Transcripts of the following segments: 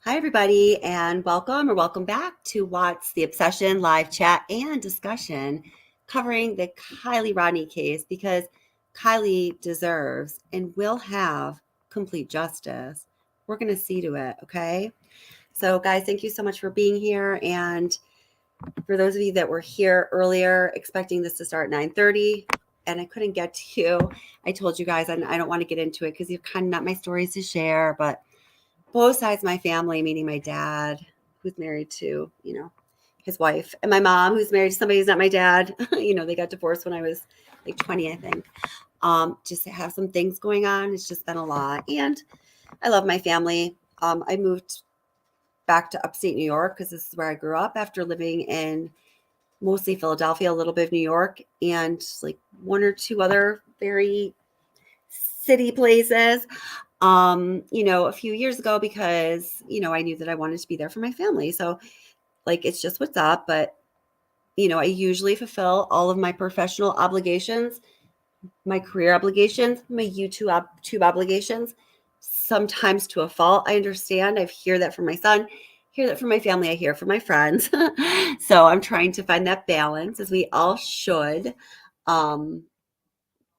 Hi, everybody, and welcome back to What's the Obsession live chat and discussion covering the Kiely Rodni case because Kiely deserves and will have complete justice. We're going to see to it, okay? So, guys, thank you so much for being here. And for those of you that were here earlier, expecting this to start at 9:30, and I couldn't get to you, I told you guys I don't want to get into it because you're kind of not my stories to share, but both sides of my family, meaning my dad, who's married to, his wife, and my mom, who's married to somebody who's not my dad. They got divorced when I was like 20, I think. Just to have some things going on. It's just been a lot. And I love my family. I moved back to upstate New York because this is where I grew up after living in mostly Philadelphia, a little bit of New York, and like one or two other very city places. A few years ago because, I knew that I wanted to be there for my family. So like, it's just what's up. But, I usually fulfill all of my professional obligations, my career obligations, my YouTube obligations, sometimes to a fault. I understand. I hear that from my son, hear that from my family. I hear from my friends. So I'm trying to find that balance as we all should. But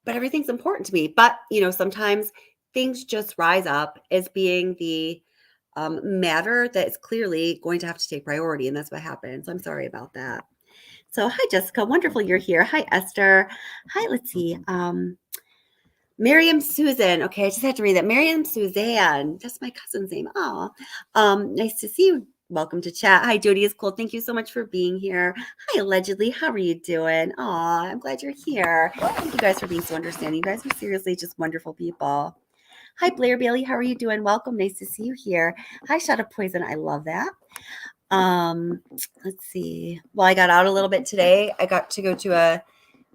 everything's important to me. But, sometimes things just rise up as being the matter that is clearly going to have to take priority. And that's what happens. I'm sorry about that. So, hi, Jessica. Wonderful you're here. Hi, Esther. Hi, let's see. Miriam Susan. Okay, I just had to read that. Miriam Suzanne. That's my cousin's name. Oh, nice to see you. Welcome to chat. Hi, Jody is cool. Thank you so much for being here. Hi, allegedly. How are you doing? Aw, I'm glad you're here. Thank you guys for being so understanding. You guys are seriously just wonderful people. Hi, Blair Bailey. How are you doing? Welcome. Nice to see you here. Hi, Shot of Poison. I love that. Let's see. Well, I got out a little bit today. I got to go to a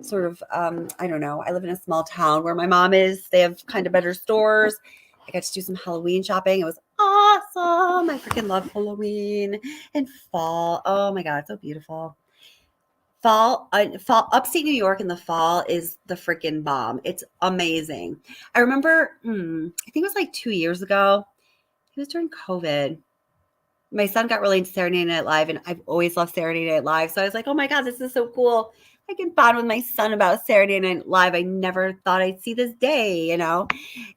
sort of, I don't know. I live in a small town where my mom is. They have kind of better stores. I got to do some Halloween shopping. It was awesome. I freaking love Halloween and fall. Oh my God, so beautiful. Fall, upstate New York in the fall is the freaking bomb. It's amazing. I remember, I think it was like 2 years ago. It was during COVID. My son got really into Saturday Night Live, and I've always loved Saturday Night Live. So I was like, oh my God, this is so cool. I can bond with my son about Saturday Night Live. I never thought I'd see this day,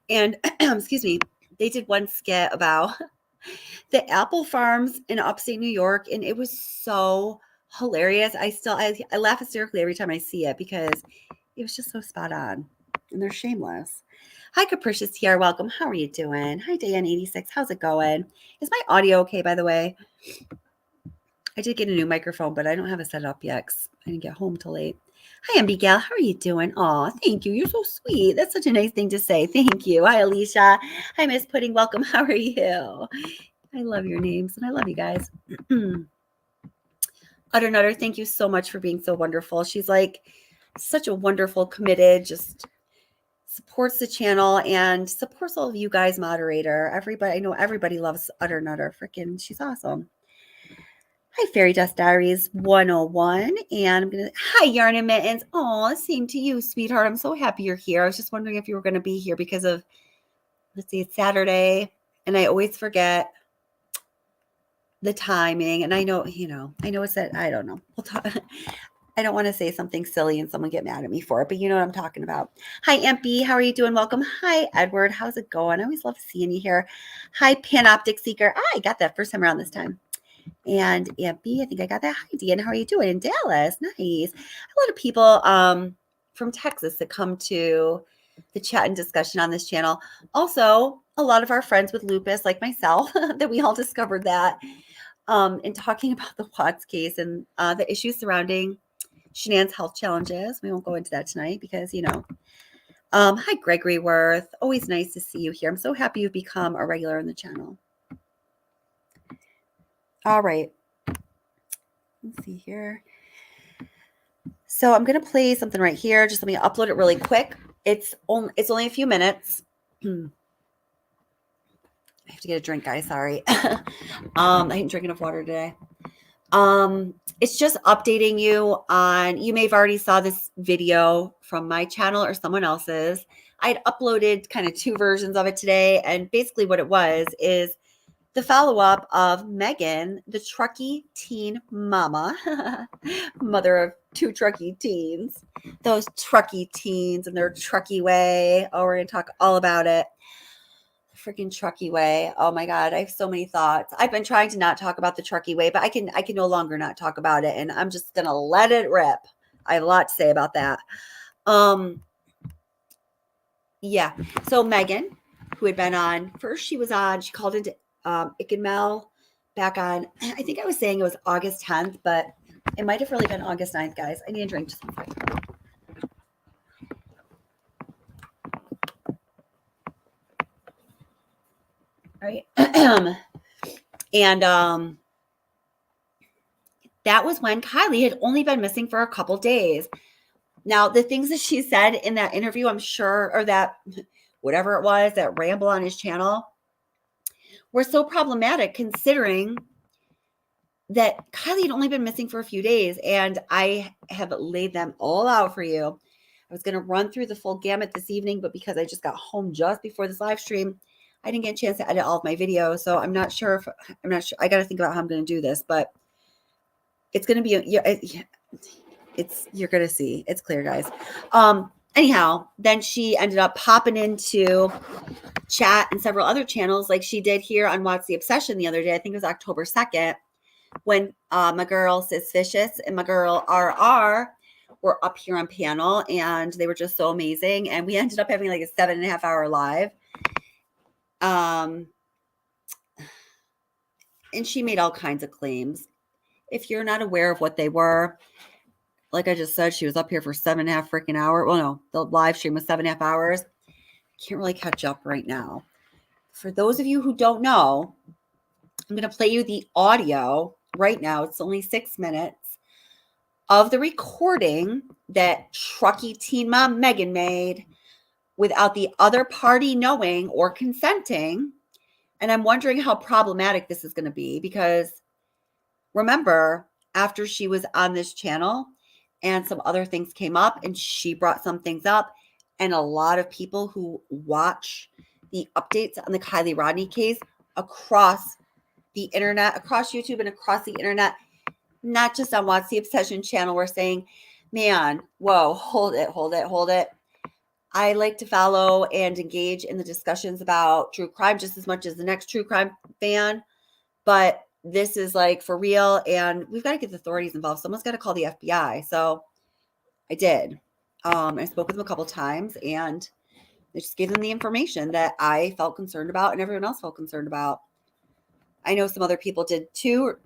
And excuse me, they did one skit about the apple farms in upstate New York, and it was so hilarious. I laugh hysterically every time I see it because it was just so spot on, and they're shameless. Hi, Capricious TR. Welcome. How are you doing? Hi, Dan86. How's it going? Is my audio okay, by the way? I did get a new microphone, but I don't have it set up yet because I didn't get home till late. Hi, MB Gal. How are you doing? Aw, thank you. You're so sweet. That's such a nice thing to say. Thank you. Hi, Alicia. Hi, Miss Pudding. Welcome. How are you? I love your names, and I love you guys. Utter Nutter, thank you so much for being so wonderful. She's like such a wonderful, committed, just supports the channel and supports all of you guys, moderator. Everybody, I know everybody loves Utter Nutter. Freaking, she's awesome. Hi, Fairy Dust Diaries 101. And I'm going to, hi, Yarn and Mittens. Oh, same to you, sweetheart. I'm so happy you're here. I was just wondering if you were going to be here because of, let's see, it's Saturday. And I always forget the timing. And I know it's that, I don't know. We'll talk. I don't want to say something silly and someone get mad at me for it, but you know what I'm talking about. Hi, Empy. How are you doing? Welcome. Hi, Edward. How's it going? I always love seeing you here. Hi, Panoptic Seeker. I got that first time around this time. And Empy, I think I got that. Hi, Dean. How are you doing? In Dallas. Nice. A lot of people from Texas that come to the chat and discussion on this channel. Also, a lot of our friends with lupus, like myself, that we all discovered that in talking about the Watts case and the issues surrounding Shanann's health challenges. We won't go into that tonight because, hi, Gregory Worth. Always nice to see you here. I'm so happy you've become a regular on the channel. All right. Let's see here. So I'm going to play something right here. Just let me upload it really quick. It's only a few minutes. I have to get a drink, guys. Sorry. I didn't drink enough water today. It's just updating you on, you may have already saw this video from my channel or someone else's. I had uploaded kind of two versions of it today. And basically what it was is the follow-up of Megan, the Truckee teen mama, mother of 2 Truckee teens, those Truckee teens and their Truckee Way. Oh, we're going to talk all about it. Freaking Truckee Way. Oh my God. I have so many thoughts. I've been trying to not talk about the Truckee Way, but I can no longer not talk about it. And I'm just going to let it rip. I have a lot to say about that. Yeah. So Megan, who had been on, first she called into Mel back on, I think I was saying it was August 10th, but it might have really been August 9th, guys. I need a drink. Just one second. All right. And that was when Kiely had only been missing for a couple days. Now, the things that she said in that interview, I'm sure, or that whatever it was, that ramble on his channel, were so problematic considering that Kiely had only been missing for a few days, and I have laid them all out for you. I was going to run through the full gamut this evening, but because I just got home just before this live stream, I didn't get a chance to edit all of my videos, so I'm not sure. I got to think about how I'm going to do this, but it's going to be, you're going to see. It's clear, guys. Anyhow, then she ended up popping into chat and several other channels like she did here on What's the Obsession the other day. I think it was October 2nd. When my girl Suspicious and my girl RR were up here on panel, and they were just so amazing. And we ended up having like a 7.5 hour live. And she made all kinds of claims. If you're not aware of what they were, like I just said, she was up here for 7.5 freaking hours. Well, no, the live stream was 7.5 hours. Can't really catch up right now. For those of you who don't know, I'm going to play you the audio right now. It's only 6 minutes of the recording that Truckee teen mom Megan made without the other party knowing or consenting. And I'm wondering how problematic this is going to be, because remember, after she was on this channel and some other things came up and she brought some things up, and a lot of people who watch the updates on the Kiely Rodni case across the internet, across YouTube and across the internet, not just on What's the Obsession channel, we're saying, man, whoa, hold it. I like to follow and engage in the discussions about true crime just as much as the next true crime fan. But this is like for real, and we've got to get the authorities involved. Someone's got to call the FBI. So I did. I spoke with them a couple times, and I just gave them the information that I felt concerned about and everyone else felt concerned about. I know some other people did too.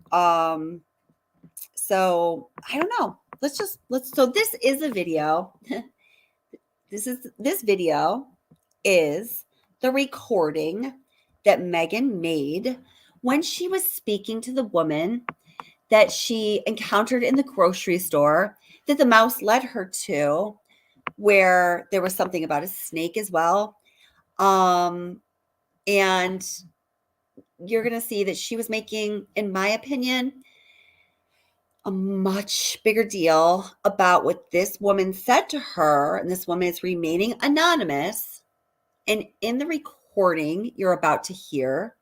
So I don't know. So this is a video. This video is the recording that Megan made when she was speaking to the woman that she encountered in the grocery store that the mouse led her to, where there was something about a snake as well. And you're going to see that she was making, in my opinion, a much bigger deal about what this woman said to her. And this woman is remaining anonymous. And in the recording you're about to hear,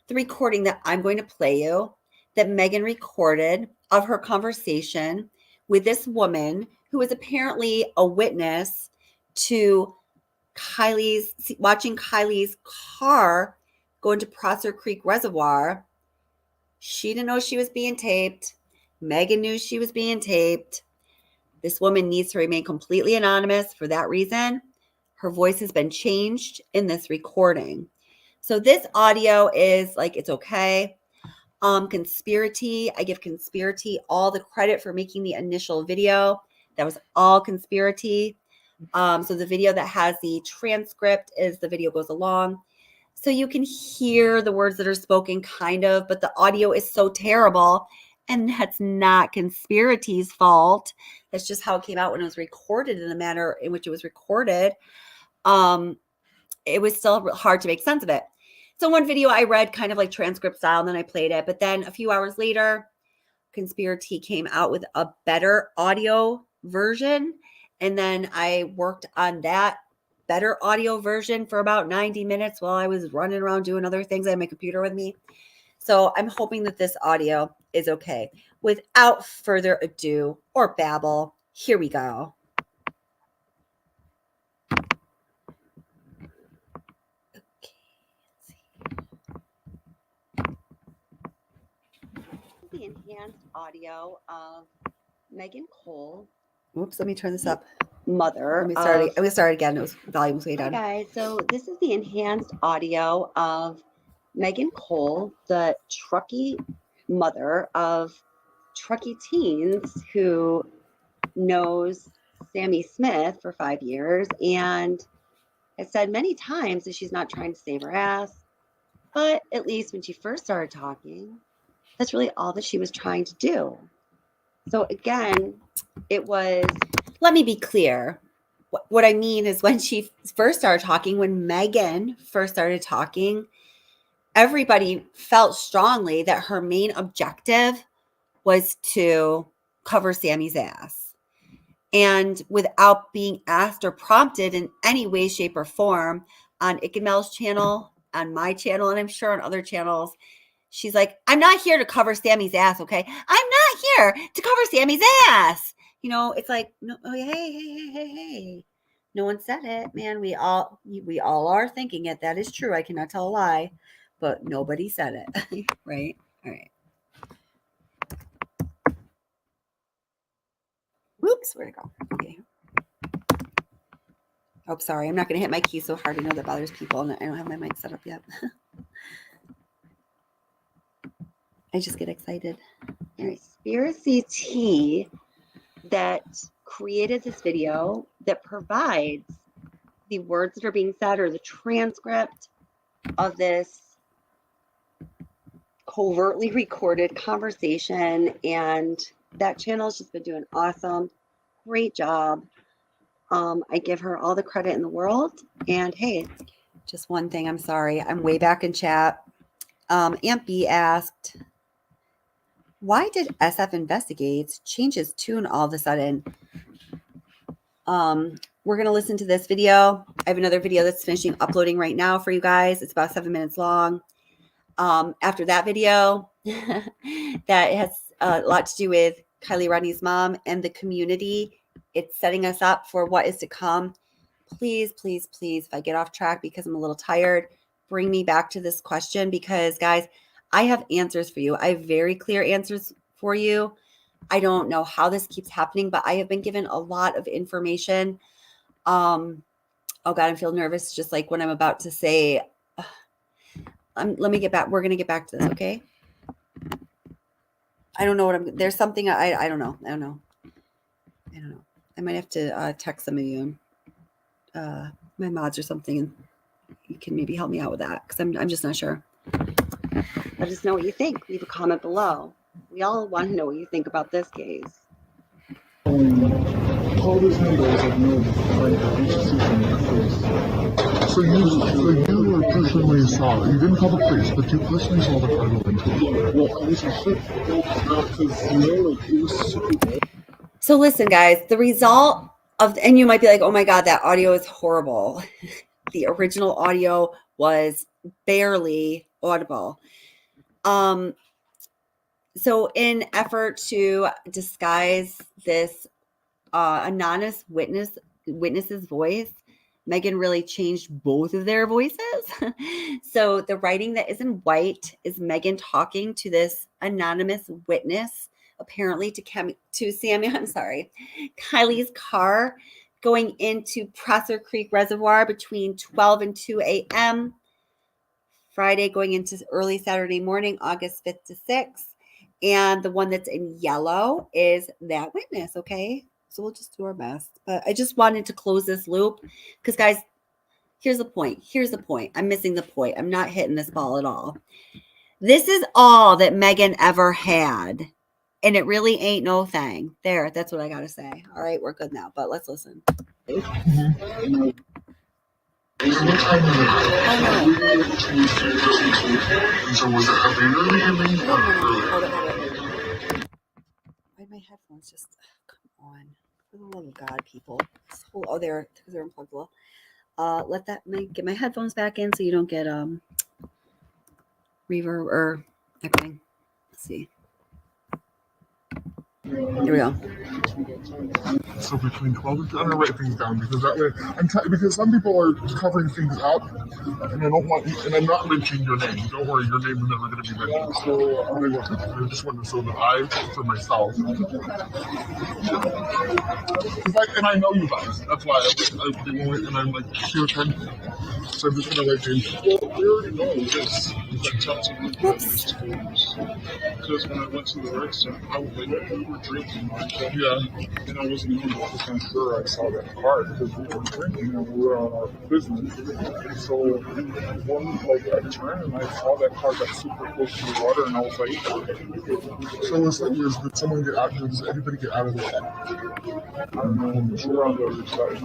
the recording that I'm going to play you, that Megan recorded of her conversation with this woman who is apparently a witness to watching Kiely's car go into Prosser Creek Reservoir. She didn't know she was being taped. Megan knew she was being taped. This woman needs to remain completely anonymous for that reason. Her voice has been changed in this recording. So this audio is like, it's okay. Conspiracy. I give Conspiracy all the credit for making the initial video. That was all Conspiracy. So the video that has the transcript is the video goes along. So you can hear the words that are spoken kind of, but the audio is so terrible. And that's not Conspiracy's fault. That's just how it came out when it was recorded in the manner in which it was recorded. It was still hard to make sense of it. So one video I read kind of like transcript style, and then I played it. But then a few hours later, Conspiracy came out with a better audio version. And then I worked on that better audio version for about 90 minutes while I was running around doing other things. I had my computer with me. So I'm hoping that this audio is okay. Without further ado or babble, here we go. The enhanced audio of Megan Cole. Oops, let me turn this up. Mother. I'm gonna start again. It was volume was way down. Hi guys, so this is the enhanced audio of Megan Cole, the Truckee mother of Truckee teens who knows Sammy Smith for 5 years and has said many times that she's not trying to save her ass, but at least when she first started talking, that's really all that she was trying to do. So again, it was, let me be clear. What I mean is when she first started talking, when Megan first started talking, everybody felt strongly that her main objective was to cover Sammy's ass. And without being asked or prompted in any way, shape, or form on Ikemel's channel, on my channel, and I'm sure on other channels, she's like, I'm not here to cover Sammy's ass, okay? I'm not here to cover Sammy's ass. You know, it's like, no, oh, hey. No one said it, man. We all are thinking it. That is true. I cannot tell a lie, but nobody said it, right? All right. Whoops, where'd it go? Okay. Oh, sorry. I'm not going to hit my key so hard. I know that bothers people, and I don't have my mic set up yet. I just get excited. Conspiracy T that created this video that provides the words that are being said or the transcript of this covertly recorded conversation, and that channel has just been doing awesome, great job. I give her all the credit in the world. And hey, just one thing, I'm sorry, I'm way back in chat. Aunt B asked, why did SF Investigates change his tune all of a sudden? We're going to listen to this video. I have another video that's finishing uploading right now for you guys. It's about 7 minutes long. After that video, that has a lot to do with Kiely Rodni's mom and the community. It's setting us up for what is to come. Please, please, please, if I get off track because I'm a little tired, bring me back to this question because, guys, I have answers for you. I have very clear answers for you. I don't know how this keeps happening, but I have been given a lot of information. Oh God, I feel nervous just like when I'm about to say, let me get back. We're going to get back to this, okay? I don't know what there's something, I don't know. I don't know. I might have to text some of you, my mods or something, and you can maybe help me out with that because I'm just not sure. Let us know what you think. Leave a comment below. We all want to know what you think about this case. All those numbers of no So you personally saw it. You didn't call the police, but you personally saw the car go into it. Well, I was because like it was super bad. So listen, guys, the result of, and you might be like, oh my God, that audio is horrible. The original audio was barely audible. So in effort to disguise this anonymous witness's voice, Megan really changed both of their voices. So the writing that is in white is Megan talking to this anonymous witness, apparently to Sammy, I'm sorry, Kiely's car going into Prosser Creek Reservoir between 12 and 2 a.m. Friday going into early Saturday morning, August 5th to 6th. And the one that's in yellow is that witness, okay? So we'll just do our best. But I just wanted to close this loop because, guys, here's the point. I'm missing the point. I'm not hitting this ball at all. This is all that Megan ever had. And it really ain't no thing. There, that's what I got to say. All right, we're good now. But let's listen. Mm-hmm. So was it early ending or early? Why my headphones just come on? For the love of God, people. Oh, they're unpluggable. Get my headphones back in so you don't get reverb or Okay. Let's see. Here we go. So between 12 and 2, I'm gonna write things down because that way because some people are covering things up, and I don't want, and I'm not mentioning your name. Don't worry, your name is never gonna be mentioned. So I just want to so that I, for myself, and I know you guys. That's why and I'm like, see what I'm. So I'm just gonna write things. Well, we already know this. Whoops. Because when I went to the rec center, I was like, we were drinking, right? Yeah. And I wasn't even 100% sure I saw that card because we were drinking and we were on our business. And so one, like, I turned and I saw that card got super close to the water and I was like, So it's like, did someone get out? Does everybody get out of the way? I don't know, we're on the other side.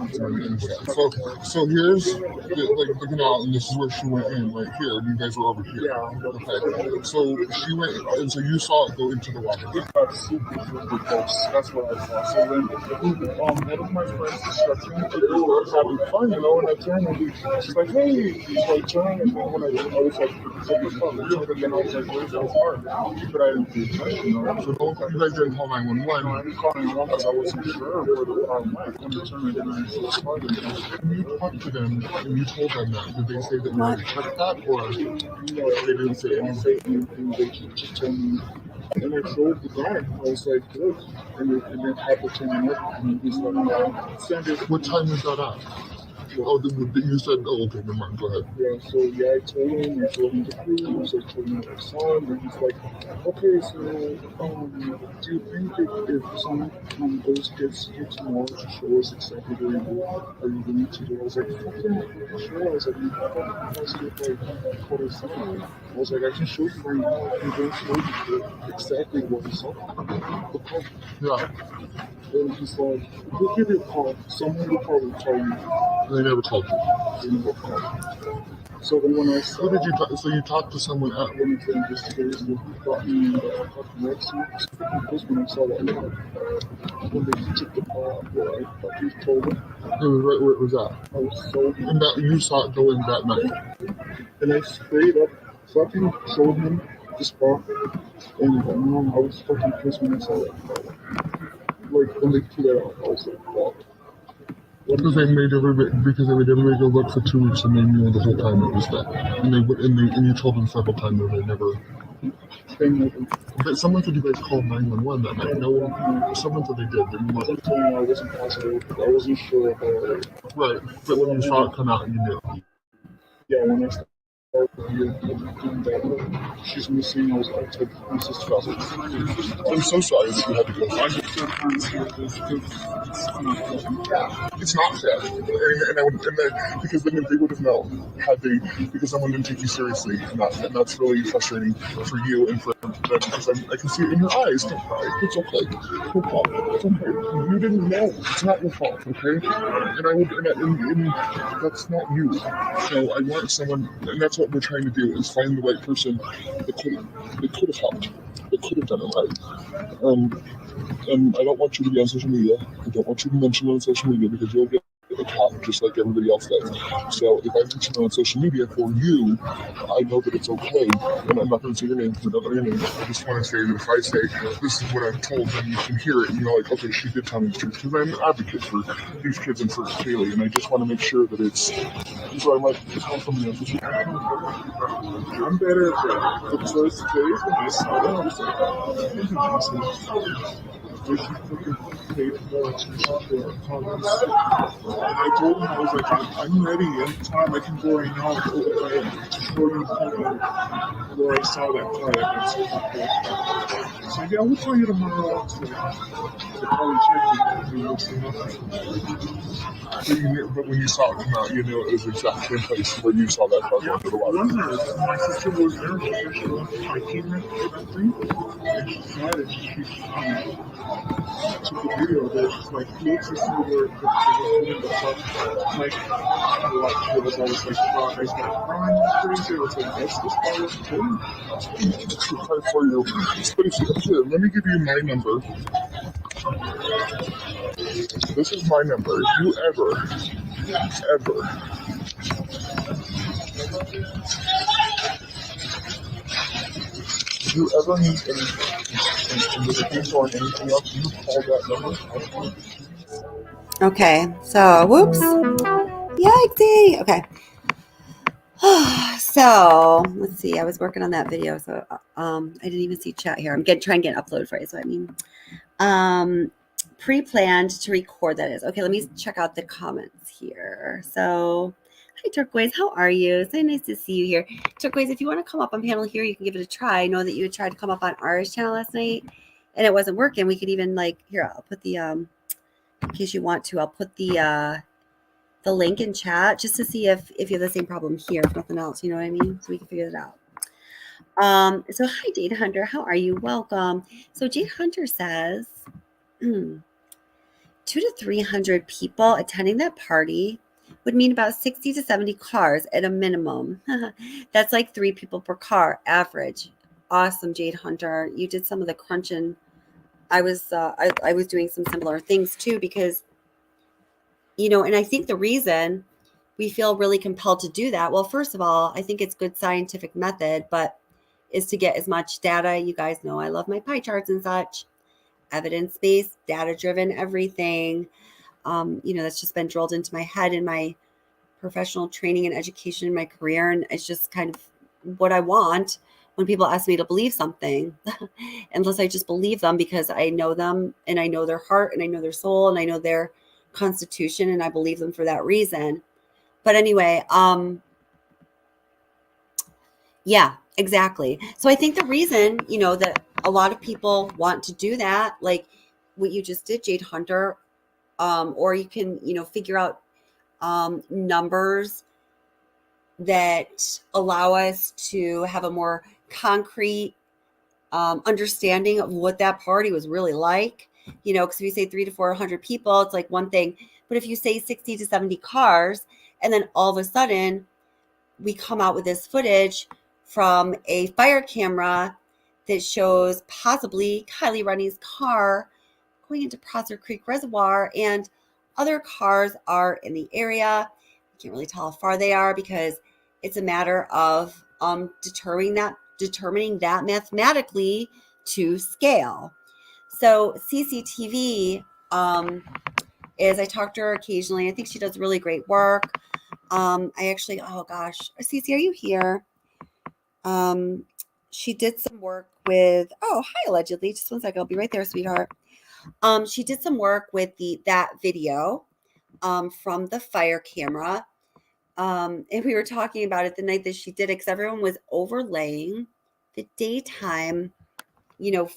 So here's like looking out, and this is where she went in, right here, and you guys were over here. Yeah. Okay. So she went, and so you saw it go into the water. It got super close. That's what I saw. So then, one of my friends is stretching. They were having fun, you know, and I turned and she's like, hey. So I turned, and then when I was like, so much fun. And then I was like, where's that card? But I didn't pay attention, you know. So You guys didn't call 911. I didn't call 911 because I wasn't sure where the card went. When I turned, and I saw the card. When you talked to them and you told them that, did they say that you already checked that, or they didn't say anything? They just told me. And I showed the guy. I was like, look. And then had to turn him up. And he's like, send it. What time was that at? Oh, you said, oh, okay, never mind, go ahead. Yeah, so I told him the clues, I told him what I saw, and he's like, okay, so, do you think if some those kids here tomorrow to show us exactly where you are you going to do? I was like, yeah, sure. I was like, you like what I saw. I was like, I can show you right now, I can go show you exactly what I saw. Okay. Yeah. And he's like, we'll give you a call. Someone will probably call you. They never called you. They never called you. So then when I saw... Who did you talk? So you talked to someone else? One of the investigators who brought me next to me. Because when I saw that when they took the call, I just told them. It was right where it was at. I was so... And that you saw it go in that night. And I straight up fucking showed him the spot. And I was fucking pissed when I saw that. Like, when they threw that out, I was like, fuck. Because they made everybody go look for 2 weeks, and they knew the whole time it was that. And you told them several times that they never. But someone said you guys called 911 that night. No, someone said they did. Someone told me I wasn't positive. I wasn't sure about it. Right, but when you saw it come out, you knew. Yeah, when I started doing that, she's missing. I was like, Mrs. Trousers. I'm so sorry that you had to go. I just still can't see it It's not fair. Because then they would have known had they, because someone didn't take you seriously, and that's really frustrating for you and for them, because I can see it in your eyes. Don't cry. It's okay. No problem. It's okay. You didn't know. It's not your fault, okay? And that's not you. So I want someone, and that's what we're trying to do, is find the right person that could have helped, that could have done it right. And I don't want you to be on social media. I don't want you to mention it on social media because you'll get attacked just like everybody else does. So if I mention it on social media for you, I know that it's okay. And I'm not going to say your name because I don't know your name. I just want to say that if I say, this is what I'm told, then you can hear it and you're like, okay, she did tell me the truth. Because I'm an advocate for these kids and for Kiely, and I just want to make sure that it's... So I might tell somebody else. I'm better at that. The first days when I saw that, I was like, this is awesome. They fucking paid more attention to our comments. And I told him, I was like, I'm ready. Anytime I can go right now to show you where I saw that card. So yeah, we'll tell you tomorrow to probably check it. But when you saw it come out, you knew it was the exact same place where you saw that card go into the water. My sister was there. I came in to that thing, and she saw it. She took a video of it. She's like, look to see where it was in the cup. Like, it was always like, I started crying crazy. I was like, that's the spot was cool. It's hard for you. But here, let me give you my number. This is my number. If you ever If you ever need any investigation or anything else, you call that number. Okay, so whoops. Yikesy. Okay. So let's see. I was working on that video, so I didn't even see chat here. I'm trying to get upload for it. So I mean, pre-planned to record, that is. Okay, let me check out the comments here. So, hi Turquoise, how are you? It's so nice to see you here. Turquoise, if you want to come up on panel here, you can give it a try. I know that you had tried to come up on Ari's channel last night, and it wasn't working. We could even here. I'll put the in case you want to. I'll put the link in chat just to see if you have the same problem here, if nothing else. You know what I mean? So we can figure it out. So hi Jade Hunter, how are you? Welcome. So Jade Hunter says 200 to 300 people attending that party would mean about 60 to 70 cars at a minimum. That's like 3 people per car average. Awesome, Jade Hunter. You did some of the crunching. I was doing some similar things too, because and I think the reason we feel really compelled to do that, well, first of all, I think it's good scientific method, but is to get as much data. You guys know I love my pie charts and such. Evidence-based, data-driven, everything. That's just been drilled into my head in my professional training and education in my career. And it's just kind of what I want when people ask me to believe something, unless I just believe them because I know them and I know their heart and I know their soul and I know their constitution and I believe them for that reason. But anyway, yeah, exactly. So I think the reason, that a lot of people want to do that, like what you just did, Jade Hunter, or you can, figure out numbers that allow us to have a more concrete understanding of what that party was really like. Because if you say 300 to 400 people, it's like one thing. But if you say 60 to 70 cars, and then all of a sudden we come out with this footage from a fire camera that shows possibly Kiely Rodni's car going into Prosser Creek Reservoir, and other cars are in the area. You can't really tell how far they are because it's a matter of determining that mathematically to scale. So CCTV is, I talk to her occasionally. I think she does really great work. I actually, oh gosh, Cece, are you here? She did some work with, oh, hi, allegedly. Just one second. I'll be right there, sweetheart. She did some work with that video from the fire camera. And we were talking about it the night that she did it because everyone was overlaying the daytime,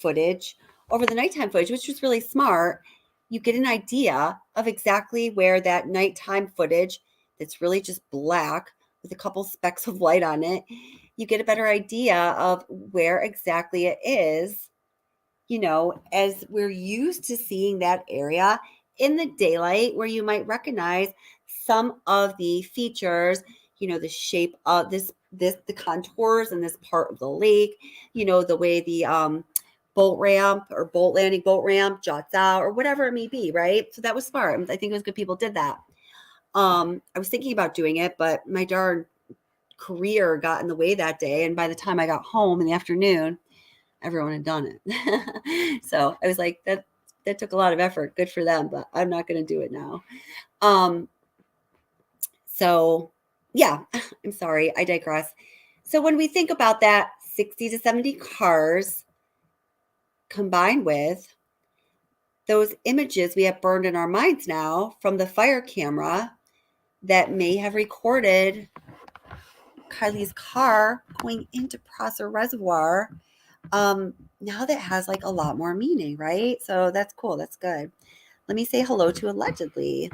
footage over the nighttime footage, which was really smart. You get an idea of exactly where that nighttime footage that's really just black with a couple specks of light on it, you get a better idea of where exactly it is, as we're used to seeing that area in the daylight where you might recognize some of the features, the shape of the contours in this part of the lake, the way the boat ramp or boat ramp jots out or whatever it may be, right? So that was smart. I think it was good people did that. I was thinking about doing it, but my darn career got in the way that day. And by the time I got home in the afternoon, everyone had done it. So I was like, that took a lot of effort. Good for them, but I'm not going to do it now. So yeah, I'm sorry. I digress. So when we think about that 60 to 70 cars combined with those images we have burned in our minds now from the fire camera that may have recorded Kiely's car going into Prosser Reservoir, now that has like a lot more meaning, right? So that's cool. That's good. Let me say hello to Allegedly.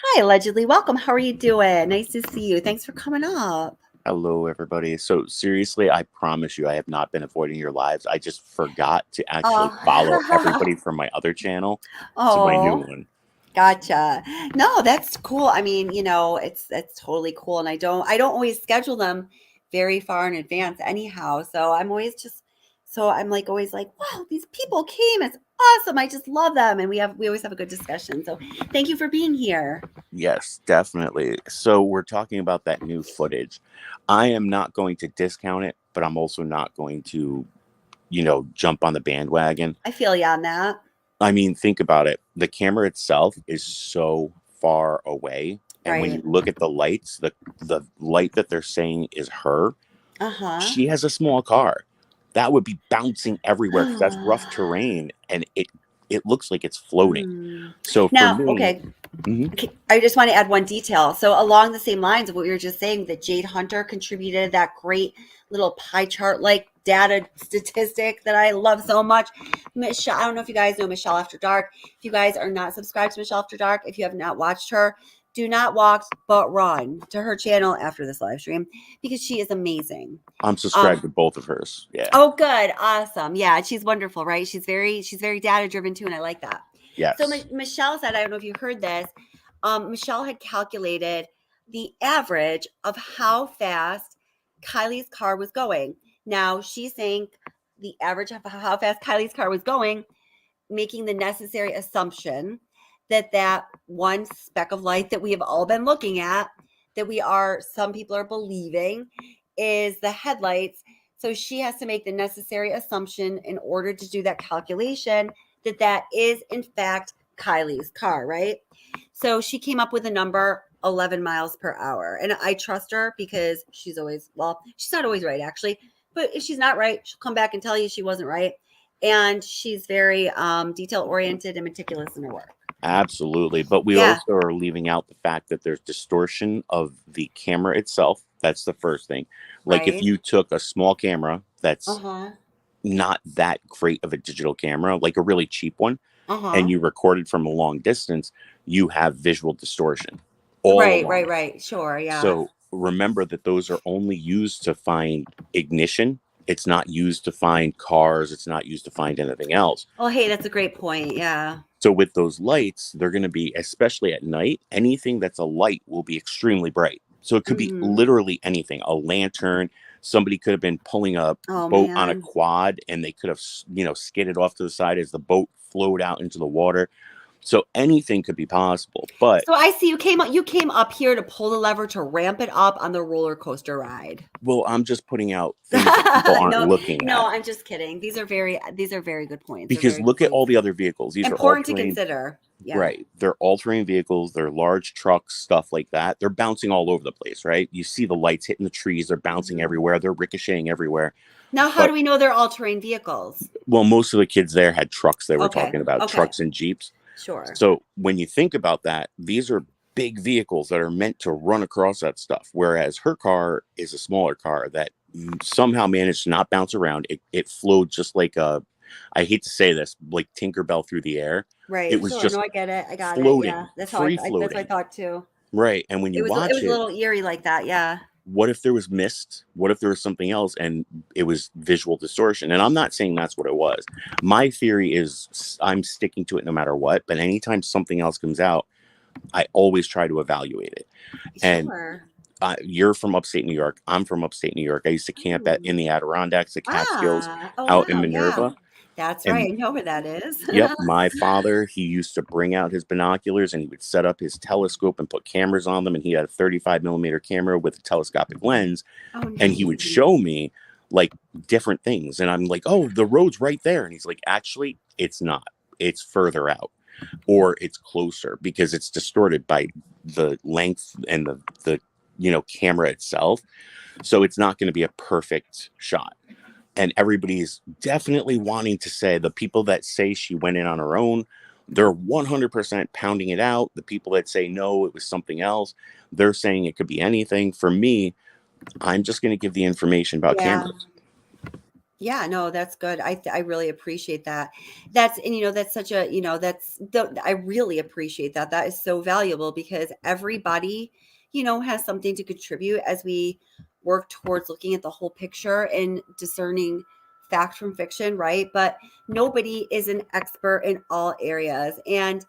Hi, Allegedly. Welcome. How are you doing? Nice to see you. Thanks for coming up. Hello, everybody. So seriously, I promise you, I have not been avoiding your lives. I just forgot to actually follow everybody from my other channel to my new one. Gotcha. No, that's cool. I mean, it's totally cool. And I don't always schedule them very far in advance anyhow. So I'm always always like, wow, these people came. It's awesome. I just love them. And we always have a good discussion. So thank you for being here. Yes, definitely. So we're talking about that new footage. I am not going to discount it but I'm also not going to, jump on the bandwagon. I feel you on that. I mean, think about it. The camera itself is so far away. And when you look at the lights, the light that they're saying is her, she has a small car. That would be bouncing everywhere because that's rough terrain, and it looks like it's floating. So now, for me, okay, I just want to add one detail. So along the same lines of what we were just saying, that Jade Hunter contributed that great little pie chart like data statistic that I love so much. Michelle, I don't know if you guys know Michelle After Dark. If you guys are not subscribed to Michelle After Dark, if you have not watched her, do not walk but run to her channel after this live stream because she is amazing. I'm subscribed to both of hers. Yeah. Oh, good. Awesome. Yeah. She's wonderful, right? She's very data driven too. And I like that. Yes. So Michelle said, I don't know if you heard this. Michelle had calculated the average of how fast Kiely's car was going. Now she's saying the average of how fast Kiely's car was going, making the necessary assumption that one speck of light that we have all been looking at, some people are believing is the headlights. So she has to make the necessary assumption in order to do that calculation that is in fact Kiely's car, right? So she came up with a number 11 miles per hour. And I trust her because she's not always right actually, but if she's not right, she'll come back and tell you she wasn't right. And she's very detail oriented and meticulous in her work. Absolutely. But we also are leaving out the fact that there's distortion of the camera itself. That's the first thing. Like if you took a small camera that's not that great of a digital camera, like a really cheap one, and you recorded from a long distance, you have visual distortion. Right. Sure. Yeah. So remember that those are only used to find ignition. It's not used to find cars. It's not used to find anything else. Oh, hey, that's a great point. Yeah. So with those lights, they're going to be, especially at night, anything that's a light will be extremely bright. So it could be literally anything, a lantern. Somebody could have been pulling a boat on a quad and they could have, skidded off to the side as the boat flowed out into the water. So anything could be possible. But so I see you came up here to pull the lever to ramp it up on the roller coaster ride. Well, I'm just putting out things that people aren't looking at. No, I'm just kidding. These are very good points. Because look at all the other vehicles. These important are to consider. Yeah. Right. They're all-terrain vehicles. They're large trucks, stuff like that. They're bouncing all over the place, right? You see the lights hitting the trees. They're bouncing everywhere. They're ricocheting everywhere. Now, how do we know they're all-terrain vehicles? Well, most of the kids there had trucks they were talking about, trucks and Jeeps. Sure. So when you think about that, these are big vehicles that are meant to run across that stuff. Whereas her car is a smaller car that somehow managed to not bounce around. It flowed just like I hate to say this, like Tinkerbell through the air. Right. It was just I get it. I got floating, it. Yeah. That's what I thought too. Right. And when you watch it, it was a little eerie like that. Yeah. What if there was mist? What if there was something else and it was visual distortion? And I'm not saying that's what it was. My theory is I'm sticking to it no matter what. But anytime something else comes out, I always try to evaluate it. Sure. And you're from upstate New York. I'm from upstate New York. I used to camp in the Adirondacks, the Catskills, out in Minerva. Yeah. That's right. I know where that is. Yep. My father, he used to bring out his binoculars and he would set up his telescope and put cameras on them. And he had a 35 millimeter camera with a telescopic lens. And he would show me like different things. And I'm like, oh, the road's right there. And he's like, actually, it's not. It's further out or it's closer because it's distorted by the length and the camera itself. So it's not going to be a perfect shot. And everybody's definitely wanting to say the people that say she went in on her own, they're 100% pounding it out. The people that say, no, it was something else, they're saying it could be anything. For me, I'm just going to give the information about cameras. Yeah, no, that's good. I really appreciate that. That's such a, I really appreciate that. That is so valuable because everybody, has something to contribute as we work towards looking at the whole picture and discerning fact from fiction, right? But nobody is an expert in all areas. And,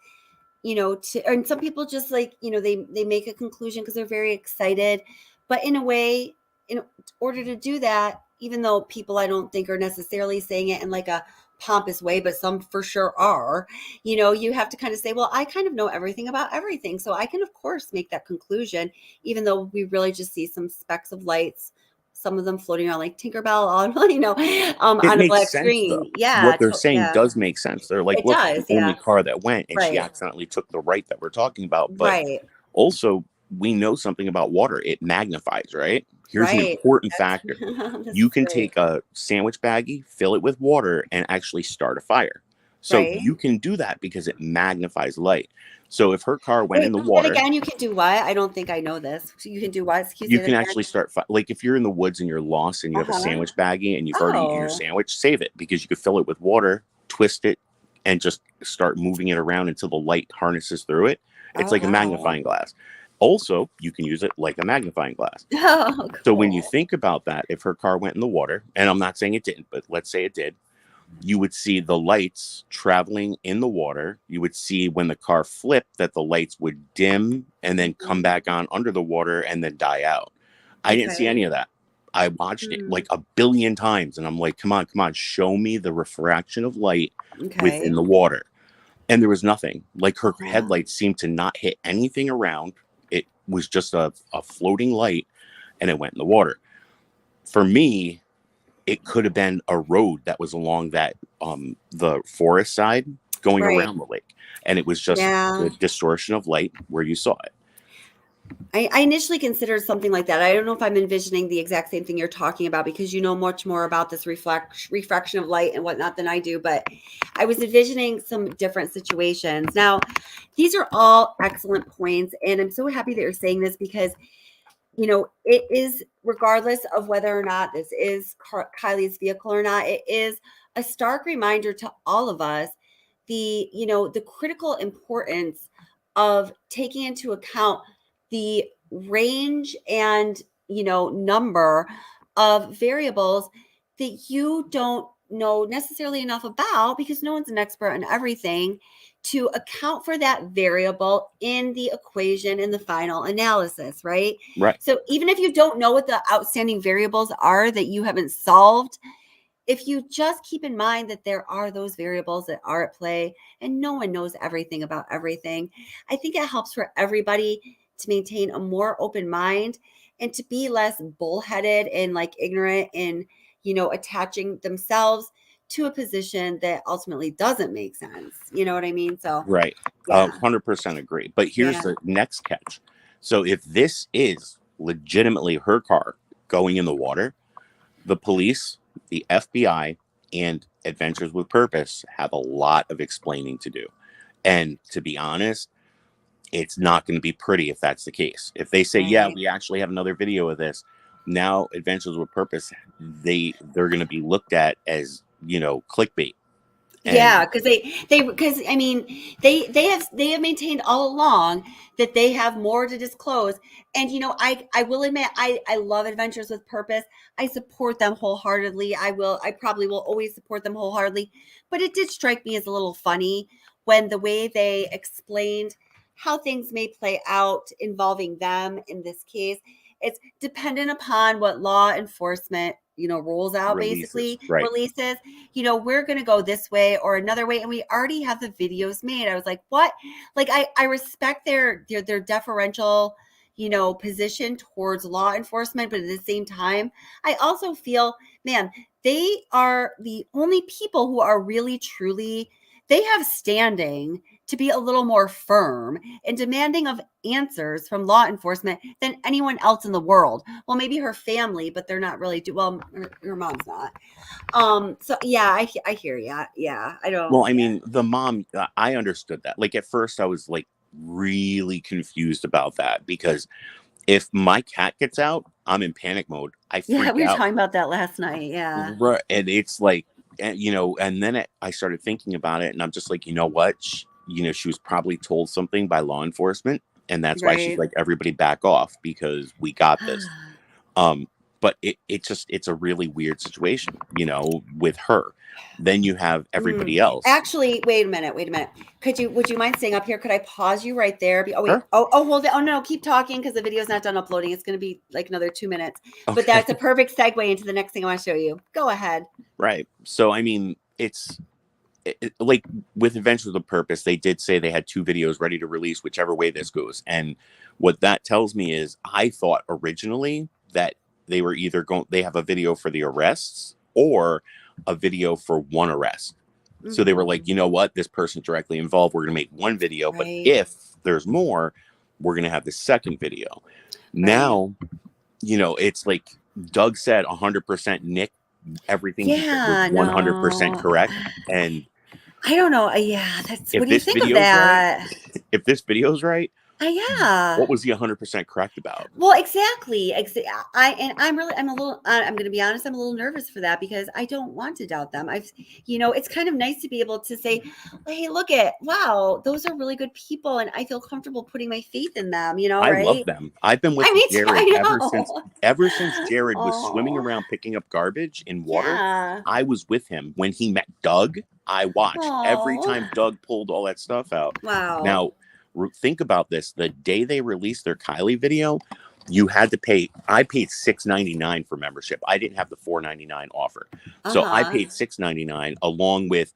and some people just like, they make a conclusion because they're very excited. But in a way, in order to do that, even though people I don't think are necessarily saying it in like a pompous way, but some for sure are, you have to kind of say, well, I kind of know everything about everything. So I can, of course, make that conclusion, even though we really just see some specks of lights some of them floating around like Tinkerbell on, It on a makes black sense, though. screen. Yeah, What they're saying yeah, does make sense. They're like, it look, it's does. the only Yeah, car that went, and she right, accidentally took the right that we're talking about. But right, also, we know something about water. It magnifies, right? Here's an right. important That's factor. this You is can great. take a sandwich baggie, fill it with water, and actually start a fire. So Right. you can do that because it magnifies light. So if her car went in Wait, the say that water, again. You can do what? I don't think I know this. So you can do what? Can you you say that can again? actually start like if you're in the woods and you're lost and you have a Uh-huh. sandwich baggie and you've already eaten your Oh, sandwich, save it because you could fill it with water, twist it, and just start moving it around until the light harnesses through it. It's oh like a wow. magnifying glass. Also, you can use it like a magnifying glass. Oh, So when you cool. think about that, if her car went in the water, and I'm not saying it didn't, but let's say it did, you would see the lights traveling in the water. You would see when the car flipped that the lights would dim and then come back on under the water and then die out. I didn't see Okay. any of that. I watched it Hmm. like a billion times and I'm like, come on, show me the refraction of light Okay. within the water. And there was nothing. Like her Wow. headlights seemed to not hit anything around. It was just a floating light and it went in the water. For me, it could have been a road that was along that the forest side going Right. around the lake, and it was just Yeah. the distortion of light where you saw it. I initially considered something like that. I don't know if I'm envisioning the exact same thing you're talking about because you know much more about this refraction of light and whatnot than I do. But I was envisioning some different situations. Now, these are all excellent points, and I'm so happy that you're saying this because it is, regardless of whether or not this is Kiely's vehicle or not, it is a stark reminder to all of us the critical importance of taking into account the range and number of variables that you don't know necessarily enough about because no one's an expert on everything to account for that variable in the equation in the final analysis, right? Right. So even if you don't know what the outstanding variables are that you haven't solved, if you just keep in mind that there are those variables that are at play and no one knows everything about everything, I think it helps for everybody to maintain a more open mind and to be less bullheaded and like ignorant and, attaching themselves to a position that ultimately doesn't make sense. You know what I mean? So, Right. yeah, 100% agree. But here's yeah, the next catch. So if this is legitimately her car going in the water, the police, the FBI, and Adventures with Purpose have a lot of explaining to do. And to be honest, it's not going to be pretty if that's the case. If they say, yeah, right. we actually have another video of this, now Adventures with Purpose, they're going to be looked at as, clickbait. Yeah, And because I mean they have maintained all along that they have more to disclose. And I will admit I love Adventures with Purpose. I support them wholeheartedly. I probably will always support them wholeheartedly. But it did strike me as a little funny when the way they explained how things may play out involving them in this case. It's dependent upon what law enforcement, rules out, releases, basically right? releases. We're going to go this way or another way. And we already have the videos made. I was like, what? Like, I respect their deferential, position towards law enforcement. But at the same time, I also feel, man, they are the only people who are really, truly, they have standing to be a little more firm and demanding of answers from law enforcement than anyone else in the world. Well, maybe her family, but they're not really, well, her mom's not. So yeah, I hear ya. Yeah, I don't. Well, I Yeah, mean, the mom, I understood that. Like at first, I was like really confused about that because if my cat gets out, I'm in panic mode. I yeah. freak We were out. talking about that last night. Yeah, Right. And it's like, and then I started thinking about it and I'm just like, you know what? She was probably told something by law enforcement. And that's why she's right. like, everybody back off because we got this. Um, but it's a really weird situation, with her. Then you have Mm. everybody else. Actually, wait a minute. Would you mind staying up here? Could I pause you right there? Oh, wait. Her? Oh, hold it. Oh, no, keep talking because the video's not done uploading. It's going to be like another 2 minutes. But Okay. that's a perfect segue into the next thing I want to show you. Go ahead. Right. So, I mean, it's like with Adventures with Purpose, they did say they had 2 videos ready to release, whichever way this goes. And what that tells me is I thought originally that they were either they have a video for the arrests or a video for one arrest. So they were like, you know what, this person's directly involved. We're going to make one video, but if there's more, we're going to have the second video. Now, you know, it's like Doug said, 100% Nick, everything he said was 100% correct. And I don't know. Yeah, that's what do you think of that? If this video's right, yeah. What was he 100% correct about? Well, exactly. I'm going to be honest. I'm a little nervous for that because I don't want to doubt them. It's kind of nice to be able to say, hey, wow, those are really good people. And I feel comfortable putting my faith in them, I love them. I've been with Jared ever since Jared was swimming around picking up garbage in water. Yeah. I was with him when he met Doug. I watched every time Doug pulled all that stuff out. Wow. Now, think about this. The day they released their Kiely video, you had to pay. I paid $6.99 for membership. I didn't have the $4.99 offer. So I paid $6.99 along with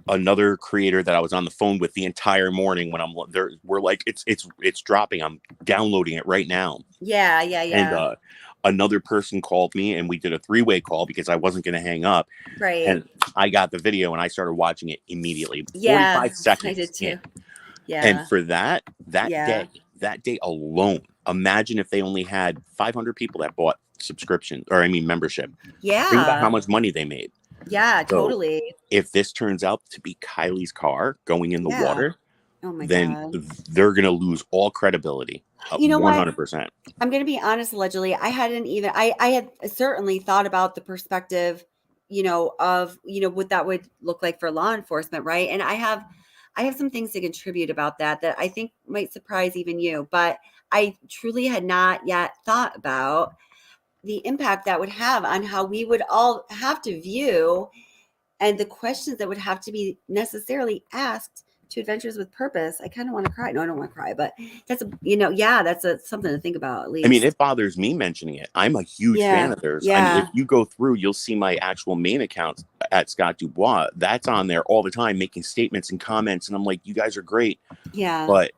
another creator that I was on the phone with the entire morning when I'm there. We're like, it's dropping. I'm downloading it right now. Yeah. And another person called me and we did a 3-way call because I wasn't going to hang up. Right. And I got the video and I started watching it immediately. 45 seconds. I did too. Yeah. And for that day alone, imagine if they only had 500 people that bought membership. Yeah. Think about how much money they made. Yeah, totally. So if this turns out to be Kylie's car going in the water, then God. They're going to lose all credibility. You know 100%. What? I'm going to be honest, allegedly, I had certainly thought about the perspective, of, what that would look like for law enforcement. Right. And I have some things to contribute about that I think might surprise even you, but I truly had not yet thought about the impact that would have on how we would all have to view and the questions that would have to be necessarily asked to Adventures with Purpose. I kind of want to cry. No, I don't want to cry, but that's something to think about at least. I mean, it bothers me mentioning it. I'm a huge fan of theirs. Yeah. I mean, if you go through, you'll see my actual main account at Scott Dubois. That's on there all the time, making statements and comments. And I'm like, you guys are great. Yeah. But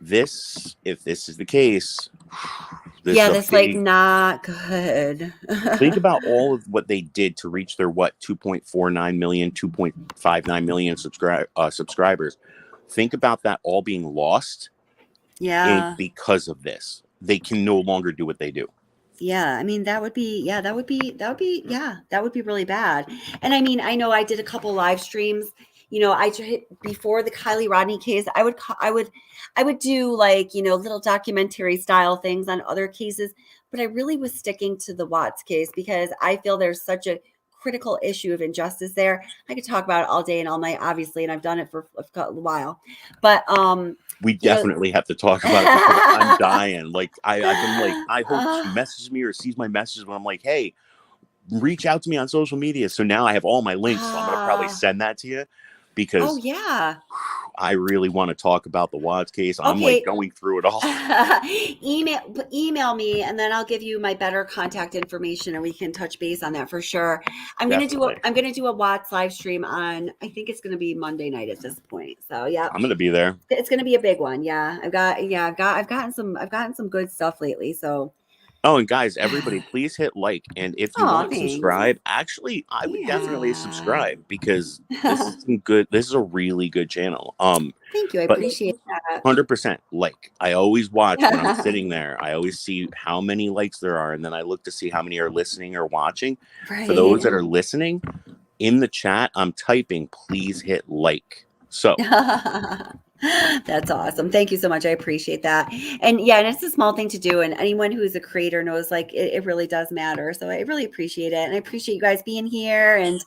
if this is the case, that's like not good. Think about all of what they did to reach their 2.49 million, 2.59 million subscribers. Think about that all being lost. Yeah. Because of this, they can no longer do what they do. Yeah, I mean that would be really bad. And I mean, I know I did a couple live streams. Before the Kiely Rodni case, I would do like, little documentary style things on other cases, but I really was sticking to the Watts case because I feel there's such a critical issue of injustice there. I could talk about it all day and all night, obviously, and I've done it for a while, but we definitely have to talk about it because I'm dying. Like I've been like, I hope she messages me or sees my messages when I'm like, hey, reach out to me on social media. So now I have all my links. So I'm going to probably send that to you. Because I really want to talk about the Watts case. I'm like going through it all. Email me and then I'll give you my better contact information and we can touch base on that for sure. I'm going to do a Watts live stream on, I think it's going to be Monday night at this point. So yeah, I'm going to be there. It's going to be a big one. Yeah. I've gotten some good stuff lately. So. Oh, and guys, everybody, please hit like. And if you want to subscribe, actually, I would definitely subscribe because this is good. This is a really good channel. Thank you. I appreciate that. 100% like. I always watch when I'm sitting there. I always see how many likes there are. And then I look to see how many are listening or watching. Right. For those that are listening, in the chat, I'm typing, please hit like. So. That's awesome. Thank you so much. I appreciate that. And yeah, and it's a small thing to do. And anyone who is a creator knows like it really does matter. So I really appreciate it. And I appreciate you guys being here and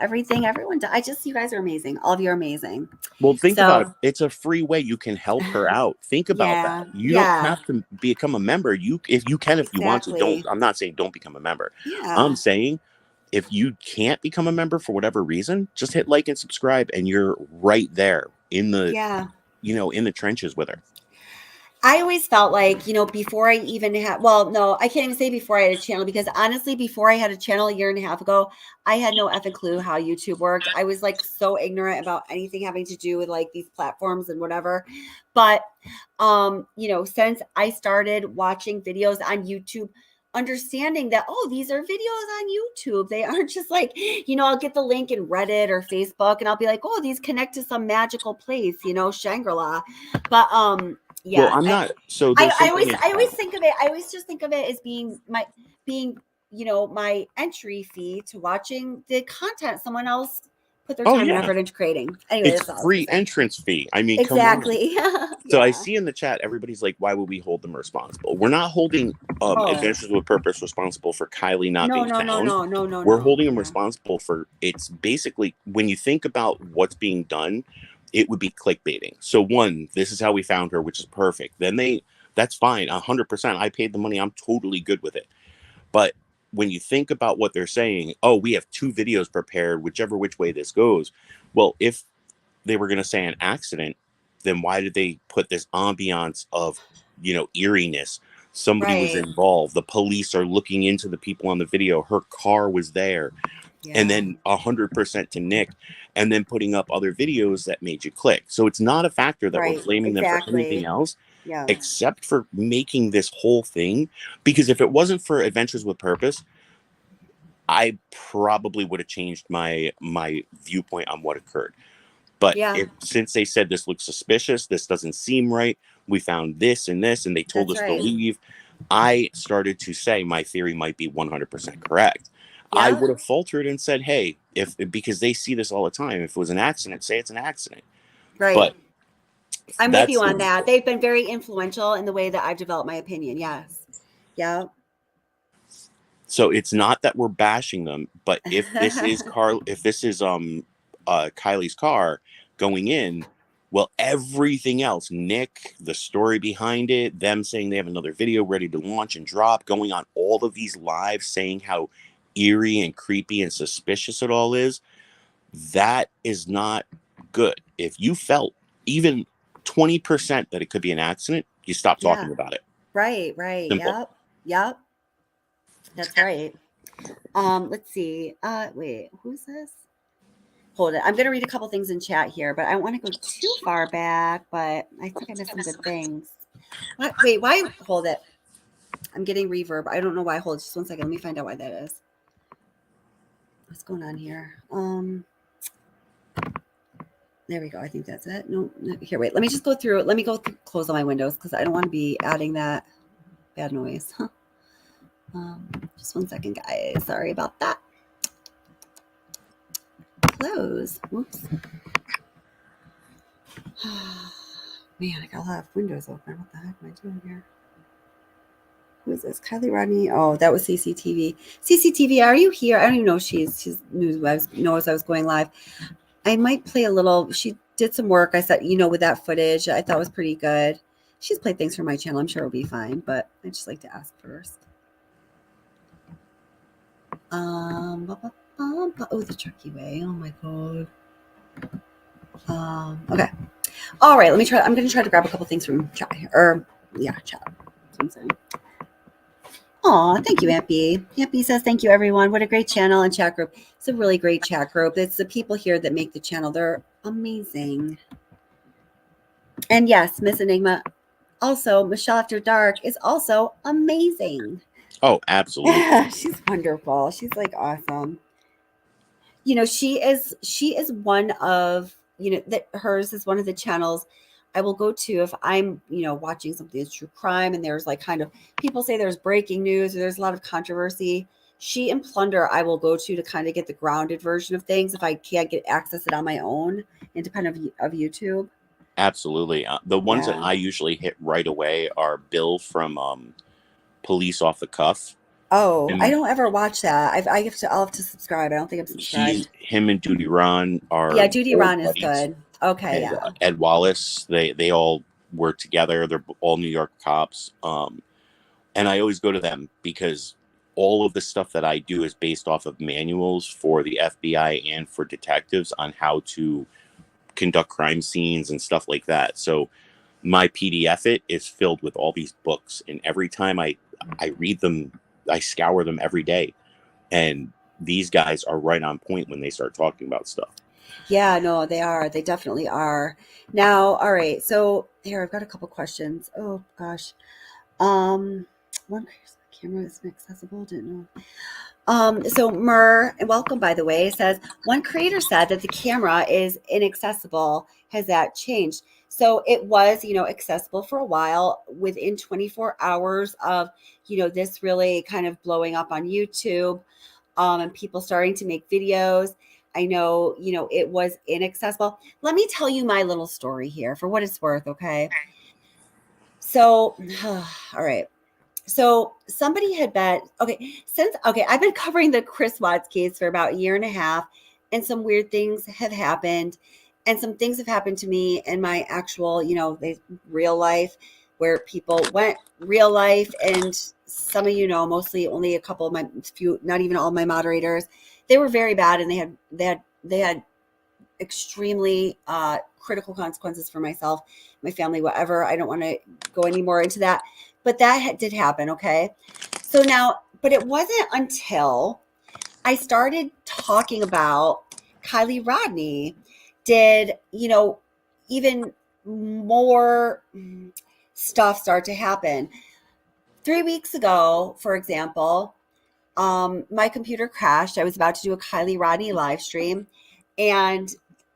everything. Everyone, you guys are amazing. All of you are amazing. Well, think about it. It's a free way you can help her out. Think about that. You don't have to become a member. If you want to, I'm not saying don't become a member. Yeah. I'm saying if you can't become a member for whatever reason, just hit like and subscribe and you're right there in the, in the trenches with her. I always felt like, before I even had, I can't even say before I had a channel because honestly, before I had a channel a year and a half ago, I had no effing clue how YouTube worked. I was like so ignorant about anything having to do with like these platforms and whatever. But, since I started watching videos on YouTube, understanding that, oh, these are videos on YouTube. They aren't just like, I'll get the link in Reddit or Facebook and I'll be like, oh, these connect to some magical place, Shangri-La. But yeah. Well, I'm not. So there's I something. always think of it. I always just think of it as being my entry fee to watching the content someone else put their Oh, time and yeah. effort into creating. Anyway, It's that's all I was free gonna say. entrance fee. I mean, come on. Exactly. So I Yeah. see in the chat, everybody's like, why would we hold them responsible? We're not holding Adventures with Purpose responsible for Kiely not being found. No. We're holding them responsible for, it's basically, when you think about what's being done, it would be clickbaiting. So one, this is how we found her, which is perfect. Then that's fine, 100%. I paid the money. I'm totally good with it. But when you think about what they're saying, oh, we have 2 videos prepared, which way this goes. Well, if they were going to say an accident, then why did they put this ambiance of, eeriness? Somebody was involved. The police are looking into the people on the video. Her car was there. Yeah. And then 100% to Nick, and then putting up other videos that made you click. So it's not a factor that we're blaming them for anything else, except for making this whole thing. Because if it wasn't for Adventures with Purpose, I probably would have changed my viewpoint on what occurred. But since they said this looks suspicious, this doesn't seem right, we found this and this, and they told us to leave, I started to say my theory might be 100% correct. Yeah. I would have faltered and said, hey, because they see this all the time, if it was an accident, say it's an accident. Right. But I'm with you on that. They've been very influential in the way that I've developed my opinion. Yes. Yeah. So it's not that we're bashing them, but if this is Kiely's car going in, well, everything else, Nick, the story behind it, them saying they have another video ready to launch and drop, going on all of these lives saying how eerie and creepy and suspicious it all is, that is not good. If you felt even 20% that it could be an accident, you stop talking about it. Right. Simple. Yep. That's right. Let's see. Wait, who's this? Hold it. I'm going to read a couple things in chat here, but I don't want to go too far back, but I think I missed some good things. What? Wait, why? Hold it. I'm getting reverb. I don't know why. Hold it. Just one second. Let me find out why that is. What's going on here? There we go. I think that's it. No, here, wait. Let me just go through it. Let me close all my windows because I don't want to be adding that bad noise. Just one second, guys. Sorry about that. Close. Whoops. Man, I got a lot of windows open. What the heck am I doing here? Who is this? Kiely, Rodni. Oh, that was CCTV. CCTV, are you here? I don't even know if she's knows I was going live. I might play a little. She did some work. I said, with that footage, I thought was pretty good. She's played things for my channel. I'm sure it'll be fine, but I just like to ask first. Oh, the Truckee Way. Oh my god. Okay. All right. Let me try. I'm going to try to grab a couple things from chat here. Chat. That's what I'm saying. Aw, thank you, Aunt B. Aunt B says, thank you, everyone. What a great channel and chat group. It's a really great chat group. It's the people here that make the channel. They're amazing. And yes, Miss Enigma. Also, Michelle After Dark is also amazing. Oh, absolutely. She's wonderful. She's like awesome. She is one of, that hers is one of the channels I will go to if I'm, watching something that's true crime and there's like kind of people say there's breaking news or there's a lot of controversy. She and Plunder I will go to kind of get the grounded version of things if I can't access it on my own, independent of YouTube. Absolutely. The ones that I usually hit right away are Bill from Police Off the Cuff. Oh, I don't ever watch that. I'll have to subscribe. I don't think I'm subscribed. Him and Duty Ron are Duty Ron is good. Okay, and, Ed Wallace, they all work together. They're all New York cops. And I always go to them because all of the stuff that I do is based off of manuals for the FBI and for detectives on how to conduct crime scenes and stuff like that. So my PDF is filled with all these books, and every time I read them, I scour them every day. And these guys are right on point when they start talking about stuff. Yeah, no, they are. They definitely are. Now, all right. So here, I've got a couple questions. Oh gosh. One Camera is inaccessible. Didn't know. So and welcome, by the way, says one creator said that the camera is inaccessible. Has that changed? So it was, accessible for a while. Within 24 hours of, this really kind of blowing up on YouTube, and people starting to make videos, I know, it was inaccessible. Let me tell you my little story here for what it's worth. Okay. So, all right. So somebody had been, I've been covering the Chris Watts case for about a year and a half, and some weird things have happened, and some things have happened to me in my actual, real life, where people went real life, and some of mostly only a couple of my few, not even all my moderators, they were very bad, and they had extremely critical consequences for myself, my family, whatever. I don't want to go any more into that, but that did happen. Okay. So now, but it wasn't until I started talking about Kiely Rodni did, even more stuff start to happen. 3 weeks ago, for example, my computer crashed. I was about to do a Kiely Rodni live stream, and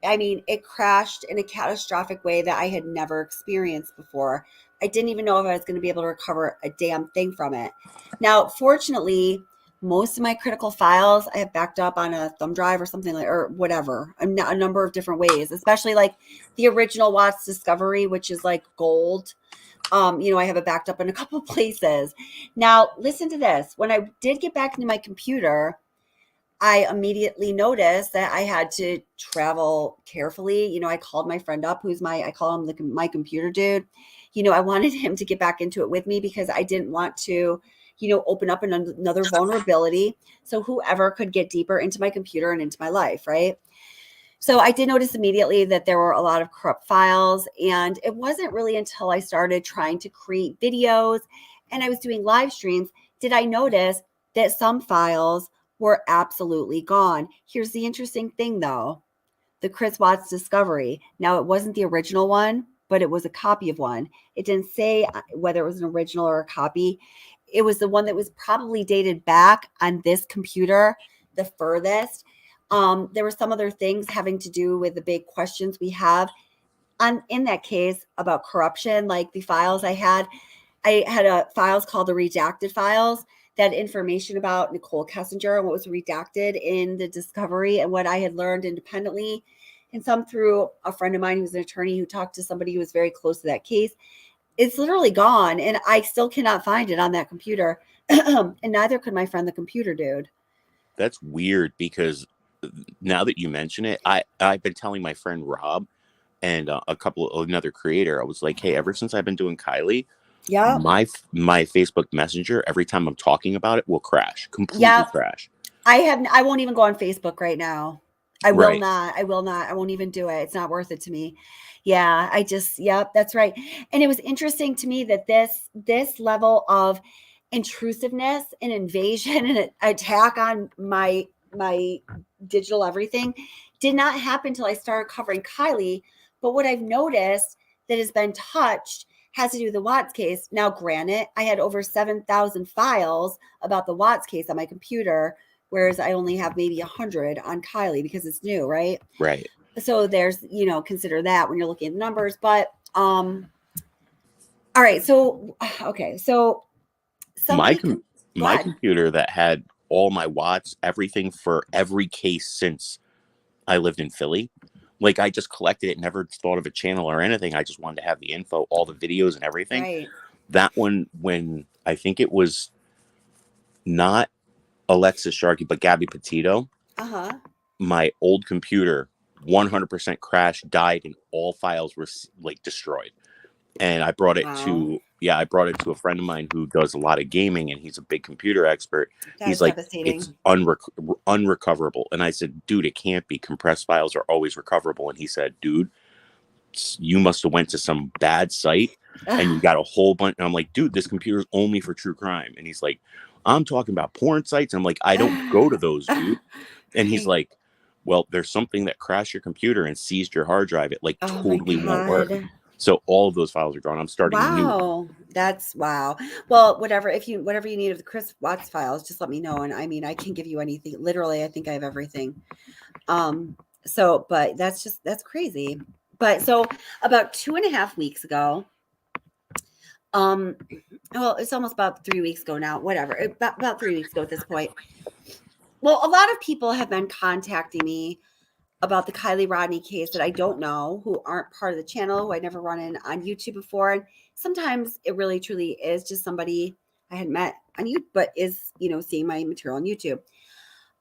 I mean, it crashed in a catastrophic way that I had never experienced before. I didn't even know if I was going to be able to recover a damn thing from it. Now, fortunately, most of my critical files I have backed up on a thumb drive or something or whatever, a number of different ways, especially like the original Watts Discovery, which is like gold. I have it backed up in a couple places. Now, listen to this. When I did get back into my computer, I immediately noticed that I had to travel carefully. I called my friend up, I call him my computer dude. I wanted him to get back into it with me because I didn't want to, open up another vulnerability. So whoever could get deeper into my computer and into my life, right? So I did notice immediately that there were a lot of corrupt files, and it wasn't really until I started trying to create videos and I was doing live streams did I notice that some files were absolutely gone. Here's the interesting thing, though. The Chris Watts Discovery. Now, it wasn't the original one, but it was a copy of one. It didn't say whether it was an original or a copy. It was the one that was probably dated back on this computer the furthest. There were some other things having to do with the big questions we have in that case about corruption, like the files I had files called the redacted files that had information about Nicole Kessinger and what was redacted in the discovery and what I had learned independently, and some through a friend of mine who's an attorney who talked to somebody who was very close to that case. It's literally gone, and I still cannot find it on that computer, and neither could my friend, the computer dude. That's weird, because now that you mention it, I've been telling my friend Rob and another creator, I was like, hey, ever since I've been doing Kiely, my Facebook Messenger, every time I'm talking about it, will crash, completely crash. I won't even go on Facebook right now. I will not. I won't even do it. It's not worth it to me. Yeah, that's right. And it was interesting to me that this level of intrusiveness and invasion and an attack on my digital everything did not happen until I started covering Kiely. But what I've noticed that has been touched has to do with the Watts case. Now, granted, I had over 7,000 files about the Watts case on my computer, whereas I only have maybe 100 on Kiely because it's new, right? Right. So there's, consider that when you're looking at the numbers. But all right. So, okay. So my computer that had all my Watts, everything for every case since I lived in Philly, like I just collected it, never thought of a channel or anything. I just wanted to have the info, all the videos and everything. Right. That one, when I think it was not Alexis Sharkey, but Gabby Petito, my old computer 100% crashed, died, and all files were like destroyed. And I brought it to a friend of mine who does a lot of gaming, and he's a big computer expert. He's like, it's unrecoverable. And I said, dude, it can't be. Compressed files are always recoverable. And he said, dude, you must have went to some bad site and you got a whole bunch. And I'm like, dude, this computer is only for true crime. And he's like, I'm talking about porn sites. And I'm like, I don't go to those, dude. And he's like, well, there's something that crashed your computer and seized your hard drive. It like totally won't work. So all of those files are gone. I'm starting new. Wow. That's wow. Well, whatever you need of the Chris Watts files, just let me know. And I mean, I can give you anything. Literally, I think I have everything. So, but that's crazy. But so about 2.5 weeks ago, well, it's almost about 3 weeks ago now, whatever, about 3 weeks ago at this point. Well, a lot of people have been contacting me about the Kiely Rodni case that I don't know, who aren't part of the channel, who I never run in on YouTube before. And sometimes it really truly is just somebody I had met on YouTube, but is, seeing my material on YouTube.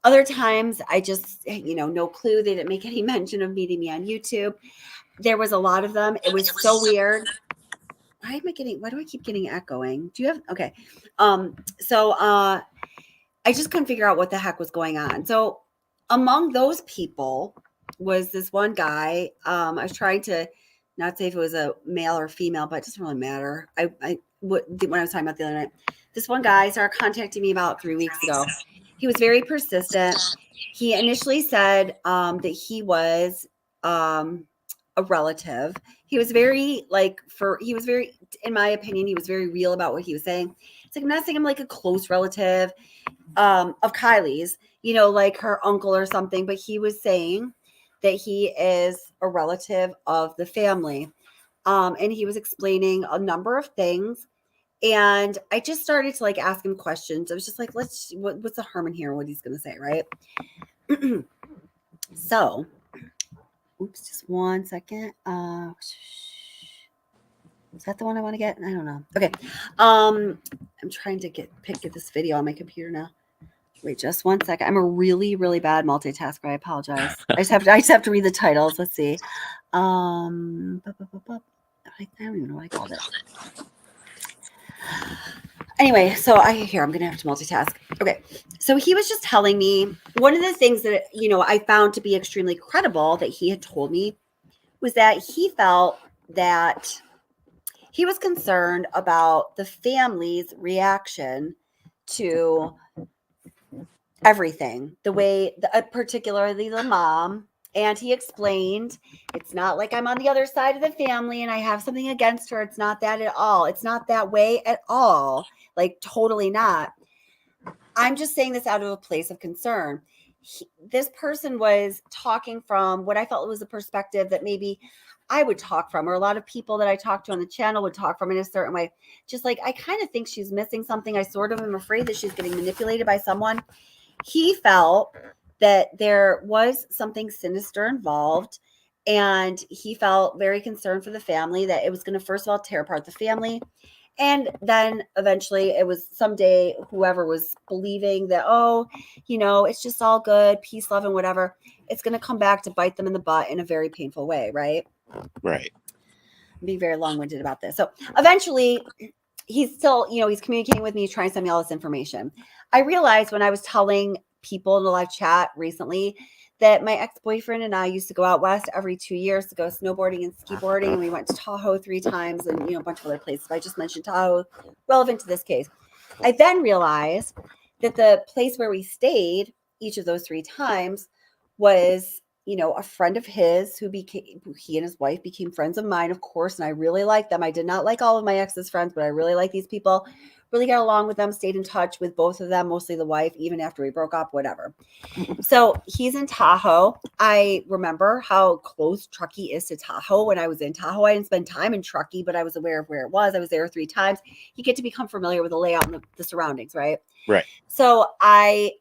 Other times I just, no clue. They didn't make any mention of meeting me on YouTube. There was a lot of them. It was so weird. Why do I keep getting echoing? Do you have, okay. So I just couldn't figure out what the heck was going on. So among those people was this one guy. I was trying to not say if it was a male or female, but it doesn't really matter. When I was talking about the other night, this one guy started contacting me about 3 weeks ago. He was very persistent. He initially said that he was a relative. He was very in my opinion, he was very real about what he was saying. It's like, I'm not saying I'm like a close relative of Kiely's, like her uncle or something, but he was saying that he is a relative of the family. And he was explaining a number of things. And I just started to like ask him questions. I was just like, what's the harm in hearing what he's going to say, right? So, oops, just 1 second. Is that the one I want to get? I don't know. Okay. I'm trying to get this video on my computer now. Wait, just 1 second. I'm a really, really bad multitasker. I apologize. I just have to read the titles. Let's see. I don't even know what I called it. Anyway, so I'm going to have to multitask. Okay. So he was just telling me one of the things that, I found to be extremely credible that he had told me was that he felt that he was concerned about the family's reaction to everything, the way, particularly the mom. And he explained, it's not like I'm on the other side of the family and I have something against her. It's not that at all. It's not that way at all. Like, totally not. I'm just saying this out of a place of concern. This person was talking from what I felt was a perspective that maybe I would talk from, or a lot of people that I talk to on the channel would talk from in a certain way. Just like, I kind of think she's missing something. I sort of am afraid that she's getting manipulated by someone. He felt that there was something sinister involved, and he felt very concerned for the family, that it was going to, first of all, tear apart the family. And then eventually it was someday whoever was believing that, it's just all good, peace, love, and whatever, it's going to come back to bite them in the butt in a very painful way, right? Right. I'm being very long-winded about this. So eventually he's still, he's communicating with me, he's trying to send me all this information. I realized when I was telling people in the live chat recently that my ex-boyfriend and I used to go out west every 2 years to go snowboarding and ski boarding. And we went to Tahoe 3 times and, a bunch of other places. I just mentioned Tahoe, relevant to this case. I then realized that the place where we stayed each of those 3 times was, a friend of his he and his wife became friends of mine, of course. And I really liked them. I did not like all of my ex's friends, but I really like these people. Really got along with them, stayed in touch with both of them, mostly the wife, even after we broke up, whatever. So he's in Tahoe. I remember how close Truckee is to Tahoe. When I was in Tahoe, I didn't spend time in Truckee, but I was aware of where it was. I was there 3 times. You get to become familiar with the layout and the surroundings, right? Right. So I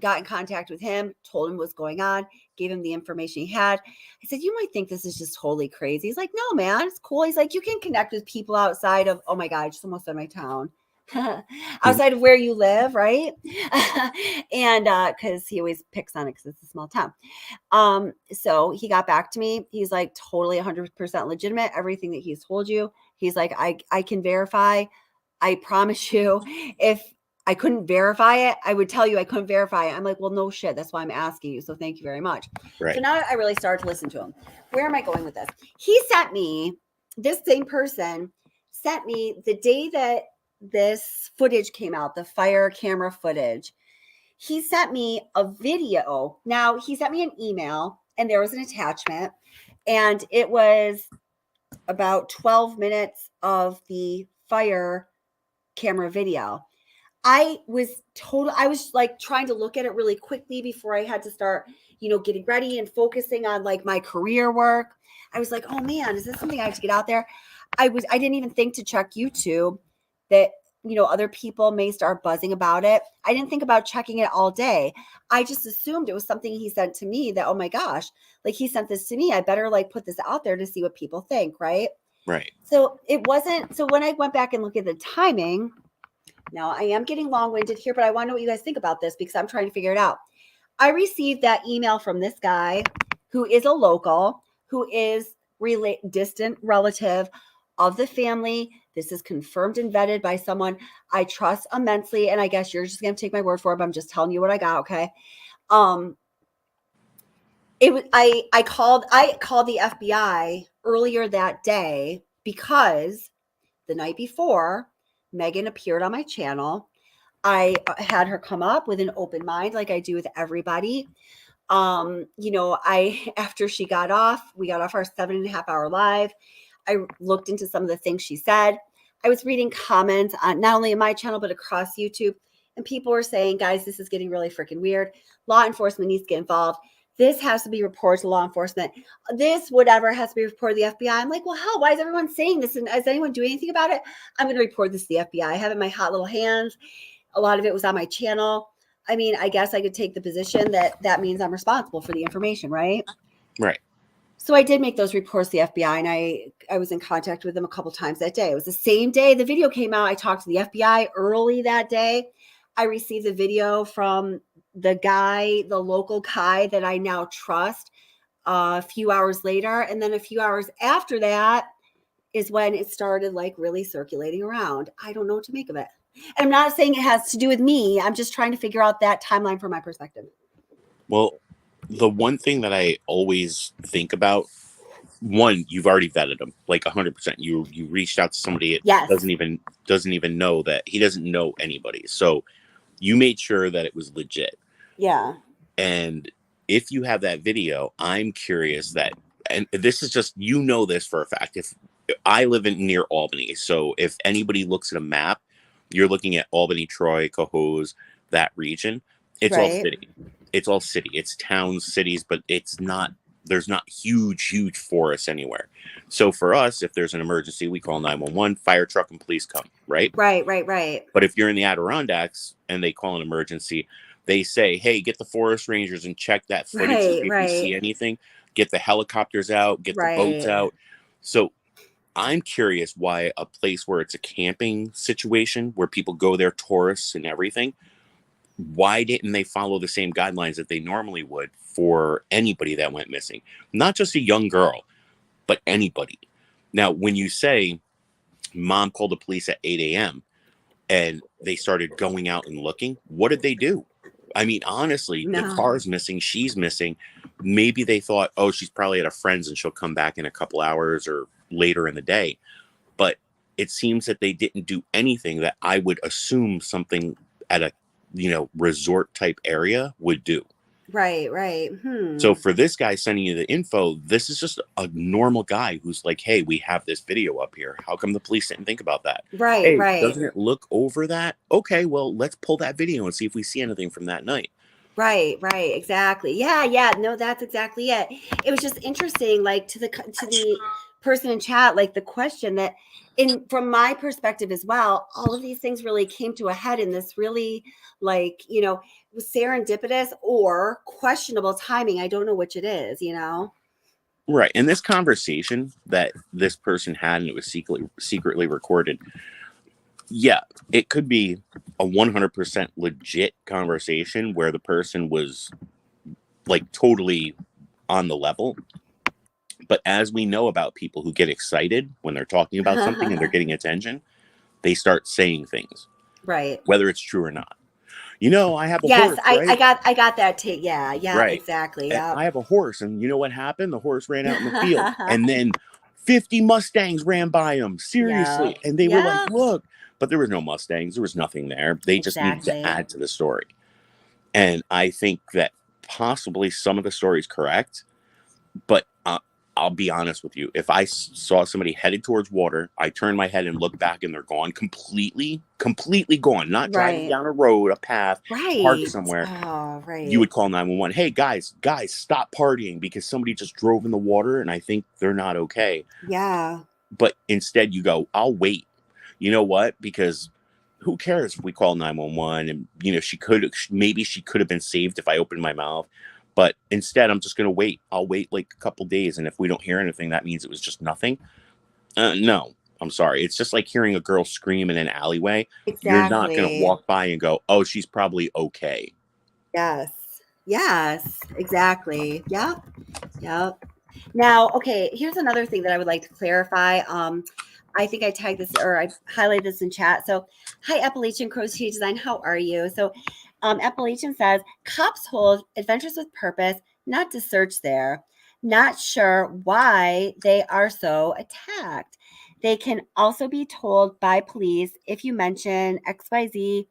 got in contact with him, told him what's going on, gave him the information he had. I said, you might think this is just totally crazy. He's like, no, man, it's cool. He's like, you can connect with people outside of, oh my God, I just almost said my town. Outside of where you live, right? And because he always picks on it because it's a small town. So he got back to me. He's like, totally 100% legitimate. Everything that he's told you. He's like, I can verify. I promise you, if I couldn't verify it, I would tell you I couldn't verify it. I'm like, well, no shit. That's why I'm asking you. So thank you very much. Right. So now I really started to listen to him. Where am I going with this? This same person sent me the day that this footage came out, the fire camera footage. He sent me a video. Now he sent me an email and there was an attachment and it was about 12 minutes of the fire camera video. I was like trying to look at it really quickly before I had to start, getting ready and focusing on like my career work. I was like, oh man, is this something I have to get out there? I didn't even think to check YouTube that, other people may start buzzing about it. I didn't think about checking it all day. I just assumed it was something he sent to me that, oh my gosh, like he sent this to me. I better like put this out there to see what people think. Right. Right. So it wasn't. So when I went back and looked at the timing, now I am getting long-winded here, but I want to know what you guys think about this because I'm trying to figure it out. I received that email from this guy who is a local, who is distant relative of the family. This is confirmed and vetted by someone I trust immensely. And I guess you're just going to take my word for it, but I'm just telling you what I got. Okay. It was, I called the FBI earlier that day because the night before Megan appeared on my channel. I had her come up with an open mind like I do with everybody. After we got off our 7.5 hour live. I looked into some of the things she said. I was reading comments on not only on my channel, but across YouTube. And people were saying, guys, this is getting really freaking weird. Law enforcement needs to get involved. This has to be reported to law enforcement. This whatever has to be reported to the FBI. I'm like, well, hell, why is everyone saying this? And is anyone doing anything about it? I'm going to report this to the FBI. I have it in my hot little hands. A lot of it was on my channel. I mean, I guess I could take the position that means I'm responsible for the information, right? Right. So I did make those reports to the FBI, and I was in contact with them a couple times that day. It was the same day the video came out. I talked to the FBI early that day. I received the video from the local guy that I now trust a few hours later. And then a few hours after that is when it started like really circulating around. I don't know what to make of it. And I'm not saying it has to do with me. I'm just trying to figure out that timeline from my perspective. Well, the one thing that I always think about, one, you've already vetted him like 100%. You reached out to somebody that doesn't even know that he doesn't know anybody. So you made sure that it was legit. Yeah. And if you have that video, I'm curious that, and this is just, this for a fact. If I live near Albany, so if anybody looks at a map, you're looking at Albany, Troy, Cohoes, that region. It's all city. It's all city. It's towns, cities, but there's not huge forests anywhere. So for us, if there's an emergency, we call 911, fire truck and police come, right? Right. But if you're in the Adirondacks and they call an emergency, they say, hey, get the forest rangers and check that footage to see if you see anything. Get the helicopters out, get the boats out. So I'm curious why a place where it's a camping situation, where people go there, tourists and everything, why didn't they follow the same guidelines that they normally would for anybody that went missing? Not just a young girl, but anybody. Now, when you say mom called the police at 8 a.m. and they started going out and looking, what did they do? I mean, honestly, the car's missing. She's missing. Maybe they thought, oh, she's probably at a friend's and she'll come back in a couple hours or later in the day. But it seems that they didn't do anything that I would assume something at a resort type area would do. Right. So for this guy sending you the info, this is just a normal guy who's like, hey, we have this video up here. How come the police didn't think about that? Right. Doesn't it look over that? Okay, well, let's pull that video and see if we see anything from that night. Right. Exactly. Yeah. No, that's exactly it. It was just interesting, like to the person in chat, like the question that from my perspective as well, all of these things really came to a head in this really was serendipitous or questionable timing. I don't know which it is, Right. And this conversation that this person had, and it was secretly recorded. Yeah, it could be a 100% legit conversation where the person was like totally on the level. But as we know about people who get excited when they're talking about something and they're getting attention, they start saying things. Right. Whether it's true or not. I have a horse. Right? I got that take. Yeah, right. Exactly. Yeah. I have a horse, and you know what happened? The horse ran out in the field, and then 50 Mustangs ran by him. Seriously. And they were like, look, but there was no Mustangs. There was nothing there. They just needed to add to the story. And I think that possibly some of the story is correct, but I'll be honest with you. If I saw somebody headed towards water, I turn my head and look back and they're gone, completely gone, not driving down a road, a path, parked somewhere. Oh, right. You would call 911. Hey, guys, stop partying because somebody just drove in the water and I think they're not okay. Yeah. But instead you go, I'll wait. You know what? Because who cares if we call 911 and, you know, maybe she could have been saved if I opened my mouth. But instead, I'm just going to wait. I'll wait like a couple days. And if we don't hear anything, that means it was just nothing. No, I'm sorry. It's just like hearing a girl scream in an alleyway. Exactly. You're not going to walk by and go, oh, she's probably okay. Yes, exactly. Yep. Now, okay, here's another thing that I would like to clarify. I think I tagged this or I highlighted this in chat. So, hi, Appalachian Crochet Design. How are you? So, Appalachian says, cops hold Adventures with Purpose not to search there. Not sure why they are so attacked. They can also be told by police if you mention XYZ,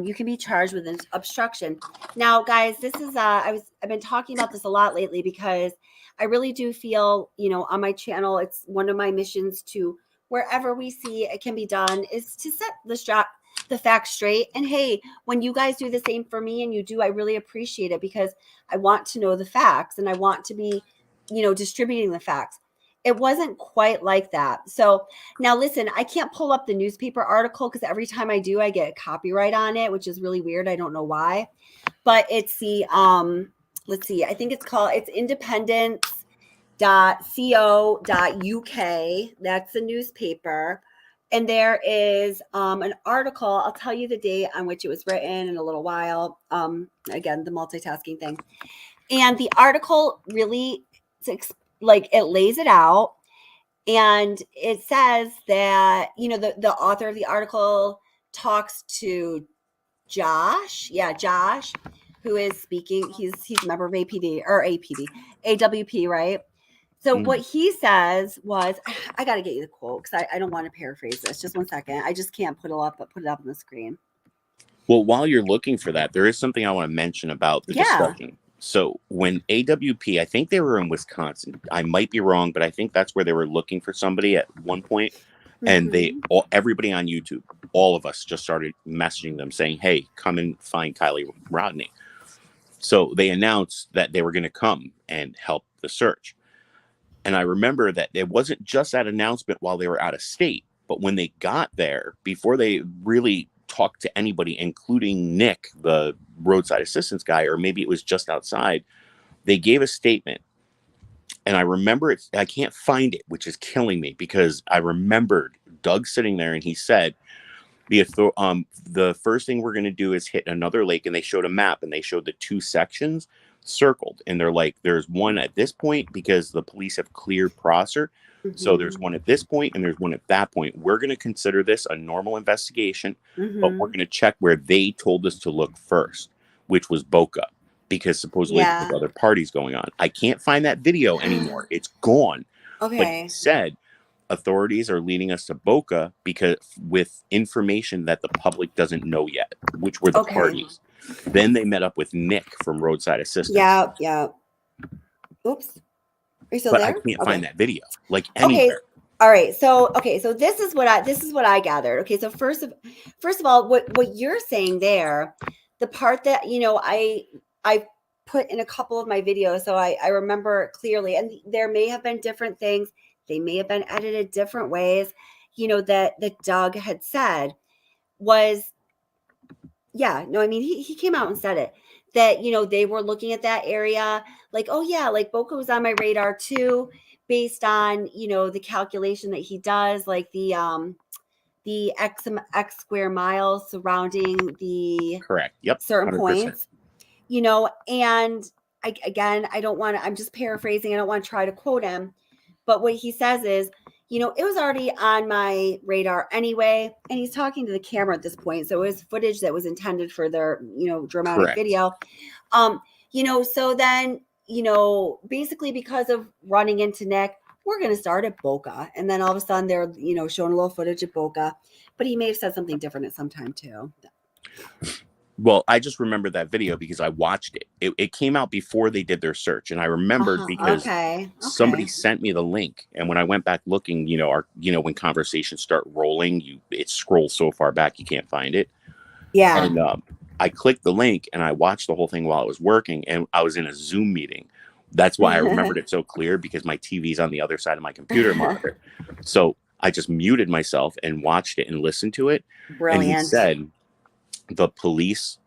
you can be charged with an obstruction. Now, guys, this is I've been talking about this a lot lately because I really do feel, you know, on my channel, it's one of my missions to wherever we see it can be done is to set the facts straight. And hey, when you guys do the same for me and you do, I really appreciate it because I want to know the facts and I want to be, you know, distributing the facts. It wasn't quite like that. So now listen, I can't pull up the newspaper article because every time I do, I get copyright on it, which is really weird. I don't know why, but it's the, let's see, I think it's independence.co.uk. That's the newspaper. And there is an article. I'll tell you the date on which it was written in a little while. Again, the multitasking thing. And the article really, like, it lays it out. And it says that, you know, the author of the article talks to Josh. Yeah, Josh, who is speaking. He's a member of AWP, right? So what he says was, I got to get you the quote because I don't want to paraphrase this. Just one second. I just can't put it up on the screen. Well, while you're looking for that, there is something I want to mention about the discussion. So when AWP, I think they were in Wisconsin. I might be wrong, but I think that's where they were looking for somebody at one point. And everybody on YouTube, all of us just started messaging them saying, hey, come and find Kiely Rodni. So they announced that they were going to come and help the search. And I remember that it wasn't just that announcement while they were out of state, but when they got there, before they really talked to anybody, including Nick, the roadside assistance guy, or maybe it was just outside, they gave a statement. And I remember it, I can't find it, which is killing me because I remembered Doug sitting there and he said, the first thing we're going to do is hit another lake. And they showed a map and they showed the two sections circled. And they're like, there's one at this point because the police have cleared Prosser. So there's one at this point and there's one at that point. We're going to consider this a normal investigation, but we're going to check where they told us to look first, which was Boca, because supposedly there's other parties going on. I can't find that video anymore. It's gone. Okay. But he said authorities are leading us to Boca because with information that the public doesn't know yet, which were the parties. Then they met up with Nick from Roadside Assistance. Yeah. Oops. Are you still there? I can't find that video, like anywhere. All right. So this is what I gathered. Okay. So first of all, what you're saying there, the part that, you know, I put in a couple of my videos, so I remember it clearly, and there may have been different things. They may have been edited different ways, you know, that Doug had said was, I mean, he came out and said it, that, you know, they were looking at that area like, oh yeah, like Boca was on my radar too, based on, you know, the calculation that he does, like the X square miles surrounding the correct. Yep. certain 100%. points, you know, and I don't want to, I'm just paraphrasing. I don't want to try to quote him, but what he says is, you know, it was already on my radar anyway. And he's talking to the camera at this point. So it was footage that was intended for their, you know, dramatic video. You know, so then, you know, basically because of running into Nick, we're going to start at Boca. And then all of a sudden they're, you know, showing a little footage at Boca, but he may have said something different at some time too. Well, I just remember that video because I watched it. It came out before they did their search, and I remembered because Okay. somebody sent me the link. And when I went back looking, when conversations start rolling, it scrolls so far back you can't find it. Yeah. And I clicked the link and I watched the whole thing while it was working, and I was in a Zoom meeting. That's why I remembered it so clear, because my TV's on the other side of my computer monitor. So I just muted myself and watched it and listened to it. Brilliant. And he said the police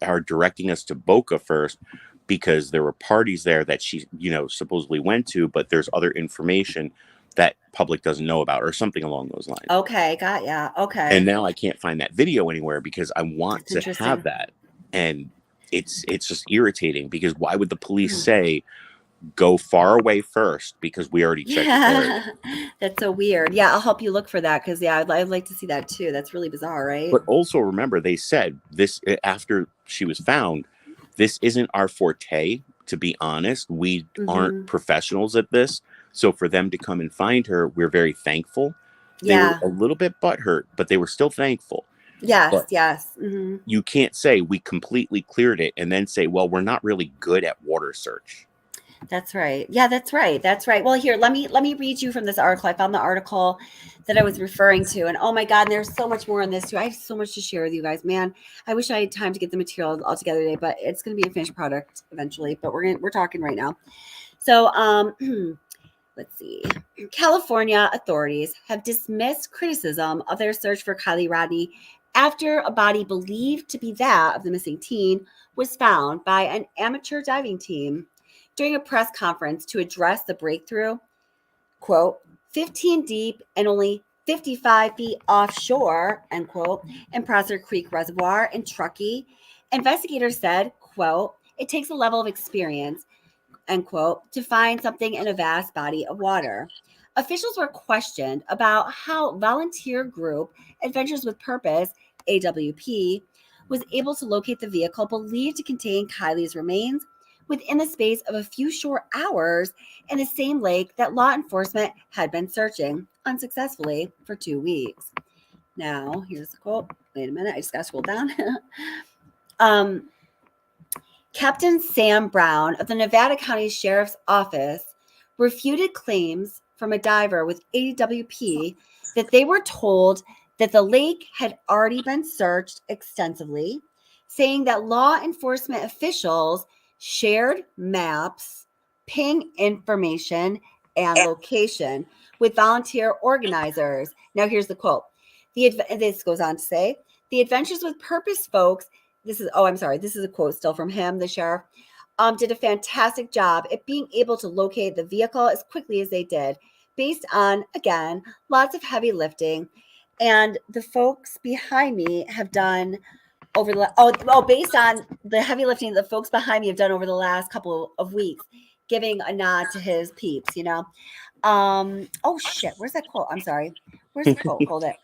are directing us to Boca first because there were parties there that she, supposedly went to, but there's other information that public doesn't know about, or something along those lines. Okay, got ya. Okay. And now I can't find that video anywhere because I want to have that. And it's just irritating, because why would the police say go far away first, because we already checked the area? That's so weird. Yeah, I'll help you look for that, because I'd like to see that too. That's really bizarre, right? But also remember, they said this after she was found, this isn't our forte, to be honest. We aren't professionals at this. So for them to come and find her, we're very thankful. They were a little bit butthurt, but they were still thankful. Yes, but yes. You can't say we completely cleared it and then say, well, we're not really good at water search. That's right. Yeah, that's right. That's right. Well, here, let me read you from this article. I found the article that I was referring to, and oh my God, there's so much more on this too. I have so much to share with you guys, man. I wish I had time to get the material all together today, but it's going to be a finished product eventually. But we're talking right now. So, let's see. California authorities have dismissed criticism of their search for Kiely Rodni after a body believed to be that of the missing teen was found by an amateur diving team during a press conference to address the breakthrough. Quote, 15 deep and only 55 feet offshore, end quote, in Prosser Creek Reservoir in Truckee. Investigators said, quote, it takes a level of experience, end quote, to find something in a vast body of water. Officials were questioned about how volunteer group Adventures with Purpose, AWP, was able to locate the vehicle believed to contain Kiely's remains within the space of a few short hours in the same lake that law enforcement had been searching unsuccessfully for 2 weeks. Now, here's the quote. Wait a minute, I just got to scroll down. Captain Sam Brown of the Nevada County Sheriff's Office refuted claims from a diver with AWP that they were told that the lake had already been searched extensively, saying that law enforcement officials shared maps, ping information, and location with volunteer organizers. Now, here's the quote. This goes on to say, the Adventures with Purpose folks, this is a quote still from him, the sheriff, did a fantastic job at being able to locate the vehicle as quickly as they did, based on, again, lots of heavy lifting. And the folks behind me have done based on the heavy lifting the folks behind me have done over the last couple of weeks, giving a nod to his peeps, oh shit, where's that quote? I'm sorry. Where's the quote? Hold it.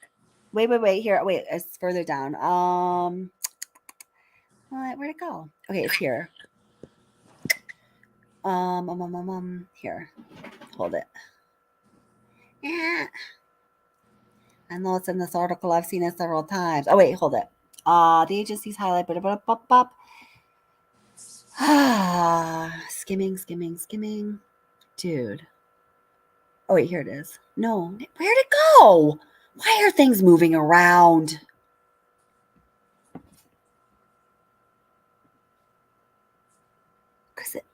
Wait, here. Wait, it's further down. Where'd it go? Okay, it's here. Here. Hold it. Yeah. I know it's in this article. I've seen it several times. Oh, wait, hold it. The agency's highlight, skimming. Dude. Oh, wait, here it is. No, where'd it go? Why are things moving around? Because it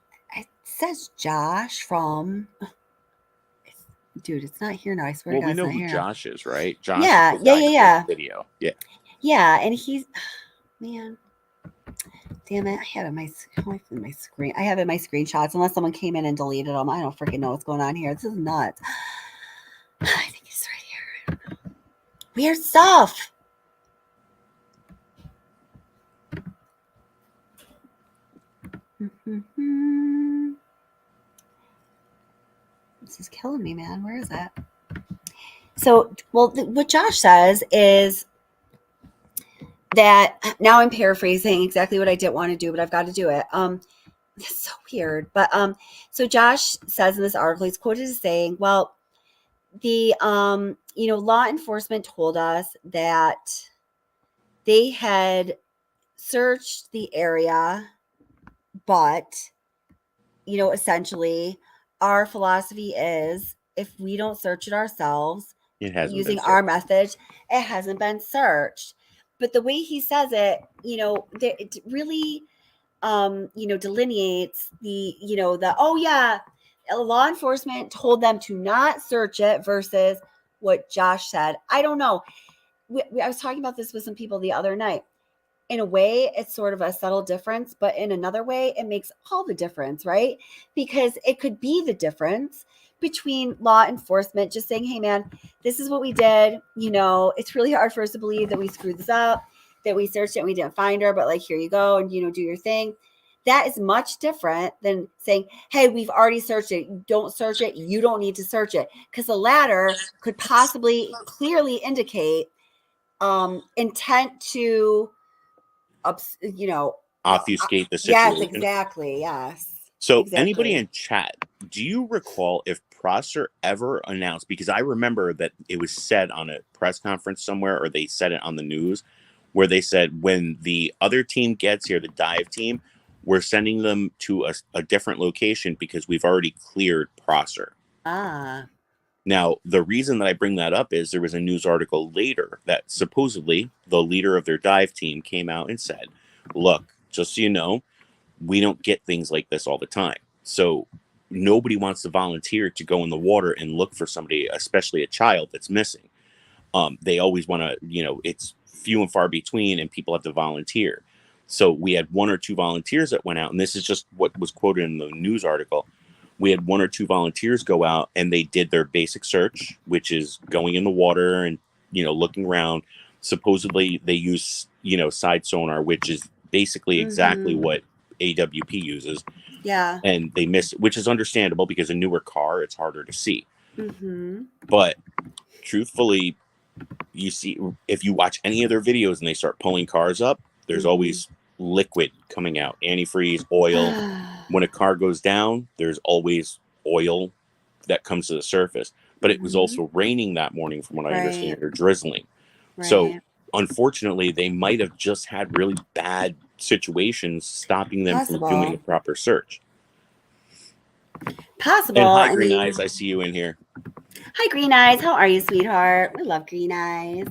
says Josh from... Dude, it's not here now. I swear to God, we know it's not who here Josh is, right? Josh yeah. Video. Yeah. Yeah, and he's... Man. Damn it. I have it in my screen. I have it in my screenshots, unless someone came in and deleted them. I don't freaking know what's going on here. This is nuts. I think it's right here. I don't know. Weird stuff. This is killing me, man. Where is that? So, what Josh says is that, now I'm paraphrasing exactly what I didn't want to do, but I've got to do it. It's so weird. But so Josh says in this article, he's quoted as saying, well, the law enforcement told us that they had searched the area, but, you know, essentially our philosophy is if we don't search it ourselves using our method, it hasn't been searched. But the way he says it, you know, it really, you know, delineates the, you know, the, oh yeah, law enforcement told them to not search it versus what Josh said. I don't know. I was talking about this with some people the other night. In a way, it's sort of a subtle difference, but in another way, it makes all the difference, right? Because it could be the difference between law enforcement just saying, hey, man, this is what we did. You know, it's really hard for us to believe that we screwed this up, that we searched it and we didn't find her, but like, here you go, and, you know, do your thing. That is much different than saying, hey, we've already searched it. Don't search it. You don't need to search it. Because the latter could possibly clearly indicate intent to, you know, obfuscate the situation. Yes, exactly. Yes. So exactly. Anybody in chat, do you recall if Prosser ever announced, because I remember that it was said on a press conference somewhere, or they said it on the news, where they said when the other team gets here, the dive team, we're sending them to a different location because we've already cleared Prosser. Ah. Now, the reason that I bring that up is there was a news article later that supposedly the leader of their dive team came out and said, look, just so you know, we don't get things like this all the time. So nobody wants to volunteer to go in the water and look for somebody, especially a child that's missing. They always want to, you know, it's few and far between and people have to volunteer. So we had 1 or 2 volunteers that went out, and this is just what was quoted in the news article. We had 1 or 2 volunteers go out and they did their basic search, which is going in the water and, you know, looking around. Supposedly they use, you know, side sonar, which is basically exactly what AWP uses. Yeah. And they miss, which is understandable because a newer car, it's harder to see. But truthfully, you see, if you watch any of their videos and they start pulling cars up, there's always liquid coming out, antifreeze, oil. When a car goes down, there's always oil that comes to the surface. But it was also raining that morning, from what I understand, or drizzling. So unfortunately, they might have just had really bad situations stopping them from doing a proper search. Possible. And hi, Green Eyes. I see you in here. Hi, Green Eyes. How are you, sweetheart? We love Green Eyes.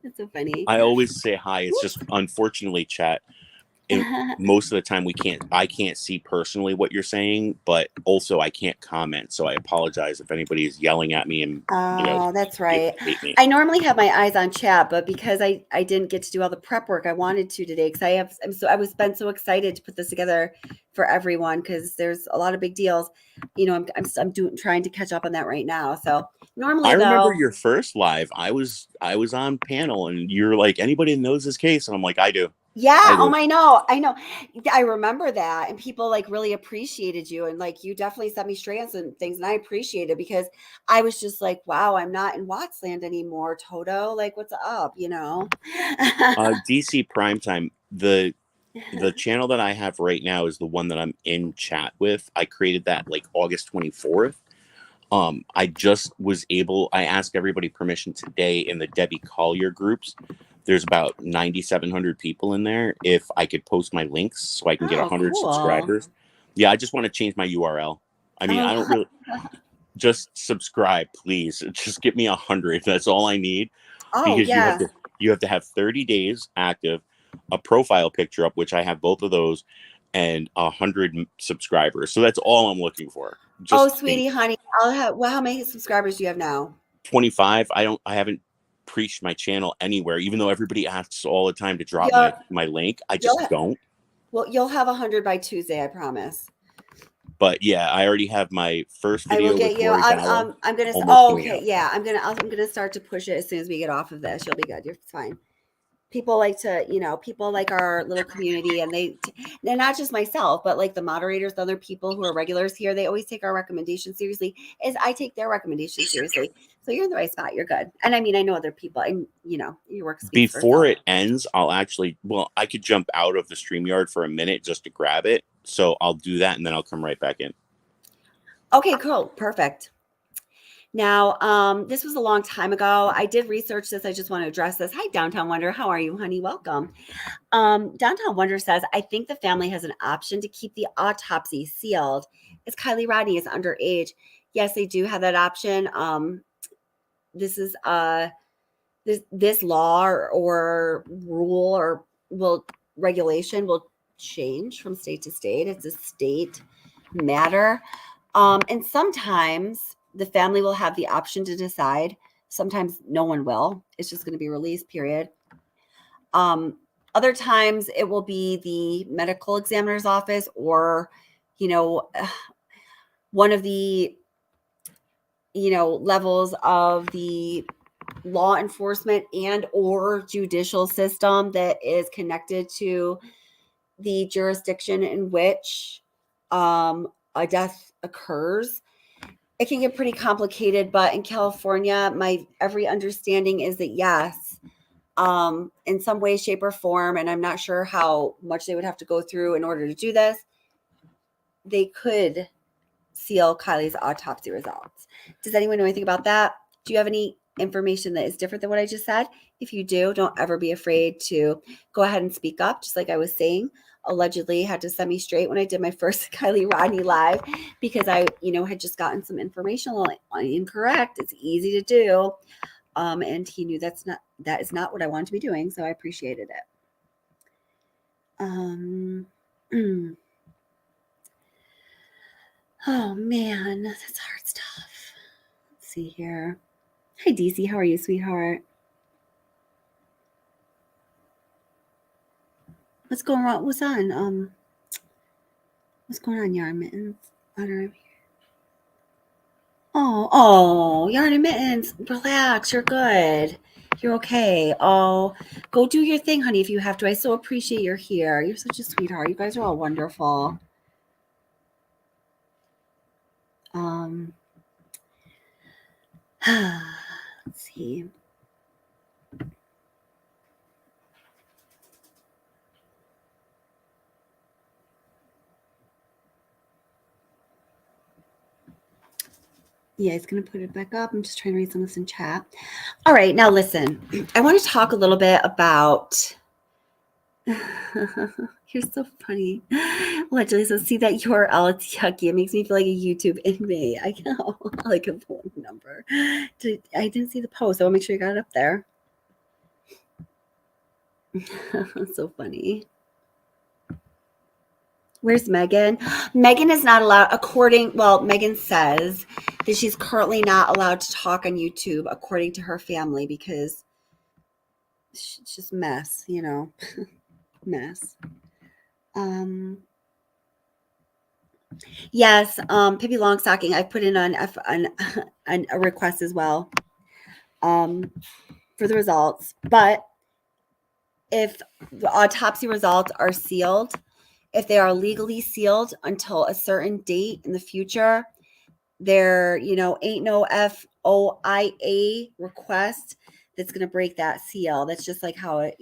That's so funny. I always say hi. It's just, unfortunately, chat, most of the time I can't see personally what you're saying, but also I can't comment. So I apologize if anybody is yelling at me and, you know, that's right. I normally have my eyes on chat, but because I didn't get to do all the prep work I wanted to today, because I was been so excited to put this together for everyone, because there's a lot of big deals. You know, I'm trying to catch up on that right now. So normally, I remember your first live. I was on panel and you're like, anybody knows this case? And I'm like, I do. Yeah. I know. I remember that. And people like really appreciated you. And like, you definitely set me straight on some things. And I appreciate it, because I was just like, wow, I'm not in Wattsland anymore. Toto, like, what's up? You know? DC Primetime, the channel that I have right now is the one that I'm in chat with. I created that like August 24th. I asked everybody permission today in the Debbie Collier groups. There's about 9,700 people in there. If I could post my links so I can get 100 subscribers. Yeah, I just want to change my URL. I mean, I don't really just subscribe, please. Just get me 100. That's all I need. Because you have to have 30 days active, a profile picture up, which I have both of those, and 100 subscribers. So that's all I'm looking for. Sweetie, honey, how many subscribers do you have now? 25. I haven't preached my channel anywhere, even though everybody asks all the time to drop my link. I just don't. Well, you'll have 100 by Tuesday, I promise. But yeah, I already have my first video. I will get you. I'm gonna. I'm gonna start to push it as soon as we get off of this. You'll be good. It's fine. People like to, you know, people like our little community, and they're not just myself, but like the moderators, the other people who are regulars here, they always take our recommendations seriously, as I take their recommendations seriously. So you're in the right spot. You're good. And I mean, I know other people, and you know, your work speaks for itself. Before it ends, I could jump out of the StreamYard for a minute just to grab it. So I'll do that, and then I'll come right back in. Okay, cool. Perfect. Now, this was a long time ago. I did research this. I just want to address this. Hi, Downtown Wonder. How are you, honey? Welcome. Downtown Wonder says, I think the family has an option to keep the autopsy sealed as Kiely Rodni is underage. Yes, they do have that option. This is this law or rule or regulation will change from state to state. It's a state matter. And sometimes the family will have the option to decide. Sometimes no one will. It's just going to be released, period. Other times it will be the medical examiner's office or, one of the, levels of the law enforcement and or judicial system that is connected to the jurisdiction in which a death occurs. It can get pretty complicated, but in California, my every understanding is that yes, in some way, shape, or form, and I'm not sure how much they would have to go through in order to do this, they could seal Kiely's autopsy results. Does anyone know anything about that? Do you have any information that is different than what I just said? If you do, don't ever be afraid to go ahead and speak up. Just like I was saying, allegedly had to set me straight when I did my first Kiely Rodni live because I, had just gotten some information incorrect. It's easy to do. And he knew that is not what I wanted to be doing. So I appreciated it. Oh man, that's hard stuff. Let's see here. Hi DC, how are you, sweetheart? What's going on? What's on? What's going on, Yarn Mittens? Oh, Yarn and Mittens, relax. You're good. You're okay. Oh, go do your thing, honey, if you have to. I so appreciate you're here. You're such a sweetheart. You guys are all wonderful. Let's see. Yeah, he's going to put it back up. I'm just trying to read some of this in chat. All right, now listen. I want to talk a little bit about... You're so funny. Allegedly, so see that URL, it's yucky. It makes me feel like a YouTube inmate. I know, like a phone number. I didn't see the post. I want to make sure you got it up there. So funny. Where's Megan? Megan is not allowed, Megan says that she's currently not allowed to talk on YouTube according to her family because it's just mess, mess. Yes, Pippi Longstocking, I put in a request as well for the results. But if the autopsy results are sealed, if they are legally sealed until a certain date in the future, there, ain't no FOIA request that's going to break that seal. That's just like how it,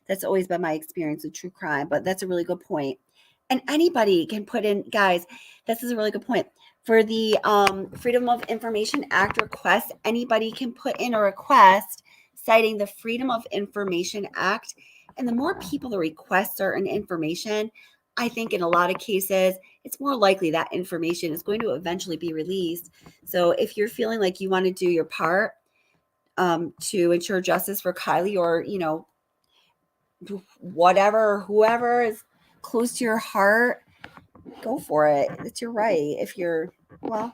that's always been my experience with true crime. But that's a really good point. And anybody can put in, guys, this is a really good point. For the Freedom of Information Act request, anybody can put in a request citing the Freedom of Information Act. And the more people that request certain information, I think in a lot of cases, it's more likely that information is going to eventually be released. So if you're feeling like you want to do your part to ensure justice for Kiely or, whoever is close to your heart, go for it. It's your right. If you're, I was going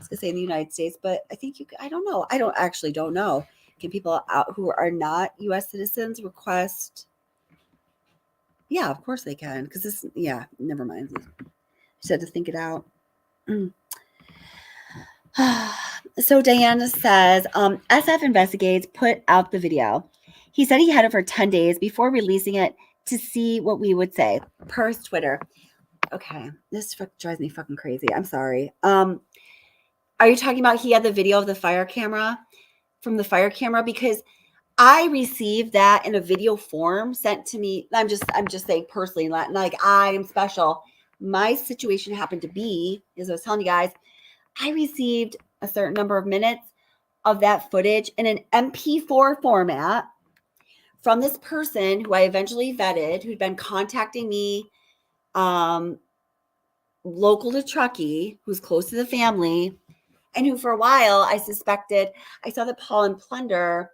to say in the United States, but I think I don't know. I don't know. Can people out who are not U.S. citizens request? Yeah, of course they can. Because never mind. Just had to think it out. So Diana says, SF Investigates put out the video. He said he had it for 10 days before releasing it to see what we would say. Per Twitter. Okay, this drives me fucking crazy. I'm sorry. Are you talking about he had the video of the fire camera? From the fire camera? Because I received that in a video form sent to me. I'm just saying personally, like I am special. My situation happened to be, as I was telling you guys, I received a certain number of minutes of that footage in an MP4 format from this person who I eventually vetted, who'd been contacting me, local to Truckee, who's close to the family, and who for a while I suspected, I saw that Paul and Plunder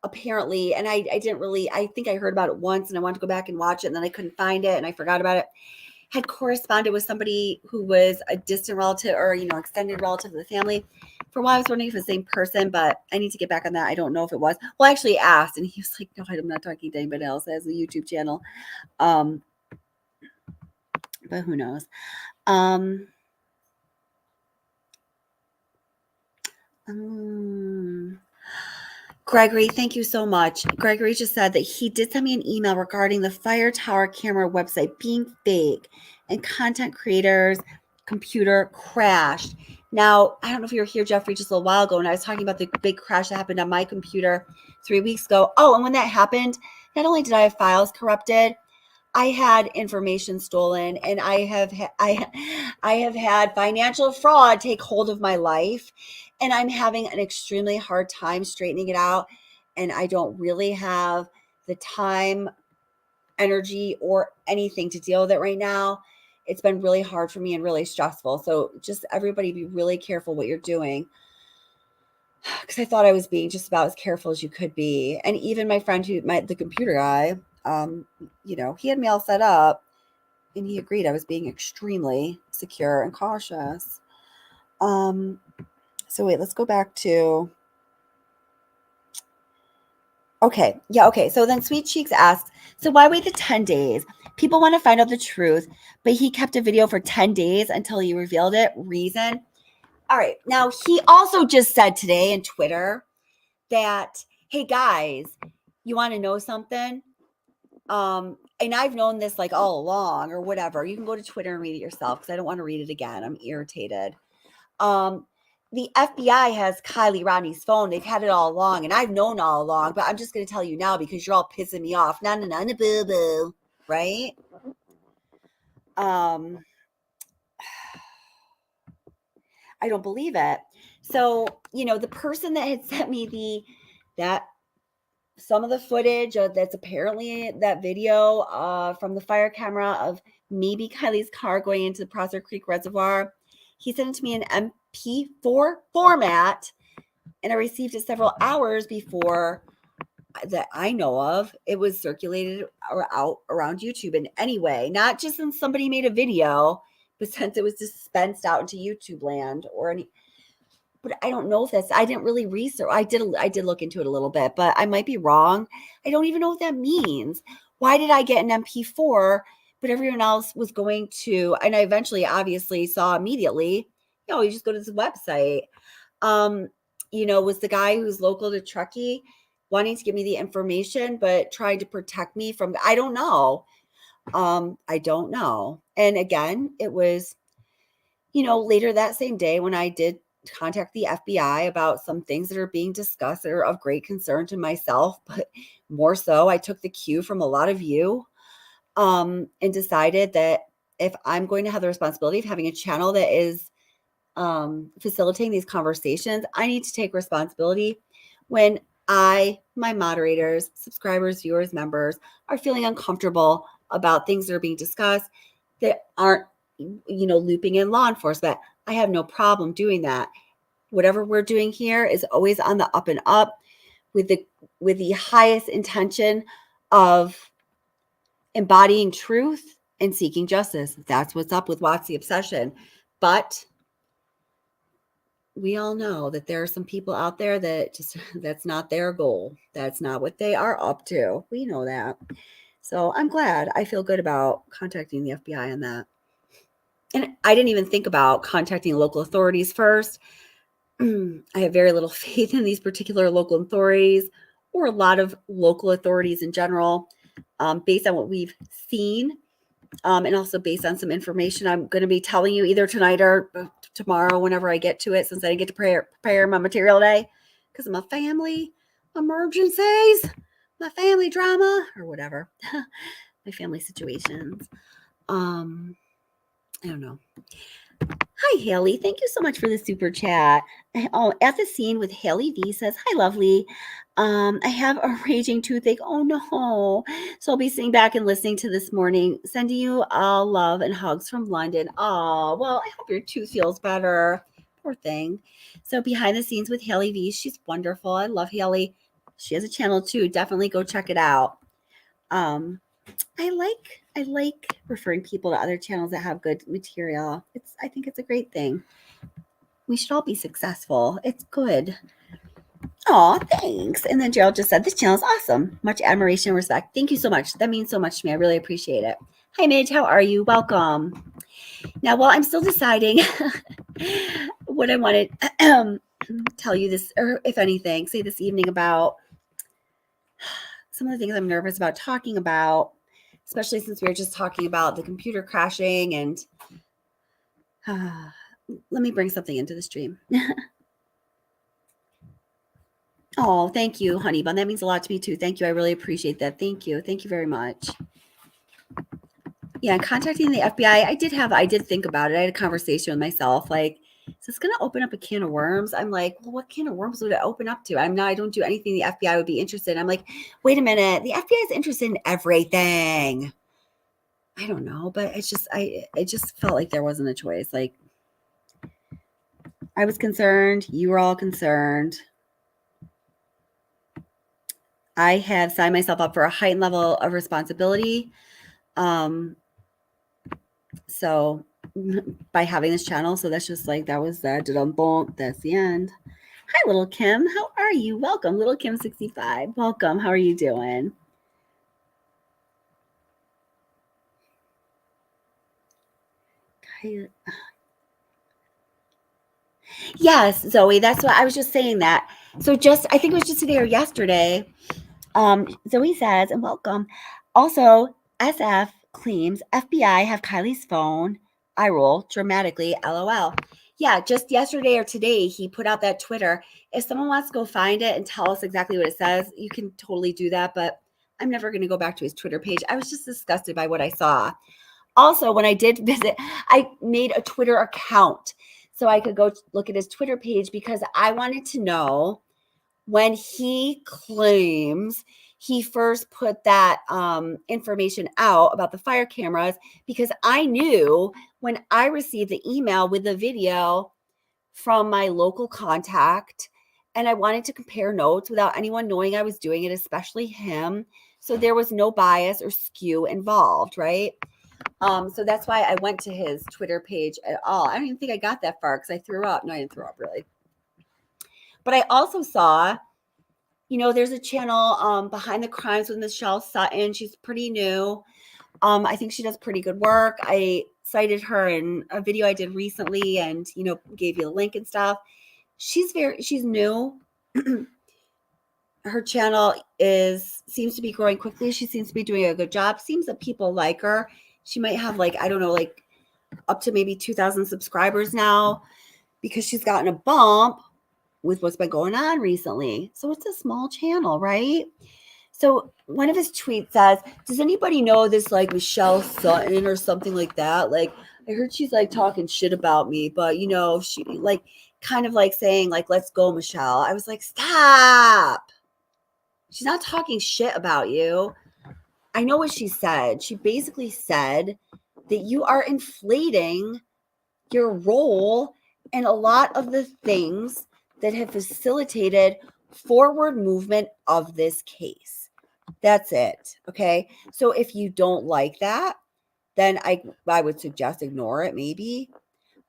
apparently, and I didn't really, I think I heard about it once and I wanted to go back and watch it and then I couldn't find it and I forgot about it, had corresponded with somebody who was a distant relative or, extended relative of the family. For a while I was wondering if it was the same person, but I need to get back on that. I don't know if it was. Well, I actually asked and he was like, no, I'm not talking to anybody else. It has a YouTube channel. But who knows? Gregory, thank you so much. Gregory just said that he did send me an email regarding the Fire Tower camera website being fake and content creators' computer crashed. Now, I don't know if you were here, Jeffrey, just a little while ago, and I was talking about the big crash that happened on my computer 3 weeks ago. Oh, and when that happened, not only did I have files corrupted, I had information stolen, and I have had financial fraud take hold of my life, and I'm having an extremely hard time straightening it out, and I don't really have the time, energy, or anything to deal with it right now. It's been really hard for me and really stressful. So just everybody be really careful what you're doing, because I thought I was being just about as careful as you could be. And even my friend the computer guy, he had me all set up and he agreed I was being extremely secure and cautious. So wait, let's go back to, okay. So then Sweet Cheeks asked, so why wait the 10 days? People want to find out the truth, but he kept a video for 10 days until he revealed it. Reason? All right. Now, he also just said today in Twitter that, hey guys, you want to know something? And I've known this like all along or whatever. You can go to Twitter and read it yourself because I don't want to read it again. I'm irritated. The FBI has Kiely Rodni's phone. They've had it all along, and I've known all along, but I'm just going to tell you now because you're all pissing me off. No, boo boo, right? I don't believe it. So, the person that had sent me some of the footage that's apparently that video from the fire camera of maybe Kiely's car going into the Prosser Creek Reservoir, he sent it to me in MP4 format, and I received it several hours before that I know of. It was circulated out around YouTube. And anyway, not just since somebody made a video, but since it was dispensed out into YouTube land or any. But I don't know if I didn't really research. I did look into it a little bit, but I might be wrong. I don't even know what that means. Why did I get an MP4, but everyone else was going to, and I eventually obviously saw immediately, you just go to this website. Was the guy who's local to Truckee wanting to give me the information, but trying to protect me from, I don't know. I don't know. And again, it was, later that same day when I did contact the FBI about some things that are being discussed that are of great concern to myself, but more so I took the cue from a lot of you and decided that if I'm going to have the responsibility of having a channel that is facilitating these conversations, I need to take responsibility when my moderators, subscribers, viewers, members are feeling uncomfortable about things that are being discussed that aren't, looping in law enforcement. I have no problem doing that. Whatever we're doing here is always on the up and up with the highest intention of embodying truth and seeking justice. That's what's up with What's the Obsession. But we all know that there are some people out there that that's not their goal. That's not what they are up to. We know that. So I'm glad. I feel good about contacting the FBI on that. And I didn't even think about contacting local authorities first. I have very little faith in these particular local authorities or a lot of local authorities in general, based on what we've seen, and also based on some information I'm going to be telling you either tonight or tomorrow whenever I get to it, since I didn't get to prepare my material today because of my family emergencies, my family drama, or whatever, my family situations. I don't know. Hi, Haley. Thank you so much for the super chat. Oh, at the scene with Haley V says, "Hi, lovely. I have a raging toothache. Oh no. So I'll be sitting back and listening to this morning. Sending you all love and hugs from London. Oh, well, I hope your tooth feels better. Poor thing. So behind the scenes with Haley V, she's wonderful. I love Haley. She has a channel too. Definitely go check it out. I like referring people to other channels that have good material. I think it's a great thing. We should all be successful. It's good. Oh, thanks. And then Gerald just said, this channel is awesome. Much admiration and respect. Thank you so much. That means so much to me. I really appreciate it. Hi, Midge. How are you? Welcome. Now, while I'm still deciding what I wanted to tell you this, or if anything, say this evening about some of the things I'm nervous about talking about, especially since we were just talking about the computer crashing and let me bring something into the stream. Oh, thank you, honey bun. That means a lot to me too. Thank you. I really appreciate that. Thank you. Thank you very much. Yeah, contacting the FBI, I did think about it. I had a conversation with myself, like, is this going to open up a can of worms? I'm like, well, what can of worms would it open up to? I don't do anything the FBI would be interested in. I'm like, wait a minute. The FBI is interested in everything. I don't know, but it just felt like there wasn't a choice. Like, I was concerned. You were all concerned. I have signed myself up for a heightened level of responsibility. So by having this channel, so that's just like, that was that. That's the end. Hi, little Kim. How are you? Welcome, little Kim 65. Welcome. How are you doing? Yes, Zoe, that's what I was just saying that. So I think it was just today or yesterday. Zoe says, and welcome. Also, SF claims FBI have Kiely's phone. I roll dramatically, LOL. Yeah, just yesterday or today, he put out that Twitter. If someone wants to go find it and tell us exactly what it says, you can totally do that. But I'm never going to go back to his Twitter page. I was just disgusted by what I saw. Also, when I did visit, I made a Twitter account so I could go look at his Twitter page because I wanted to know when he claims he first put that information out about the fire cameras, because I knew when I received the email with the video from my local contact, and I wanted to compare notes without anyone knowing I was doing it, especially him. So there was no bias or skew involved, right? So that's why I went to his Twitter page at all. I don't even think I got that far because I threw up. No, I didn't throw up really. But I also saw, there's a channel, Behind the Crimes with Michelle Sutton. She's pretty new. I think she does pretty good work. I cited her in a video I did recently and, gave you a link and stuff. She's new. Her channel seems to be growing quickly. She seems to be doing a good job. Seems that people like her. She might have up to maybe 2,000 subscribers now because she's gotten a bump with what's been going on recently. So it's a small channel, right? So one of his tweets says, does anybody know this Michelle Sutton or something like that? I heard she's talking shit about me, but she kind of saying let's go, Michelle. I was like, stop. She's not talking shit about you. I know what she said. She basically said that you are inflating your role in a lot of the things that have facilitated forward movement of this case. That's it. Okay. So if you don't like that, then I would suggest ignore it maybe.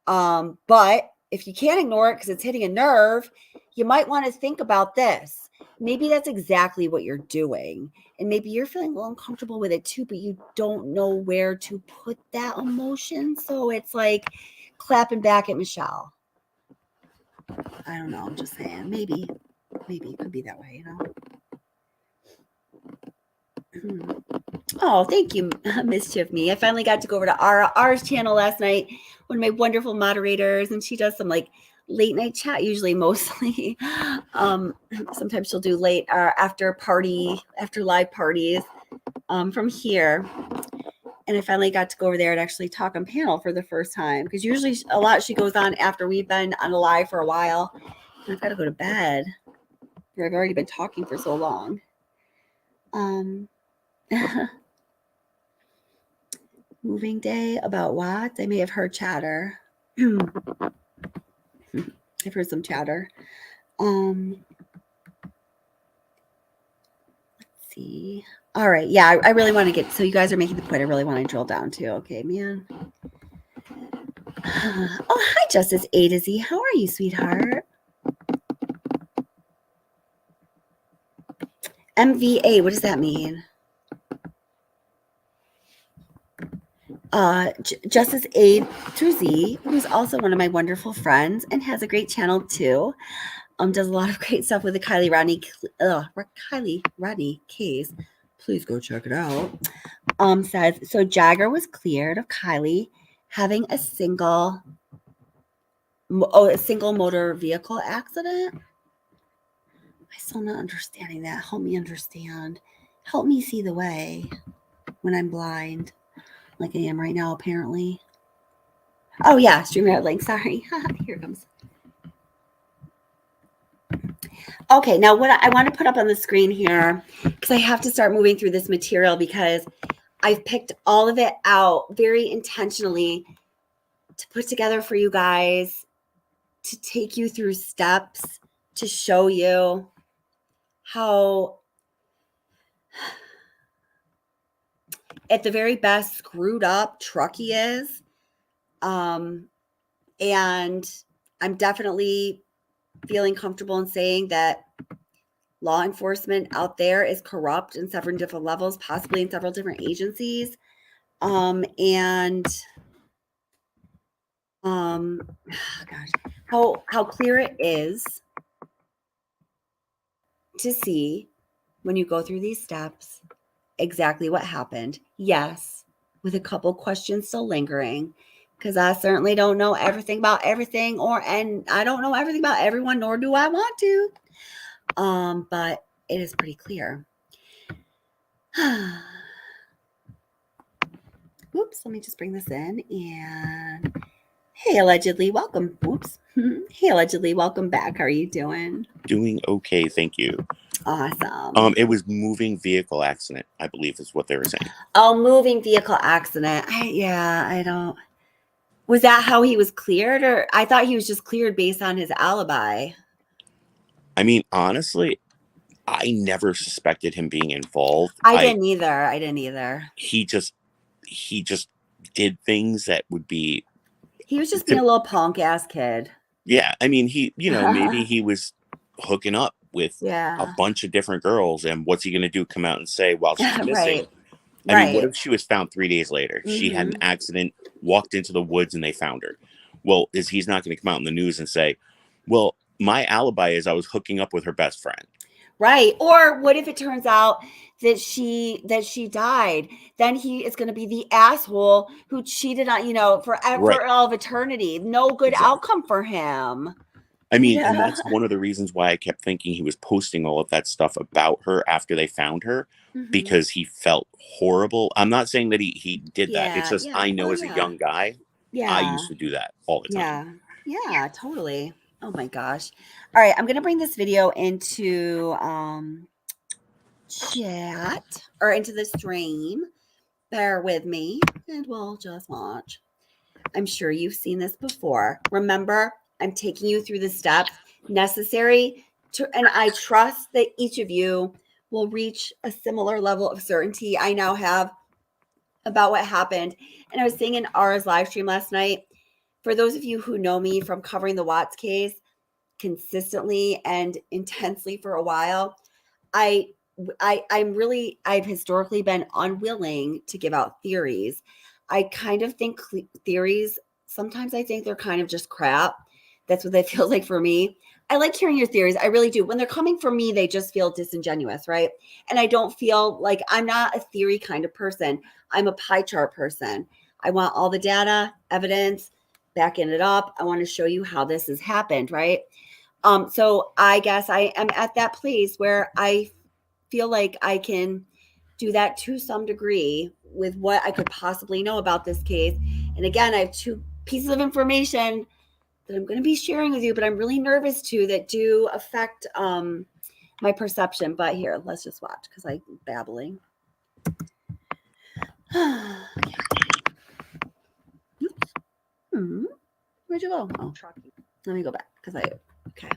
But if you can't ignore it because it's hitting a nerve, you might want to think about this. Maybe that's exactly what you're doing. And maybe you're feeling a little uncomfortable with it too, but you don't know where to put that emotion. So it's clapping back at Michelle. I don't know. I'm just saying. Maybe it could be that way, Oh, thank you, Mischief Me. I finally got to go over to R's channel last night. One of my wonderful moderators, and she does some late night chat, usually mostly. Sometimes she'll do late after live parties from here. And I finally got to go over there and actually talk on panel for the first time, because usually a lot she goes on after we've been on a live for a while. And I've got to go to bed. I've already been talking for so long. Moving day about what? I may have heard chatter. I've heard some chatter. Let's see. All right. Yeah, I really want to get, so you guys are making the point I really want to drill down to. Okay, man. Oh, hi, Justice A to Z. How are you, sweetheart? MVA, what does that mean? Justice A to Z, who's also one of my wonderful friends and has a great channel too. Does a lot of great stuff with the Kiely Rodni case. Please go check it out. Says, so Jagger was cleared of Kiely having a single motor vehicle accident. I'm still not understanding that. Help me understand. Help me see the way when I'm blind, like I am right now, apparently. Oh yeah, StreamYard link. Sorry. Here it comes. Okay, now what I want to put up on the screen here, because I have to start moving through this material, because I've picked all of it out very intentionally to put together for you guys, to take you through steps, to show you how, at the very best, screwed up Truckee is. And I'm definitely feeling comfortable in saying that law enforcement out there is corrupt in several different levels, possibly in several different agencies. Gosh, how clear it is to see when you go through these steps exactly what happened. Yes, with a couple questions still lingering, because I certainly don't know everything about everything, and I don't know everything about everyone, nor do I want to. But it is pretty clear. Oops, let me just bring this in. And hey, allegedly, welcome. Oops. Hey, allegedly, welcome back. How are you doing? Doing okay, thank you. Awesome. It was moving vehicle accident, I believe is what they were saying. Oh, moving vehicle accident. I don't. Was that how he was cleared? Or I thought he was just cleared based on his alibi. I mean, honestly, I never suspected him being involved. I didn't either. He just did things that would be. He was just being a little punk ass kid. Yeah, I mean, maybe he was hooking up with a bunch of different girls, and what's he going to do? Come out and say while she's missing? I mean, what if she was found 3 days later? Mm-hmm. She had an accident, walked into the woods, and they found her. Well, he's not going to come out in the news and say, well, my alibi is I was hooking up with her best friend. Right. Or what if it turns out that she died? Then he is going to be the asshole who cheated on, for all of eternity. No good outcome for him. I mean, and that's one of the reasons why I kept thinking he was posting all of that stuff about her after they found her, because he felt horrible. I'm not saying that he did that. It's just I know as a young guy, I used to do that all the time. Yeah, totally. Oh my gosh. All right, I'm going to bring this video into chat or into the stream. Bear with me and we'll just watch. I'm sure you've seen this before. Remember, I'm taking you through the steps necessary and I trust that each of you will reach a similar level of certainty I now have about what happened. And I was saying in Ara's live stream last night, for those of you who know me from covering the Watts case consistently and intensely for a while, I've historically been unwilling to give out theories. I kind of think theories, sometimes I think they're kind of just crap. That's what that feels like for me. I like hearing your theories. I really do. When they're coming from me, they just feel disingenuous, right? And I don't feel like, I'm not a theory kind of person. I'm a pie chart person. I want all the data, evidence, backing it up. I want to show you how this has happened, right? So I guess I am at that place where I feel like I can do that to some degree with what I could possibly know about this case. And again, I have 2 pieces of information that I'm going to be sharing with you, but I'm really nervous too, that do affect my perception. But here, let's just watch because I'm babbling. Oops. Where'd you go? Oh, Truckee. Let me go back because okay.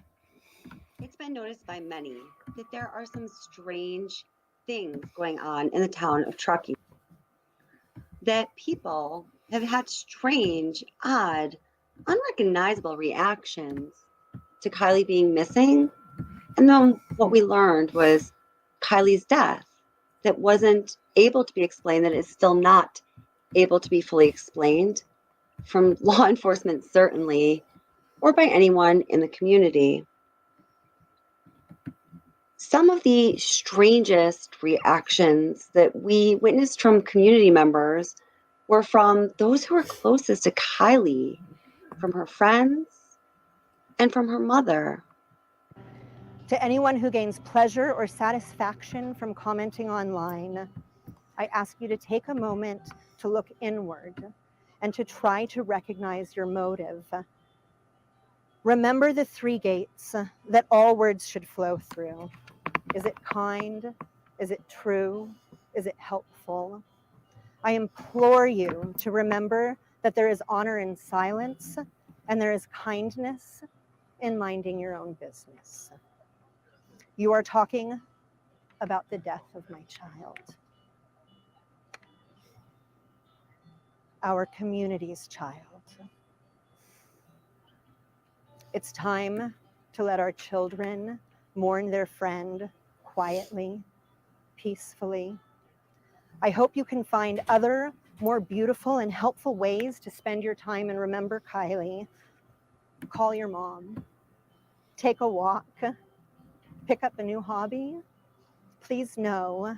It's been noticed by many that there are some strange things going on in the town of Truckee. That people have had strange, odd, unrecognizable reactions to Kiely being missing. And then what we learned was Kiely's death that wasn't able to be explained, that is still not able to be fully explained from law enforcement, certainly, or by anyone in the community. Some of the strangest reactions that we witnessed from community members were from those who were closest to Kiely, from her friends and from her mother. To anyone who gains pleasure or satisfaction from commenting online, I ask you to take a moment to look inward and to try to recognize your motive. Remember the 3 gates that all words should flow through. Is it kind? Is it true? Is it helpful? I implore you to remember that there is honor in silence and there is kindness in minding your own business. You are talking about the death of my child, our community's child. It's time to let our children mourn their friend quietly, peacefully. I hope you can find other, more beautiful and helpful ways to spend your time and remember Kiely. Call your mom, take a walk, pick up a new hobby. Please know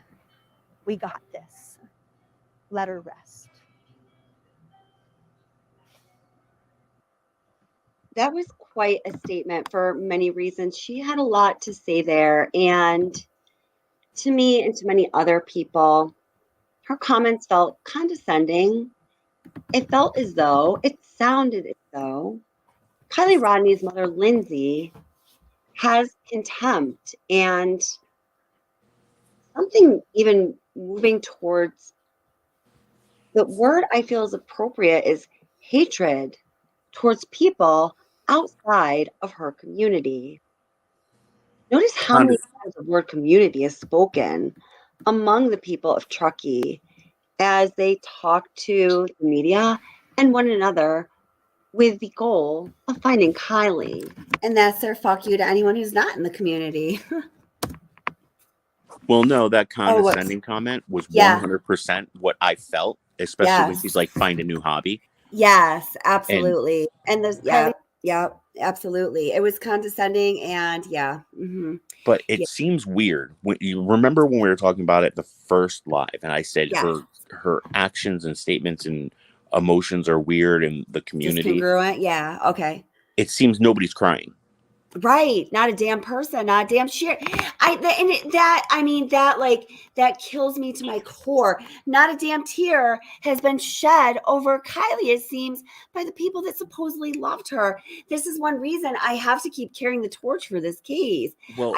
we got this. Let her rest. That was quite a statement for many reasons. She had a lot to say there. And to me and to many other people, her comments felt condescending. It felt as though, it sounded as though Kiely Rodni's mother, Lindsay, has contempt and something even moving towards, the word I feel is appropriate is hatred towards people outside of her community. Notice how many times the word community is spoken among the people of Truckee as they talk to the media and one another with the goal of finding Kiely. And that's their fuck you to anyone who's not in the community. Well, no, that condescending comment was 100% what I felt, especially when she's like, find a new hobby. Yes, absolutely. And there's, absolutely. It was condescending and But it seems weird. When you remember when we were talking about it the first live, and I said her actions and statements and emotions are weird in the community. Discongruent, yeah, okay. It seems nobody's crying. Right, not a damn person, not a damn shit. That kills me to my core. Not a damn tear has been shed over Kiely, it seems, by the people that supposedly loved her. This is one reason I have to keep carrying the torch for this case. Well,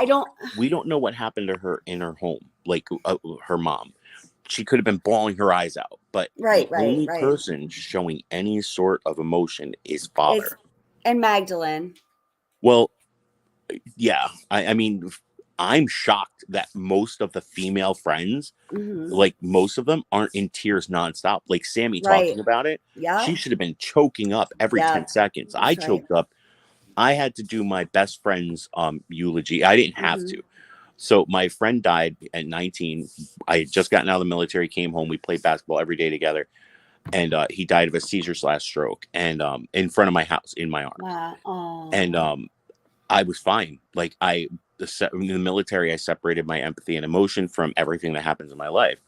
we don't know what happened to her in her home, like her mom. She could have been bawling her eyes out, but the only person showing any sort of emotion is father. And Magdalene. Well, yeah, I mean, I'm shocked that most of the female friends, like most of them, aren't in tears nonstop. Like Sammy talking about it, she should have been choking up every 10 seconds. I choked up. I had to do my best friend's eulogy. I didn't have to. So my friend died at 19. I had just gotten out of the military, came home. We played basketball every day together. And he died of a seizure/stroke, and in front of my house, in my arms. Wow. And I was fine. Like in the military, I separated my empathy and emotion from everything that happens in my life.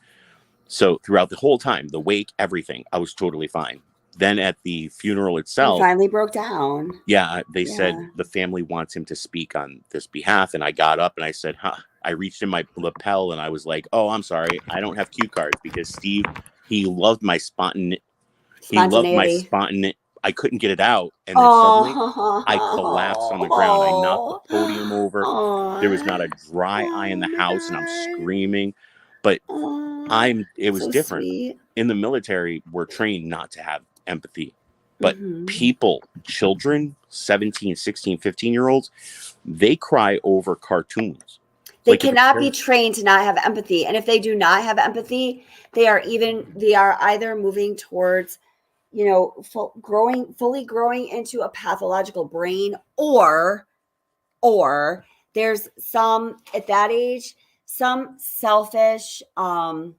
So throughout the whole time, the wake, everything, I was totally fine. Then at the funeral itself, he finally broke down. Yeah, they said the family wants him to speak on this behalf, and I got up and I said, I reached in my lapel and I was like, oh, I'm sorry, I don't have cue cards, because Steve, he loved my spontaneity. I couldn't get it out, and then suddenly I collapsed on the ground. I knocked the podium over. There was not a dry eye in the house, and I'm screaming. But it was so different. Sweet. In the military, we're trained not to have empathy. But people, children, 17, 16, 15-year-olds, they cry over cartoons. They cannot be trained to not have empathy. And if they do not have empathy, they are either moving towards, fully growing into a pathological brain, or there's some, at that age, some selfish, something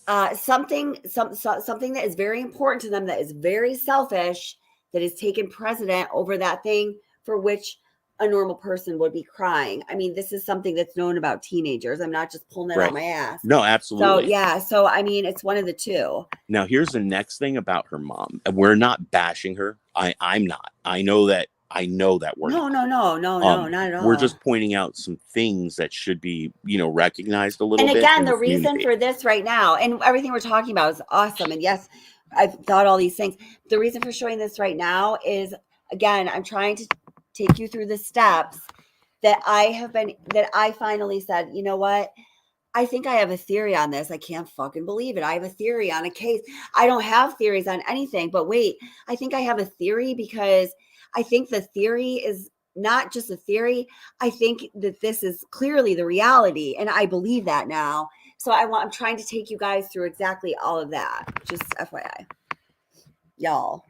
that is very important to them, that is very selfish, that is taken precedent over that thing for which a normal person would be crying. I mean, this is something that's known about teenagers. I'm not just pulling it out my ass. No, absolutely. So I mean, it's one of the two. Now, here's the next thing about her mom. We're not bashing her. I'm not. I know that we're not at all. We're just pointing out some things that should be, recognized a little bit. And again, the reason for this right now, and everything we're talking about is awesome. And yes, I've thought all these things. The reason for showing this right now is, again, I'm trying to take you through the steps that I finally said, you know what? I think I have a theory on this. I can't fucking believe it. I have a theory on a case. I don't have theories on anything, but wait, I think I have a theory, because I think the theory is not just a theory. I think that this is clearly the reality, and I believe that now. So I'm trying to take you guys through exactly all of that. Just FYI, y'all.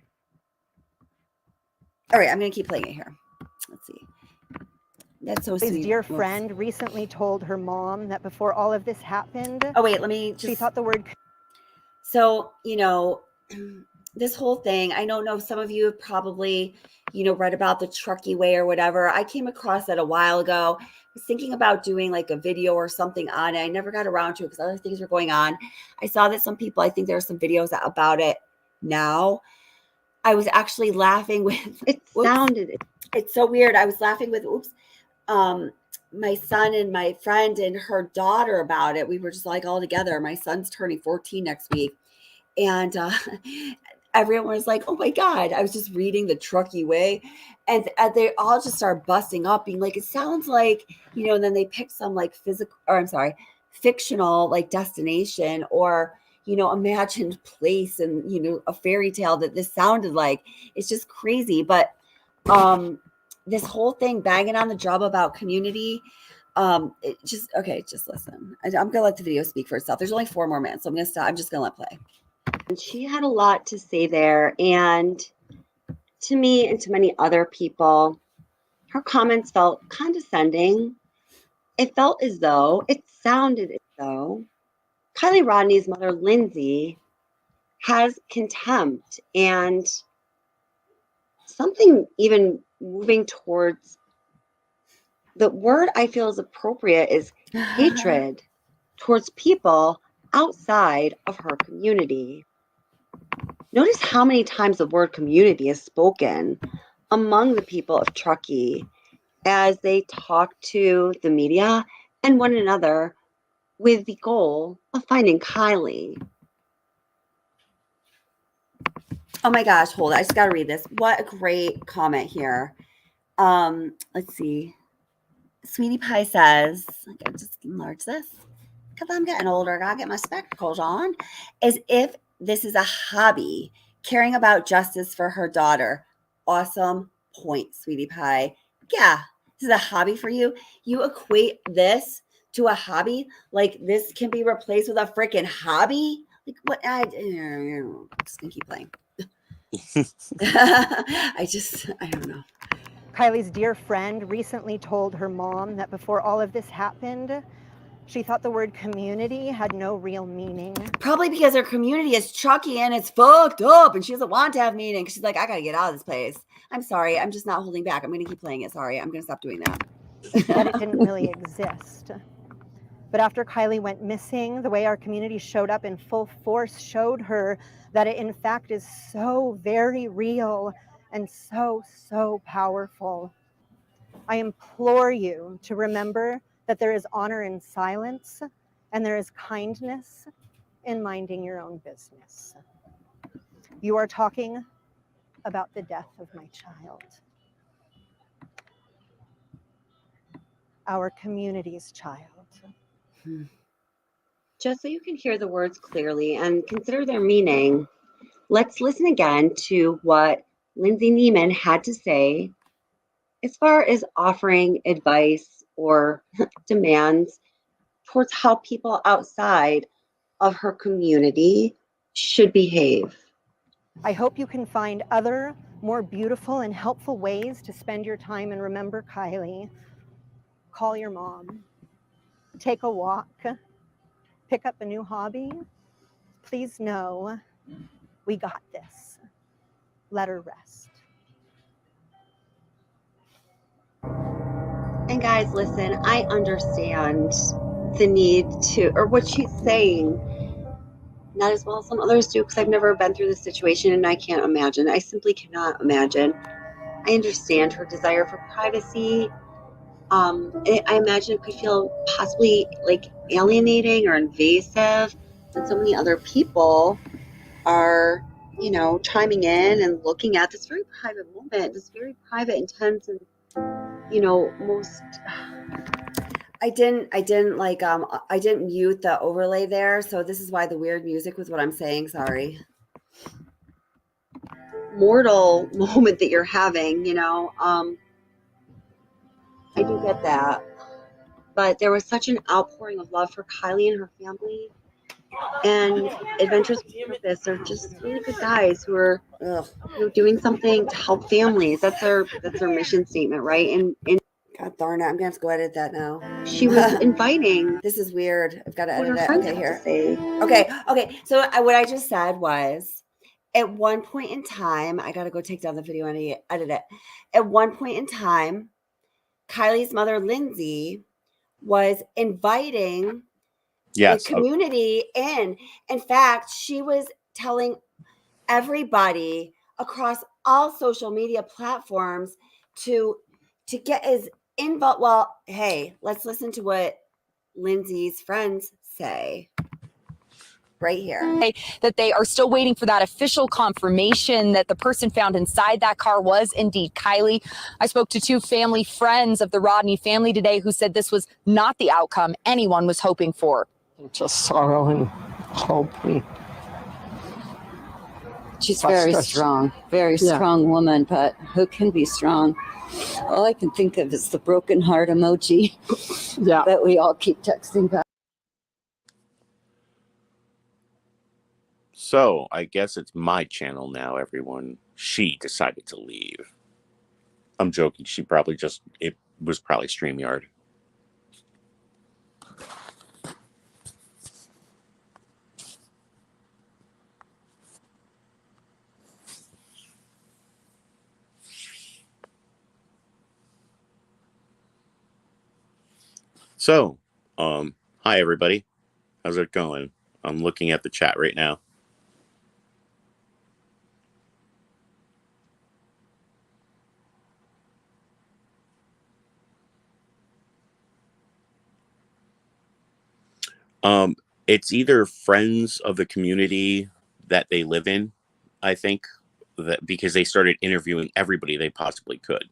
All right, I'm going to keep playing it here. Let's see. That's so sweet. His dear friend recently told her mom that before all of this happened. Oh, wait, let me just. She thought the word. So, this whole thing, I don't know if some of you have probably, read about the Truckee Way or whatever. I came across that a while ago. I was thinking about doing like a video or something on it. I never got around to it because other things were going on. I saw that some people, I think there are some videos about it now. I was actually laughing with. It's so weird. I was laughing with, my son and my friend and her daughter about it. We were just like all together. My son's turning 14 next week. And everyone was like, oh my God. I was just reading the Truckee Way. And they all just started busting up, being like, it sounds like, and then they pick some like fictional like destination or, imagined place and, a fairy tale that this sounded like. It's just crazy. But this whole thing banging on the drum about community, just listen. I'm gonna let the video speak for itself. There's only 4 more minutes, so I'm gonna stop. I'm just gonna let play. And she had a lot to say there, and to me and to many other people, her comments felt condescending. It sounded as though Kiely Rodni's mother, Lindsay, has contempt and something even moving towards, the word I feel is appropriate is hatred towards people outside of her community. Notice how many times the word community is spoken among the people of Truckee as they talk to the media and one another with the goal of finding Kiely. Oh my gosh, hold on. I just got to read this. What a great comment here. Let's see. Sweetie Pie says, I gotta just enlarge this because I'm getting older. I gotta get my spectacles on. As if this is a hobby, caring about justice for her daughter. Awesome point, Sweetie Pie. Yeah, this is a hobby for you. You equate this to a hobby? Like this can be replaced with a freaking hobby? Like what? I'm just gonna keep playing. I don't know. Kiely's dear friend recently told her mom that before all of this happened, she thought the word community had no real meaning. Probably because her community is Truckee and it's fucked up and she doesn't want to have meaning. She's like, I gotta get out of this place. I'm sorry. I'm just not holding back. I'm gonna keep playing it. Sorry. I'm gonna stop doing that. That it didn't really exist. But after Kiely went missing, the way our community showed up in full force showed her that it in fact is so very real and so powerful. I implore you to remember that there is honor in silence and there is kindness in minding your own business. You are talking about the death of my child, our community's child. Just so you can hear the words clearly and consider their meaning, let's listen again to what Lindsay Neiman had to say as far as offering advice or demands towards how people outside of her community should behave. I hope you can find other, more beautiful and helpful ways to spend your time. And remember, Kiely, call your mom, take a walk, pick up a new hobby. Please know we got this. Let her rest. And guys, listen, I understand the need to, or what she's saying, not as well as some others do, because I've never been through this situation and I can't imagine. I simply cannot imagine. I understand her desire for privacy. I imagine it could feel possibly like alienating or invasive when so many other people are, you know, chiming in and looking at this very private moment, this very private, intense, and, you know, most. I didn't mute the overlay there, so this is why the weird music was what I'm saying. Sorry. Mortal moment that you're having, you know. I do get that. But there was such an outpouring of love for Kiely and her family. And Adventures with Purpose are just really good guys who are doing something to help families. That's their mission statement, right? And God darn it, I'm gonna have to go edit that now. She was inviting. This is weird. I've got to edit it. Okay, here. Okay. So what I just said was, at one point in time, I gotta go take down the video and edit it. At one point in time, Kiely's mother, Lindsay, was inviting the community in. In fact, she was telling everybody across all social media platforms to get as involved. Well, hey, let's listen to what Lindsay's friends say. Right here. That they are still waiting for that official confirmation that the person found inside that car was indeed Kiely. I spoke to two family friends of the Rodni family today who said this was not the outcome anyone was hoping for. Just sorrow and hope. She's very strong woman, but who can be strong? All I can think of is the broken heart emoji that we all keep texting back. So I guess it's my channel now, everyone. She decided to leave. I'm joking. It was probably StreamYard. So, hi everybody. How's it going? I'm looking at the chat right now. It's either friends of the community that they live in, I think, that because they started interviewing everybody they possibly could.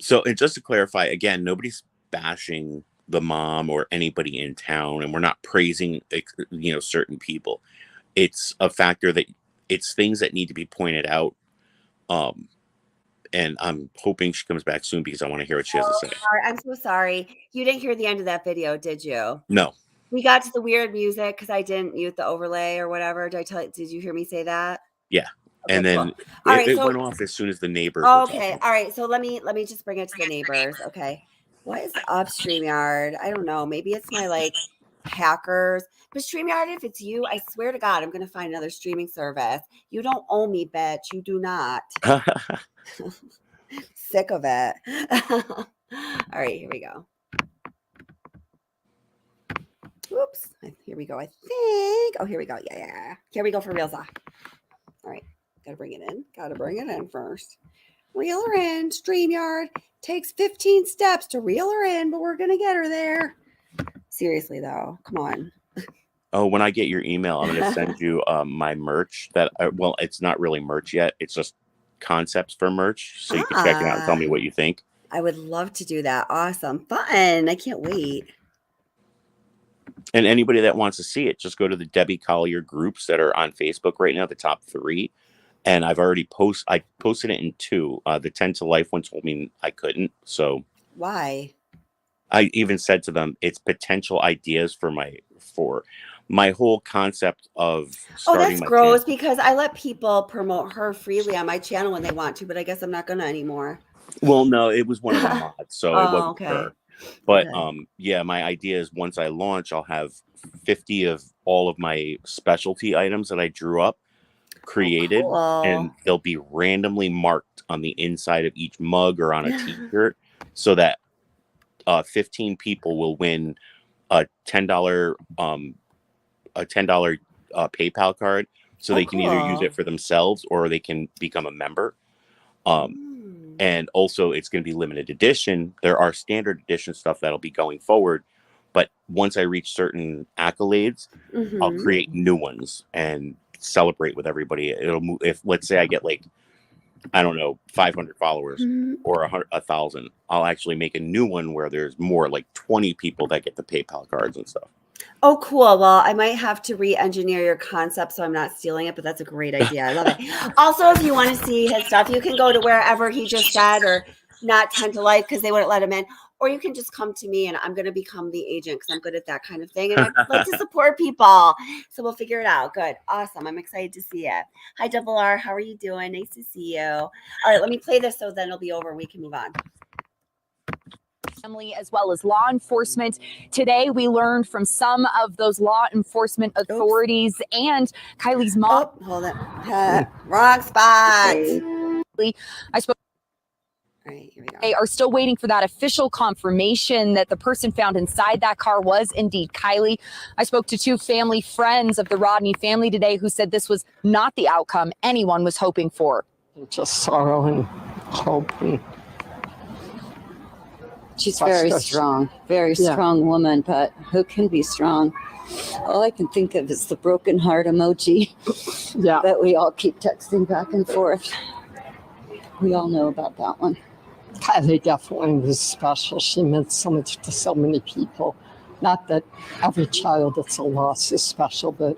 So, and just to clarify, again, nobody's bashing the mom or anybody in town, and we're not praising, certain people. It's a factor that it's things that need to be pointed out. And I'm hoping she comes back soon because I want to hear what she has to say. I'm so sorry. You didn't hear the end of that video, did you? No. We got to the weird music because I didn't mute the overlay or whatever. Did you hear me say that? Yeah. Okay, and then cool. it went off as soon as the neighbors Okay. All right. So let me just bring it to the neighbors. Okay. What is up, StreamYard? I don't know. Maybe it's my hackers. But StreamYard, if it's you, I swear to God, I'm going to find another streaming service. You don't owe me, bitch. You do not. Sick of it. All right, here we go. Oops. Here we go, I think. Oh, here we go. Yeah. Here we go for real. All right. Gotta bring it in first. Reel her in. StreamYard takes 15 steps to reel her in, but we're going to get her there. Seriously, though. Come on. Oh, when I get your email, I'm going to send you my merch well, it's not really merch yet. It's just concepts for merch. So you can check it out and tell me what you think. I would love to do that. Awesome. Fun. I can't wait. And anybody that wants to see it, just go to the Debbie Collier groups that are on Facebook right now, the top 3. And I've already I posted it in 2. The 10 to Life one told me I couldn't. So why? I even said to them, it's potential ideas for my whole concept of starting. That's gross because I let people promote her freely on my channel when they want to, but I guess I'm not gonna anymore. Well, no, it was one of the mods, so it wasn't her. But okay. My idea is once I launch, I'll have 50 of all of my specialty items that I drew up created, and they'll be randomly marked on the inside of each mug or on a t-shirt, so that 15 people will win a $10 PayPal card, so they can either use it for themselves or they can become a member. And also it's going to be limited edition. There are standard edition stuff that'll be going forward, but once I reach certain accolades, I'll create new ones and celebrate with everybody. It'll move. If let's say I get like, I don't know, 500 followers or 1,000, I'll actually make a new one where there's more, like 20 people that get the PayPal cards and stuff. Oh, cool. Well, I might have to re-engineer your concept so I'm not stealing it, but that's a great idea. I love it. Also, if you want to see his stuff, you can go to wherever he just said, or not 10 to Life because they wouldn't let him in, or you can just come to me and I'm going to become the agent because I'm good at that kind of thing. And I like to support people. So we'll figure it out. Good. Awesome. I'm excited to see it. Hi, Double R. How are you doing? Nice to see you. All right, let me play this so then it'll be over and we can move on. Family as well as law enforcement. Today, we learned from some of those law enforcement authorities and Kiely's mom. Oh, hold it. Wrong spot. I spoke. All right, here we go. They are still waiting for that official confirmation that the person found inside that car was indeed Kiely. I spoke to 2 family friends of the Rodni family today who said this was not the outcome anyone was hoping for. Just sorrow and hope. And she's very strong woman, but who can be strong? All I can think of is the broken heart emoji that we all keep texting back and forth. We all know about that one. Kiely definitely was special. She meant so much to so many people. Not that every child that's a loss is special, but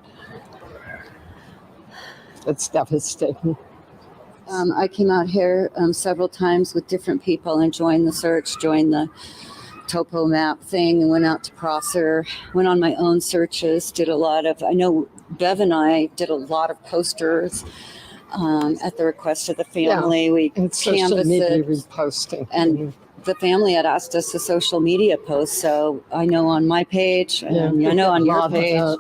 it's devastating. I came out here several times with different people and joined the search, joined the topo map thing, and went out to Prosser, went on my own searches, did a lot of, I know Bev and I did a lot of posters at the request of the family. We canvassed it, reposting. And the family had asked us to social media post, so I know on my page, and I know on your page.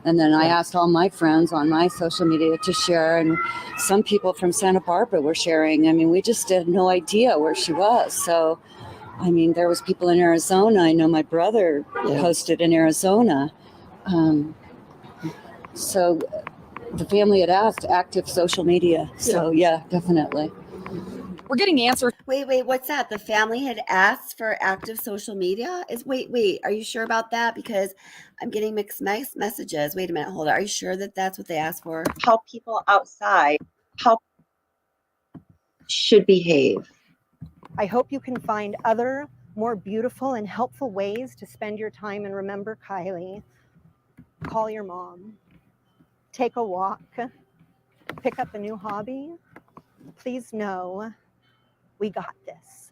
And then I asked all my friends on my social media to share, and some people from Santa Barbara were sharing. I mean, we just had no idea where she was. So, I mean, there was people in Arizona. I know my brother posted in Arizona. So the family had asked active social media. So yeah, definitely. We're getting answers. Wait, what's that? The family had asked for active social media? Wait, are you sure about that? Because I'm getting mixed messages. Wait a minute, hold on. Are you sure that that's what they asked for? How people outside should behave. I hope you can find other more beautiful and helpful ways to spend your time and remember Kiely. Call your mom. Take a walk. Pick up a new hobby. Please know we got this.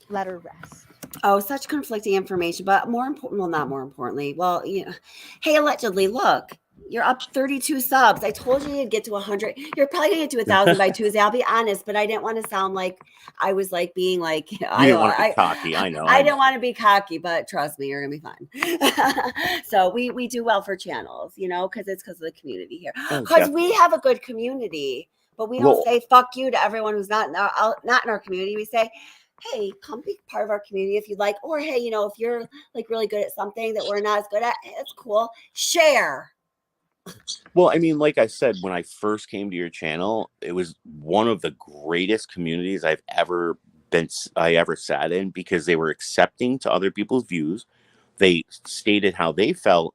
Let her rest. Oh, such conflicting information, but more important, well, not more importantly. Well, you know, hey, allegedly, look, you're up 32 subs. I told you you'd get to 100. You're probably gonna get to 1,000 by Tuesday. I'll be honest, but I didn't want to sound like I was like being like, you didn't want to be cocky. I know. I didn't want to be cocky, but trust me, you're gonna be fine. So we do well for channels, you know, because it's because of the community here. Because we have a good community. But we don't say fuck you to everyone who's not in our community. We say, hey, come be part of our community if you'd like. Or, hey, you know, if you're like really good at something that we're not as good at, it's cool. Share. Well, I mean, like I said, when I first came to your channel, it was one of the greatest communities I ever sat in, because they were accepting to other people's views. They stated how they felt.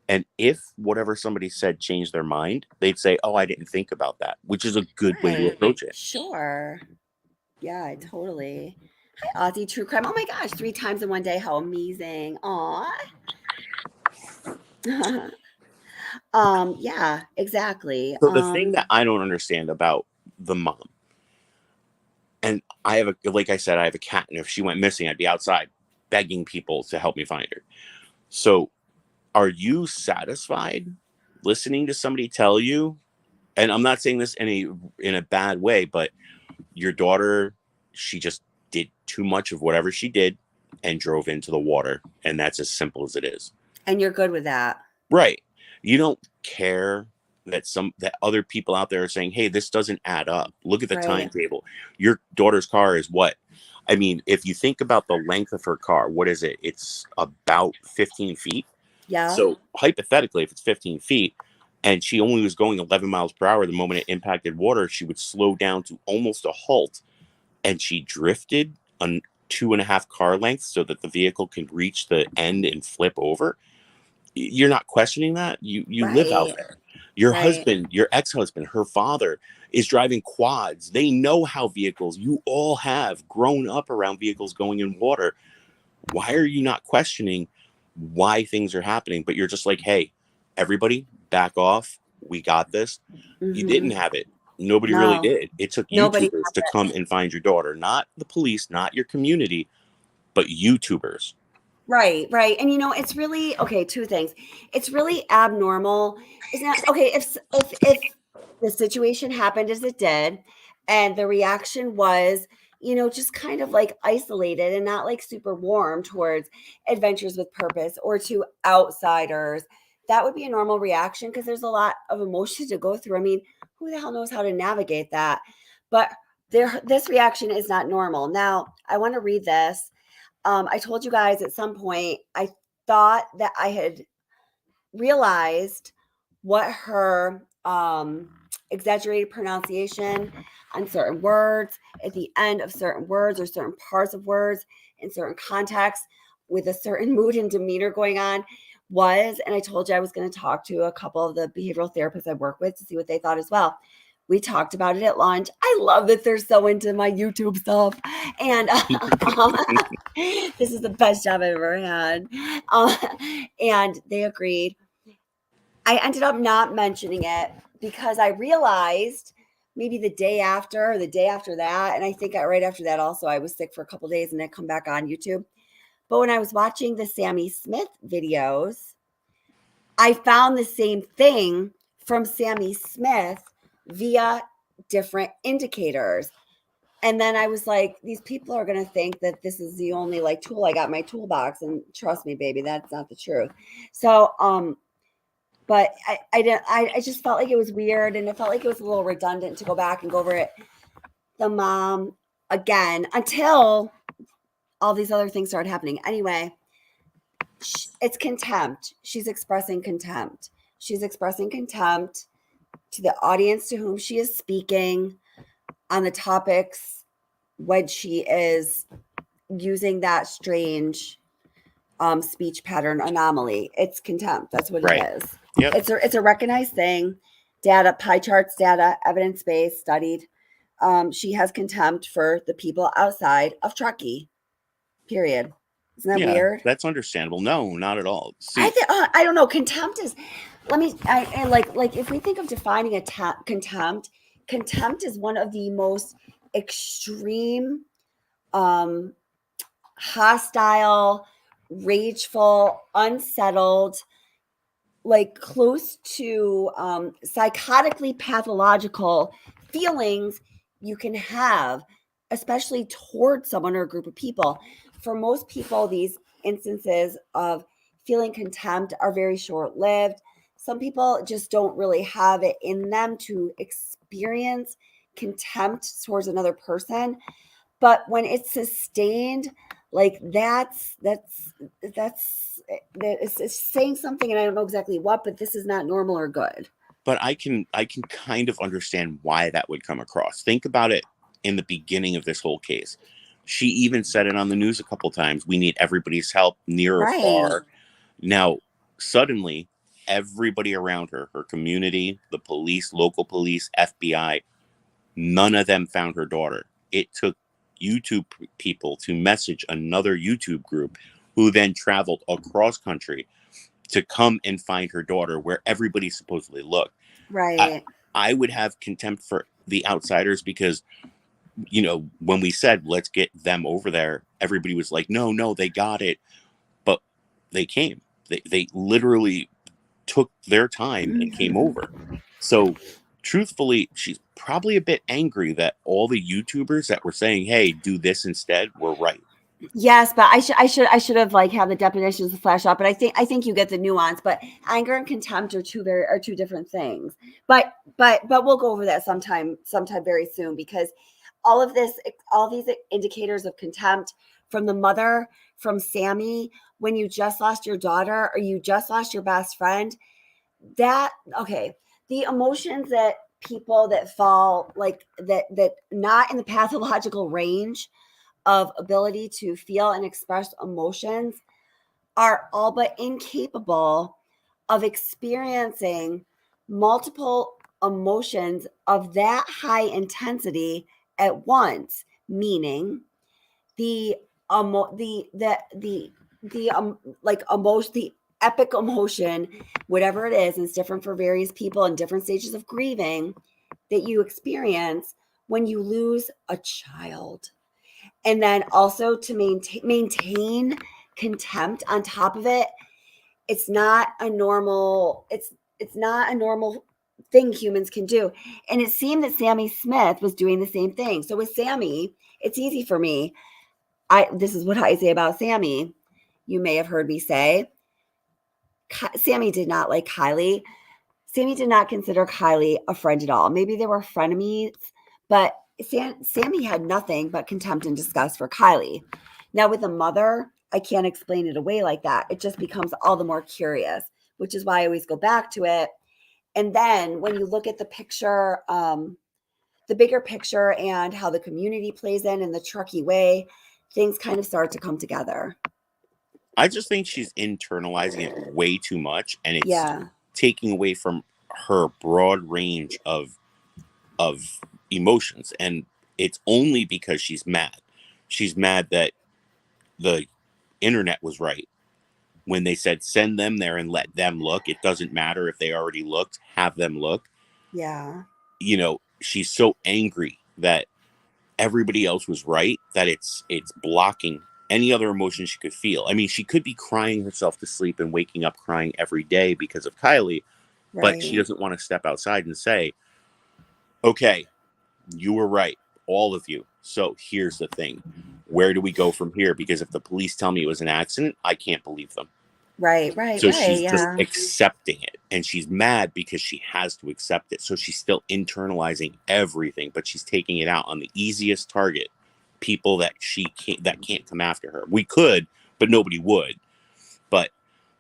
And if whatever somebody said changed their mind, they'd say, "Oh, I didn't think about that," which is a good way to approach it. Sure. Yeah, totally. Hi, Aussie True Crime. Oh my gosh, 3 times in one day. How amazing. Aw. Yeah, exactly. So the thing that I don't understand about the mom, and like I said, I have a cat, and if she went missing, I'd be outside begging people to help me find her. So are you satisfied listening to somebody tell you, and I'm not saying this in a bad way, but your daughter, she just did too much of whatever she did and drove into the water, and that's as simple as it is. And you're good with that. Right. You don't care that other people out there are saying, "Hey, this doesn't add up. Look at the timetable. Your daughter's car is what?" I mean, if you think about the length of her car, what is it? It's about 15 feet. Yeah. So hypothetically, if it's 15 feet and she only was going 11 miles per hour, the moment it impacted water, she would slow down to almost a halt, and she drifted on 2.5 car lengths so that the vehicle can reach the end and flip over. You're not questioning that. You live out there. Your husband, your ex-husband, her father is driving quads. They know how vehicles, you all have grown up around vehicles going in water. Why are you not questioning why things are happening? But you're just like, "Hey, everybody back off. We got this." You didn't have it. Nobody really did. It took YouTubers to come and find your daughter, not the police, not your community, but YouTubers. Right. And it's really okay. 2 things. It's really abnormal. Isn't that okay? If the situation happened as it did, and the reaction was, just kind of like isolated and not like super warm towards Adventures with Purpose or to outsiders, that would be a normal reaction because there's a lot of emotion to go through. I mean, who the hell knows how to navigate that? But this reaction is not normal. Now, I want to read this. I told you guys at some point, I thought that I had realized what her exaggerated pronunciation on certain words, at the end of certain words or certain parts of words in certain contexts with a certain mood and demeanor going on was. And I told you I was going to talk to a couple of the behavioral therapists I work with to see what they thought as well. We talked about it at lunch. I love that they're so into my YouTube stuff. And this is the best job I've ever had. And they agreed. I ended up not mentioning it because I realized maybe the day after or the day after that, and I think right after that also, I was sick for a couple of days and I come back on YouTube. But when I was watching the Sammy Smith videos, I found the same thing from Sammy Smith via different indicators. And then I was like, these people are going to think that this is the only like tool I got in my toolbox. And trust me, baby, that's not the truth. So, but I just felt like it was weird. And it felt like it was a little redundant to go back and go over it. The mom again, until all these other things started happening. Anyway, it's contempt. She's expressing contempt. She's expressing contempt to the audience to whom she is speaking on the topics when she is using that strange speech pattern anomaly. It's contempt. That's what it is. Yep. It's a recognized thing. Data, pie charts, data, evidence-based, studied. She has contempt for the people outside of Truckee. Period. Isn't that weird? That's understandable. No, not at all. See, I don't know. Contempt is. Like if we think of defining contempt is one of the most extreme, hostile, rageful, unsettled, like close to psychotically pathological feelings you can have, especially towards someone or a group of people. For most people, these instances of feeling contempt are very short-lived. Some people just don't really have it in them to experience contempt towards another person. But when it's sustained, like that's it's saying something, and I don't know exactly what, but this is not normal or good. But I can kind of understand why that would come across. Think about it in the beginning of this whole case. She even said it on the news a couple times. We need everybody's help, near or far. Now, suddenly, everybody around her, her community, the police, local police, FBI, none of them found her daughter. It took YouTube people to message another YouTube group who then traveled across country to come and find her daughter where everybody supposedly looked. Right. I would have contempt for the outsiders because, you know, when we said, let's get them over there, everybody was like, no, they got it. But they came. They literally took their time and came over. So truthfully, she's probably a bit angry that all the YouTubers that were saying, hey, do this instead, were right. Yes, but I should have like had the definitions flash up. But I think you get the nuance. But anger and contempt are two different things. But we'll go over that sometime very soon, because all these indicators of contempt from the mother, from Sammy, when you just lost your daughter or you just lost your best friend, the emotions that people that fall like that not in the pathological range of ability to feel and express emotions are all but incapable of experiencing multiple emotions of that high intensity at once, meaning the epic emotion, whatever it is, and it's different for various people in different stages of grieving, that you experience when you lose a child. And then also to maintain contempt on top of it. It's not a normal thing humans can do. And it seemed that Sammy Smith was doing the same thing. So with Sammy, it's easy for me. This is what I say about Sammy. You may have heard me say, Sammy did not like Kiely. Sammy did not consider Kiely a friend at all. Maybe they were frenemies, but Sammy had nothing but contempt and disgust for Kiely. Now with a mother, I can't explain it away like that. It just becomes all the more curious, which is why I always go back to it. And then when you look at the picture, the bigger picture and how the community plays in the Truckee Way, things kind of start to come together. I just think she's internalizing it way too much, and it's taking away from her broad range of emotions. And it's only because she's mad. She's mad that the internet was right when they said send them there and let them look. It doesn't matter if they already looked, have them look. Yeah. You know, she's so angry that everybody else was right that it's blocking any other emotion she could feel. I mean, she could be crying herself to sleep and waking up crying every day because of Kiely, but she doesn't want to step outside and say, okay, you were right, all of you. So here's the thing. Where do we go from here? Because if the police tell me it was an accident, I can't believe them. Right. So she's just accepting it. And she's mad because she has to accept it. So she's still internalizing everything, but she's taking it out on the easiest target, people that can't come after her. We could, but nobody would. But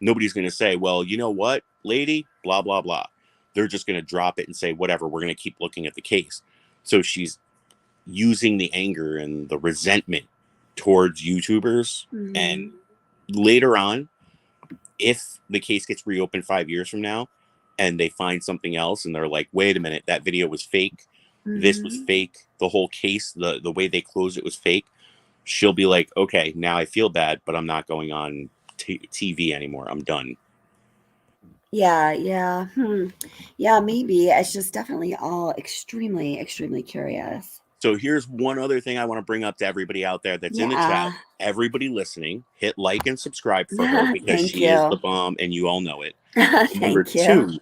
nobody's going to say, well, you know what, lady, blah, blah, blah. They're just going to drop it and say, whatever, we're going to keep looking at the case. So she's using the anger and the resentment towards YouTubers. Mm-hmm. And later on, if the case gets reopened 5 years from now and they find something else and they're like, wait a minute, that video was fake. Mm-hmm. This was fake. The whole case, the way they closed it was fake. She'll be like, okay, now I feel bad, but I'm not going on TV anymore. I'm done. Yeah. Yeah, maybe. It's just definitely all extremely, extremely curious. So here's one other thing I want to bring up to everybody out there that's in the chat. Everybody listening, hit like and subscribe for her because she is the bomb and you all know it. Number two,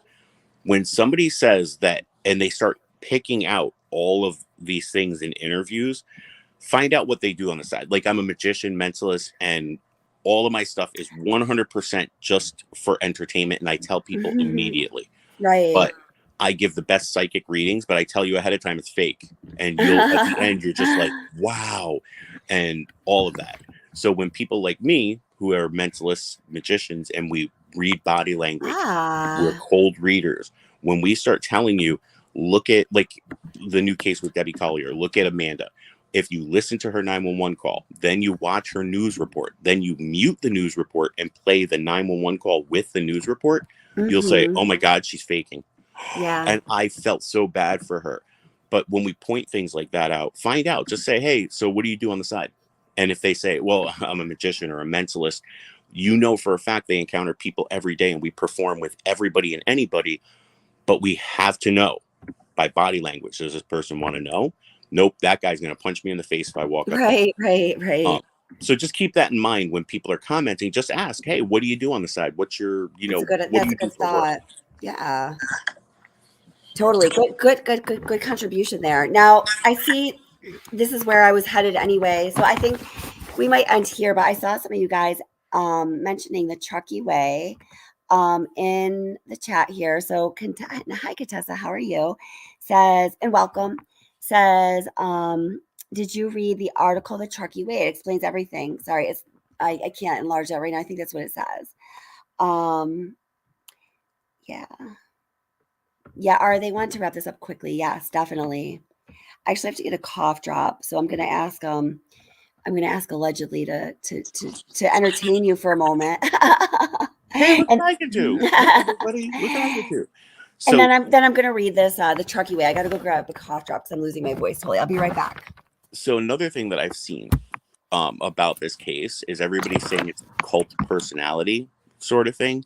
when somebody says that and they start picking out all of these things in interviews, find out what they do on the side. Like, I'm a magician, mentalist, and all of my stuff is 100% just for entertainment, and I tell people immediately. Right. But I give the best psychic readings, but I tell you ahead of time it's fake. And at the end, you're just like, wow, and all of that. So when people like me, who are mentalist magicians, and we read body language. We're Ah, cold readers. When we start telling you, look at like the new case with Debbie Collier, look at Amanda. If you listen to her 911 call, then you watch her news report, then you mute the news report and play the 911 call with the news report, you'll say, oh my God, she's faking. yeah. And I felt so bad for her. But when we point things like that out, find out, just say, hey, so what do you do on the side? And if they say, well, I'm a magician or a mentalist, you know for a fact they encounter people every day and we perform with everybody and anybody, but we have to know by body language. Does this person want to know? Nope, that guy's going to punch me in the face if I walk up. Right. So just keep that in mind when people are commenting. Just ask, hey, what do you do on the side? What's your, what do you do for work? Yeah. Totally. Good contribution there. Now, I see this is where I was headed anyway. So I think we might end here, but I saw some of you guys mentioning the Truckee Way in the chat here. So hi Contessa, how are you? Says, and welcome. Says, did you read the article, The Truckee Way? It explains everything. Sorry, I can't enlarge that right now. I think that's what it says. Yeah. Yeah, they want to wrap this up quickly. Yes, definitely. I actually have to get a cough drop, so I'm going to ask allegedly to entertain you for a moment. Hey, look and, what I can do. Everybody, look what I can do. So, and then I'm going to read this the Truckee Way. I got to go grab a cough drop because I'm losing my voice. Totally. I'll be right back. So another thing that I've seen about this case is everybody saying it's cult personality sort of thing.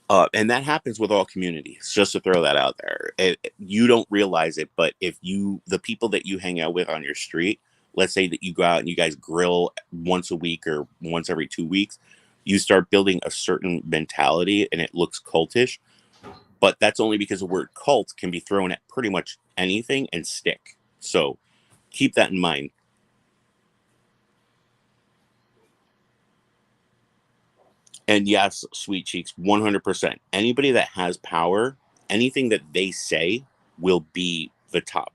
And that happens with all communities, just to throw that out there. You don't realize it, but if the people that you hang out with on your street, let's say that you go out and you guys grill once a week or once every 2 weeks, you start building a certain mentality and it looks cultish. But that's only because the word cult can be thrown at pretty much anything and stick. So keep that in mind. And yes, Sweet Cheeks, 100%. Anybody that has power, anything that they say will be the top,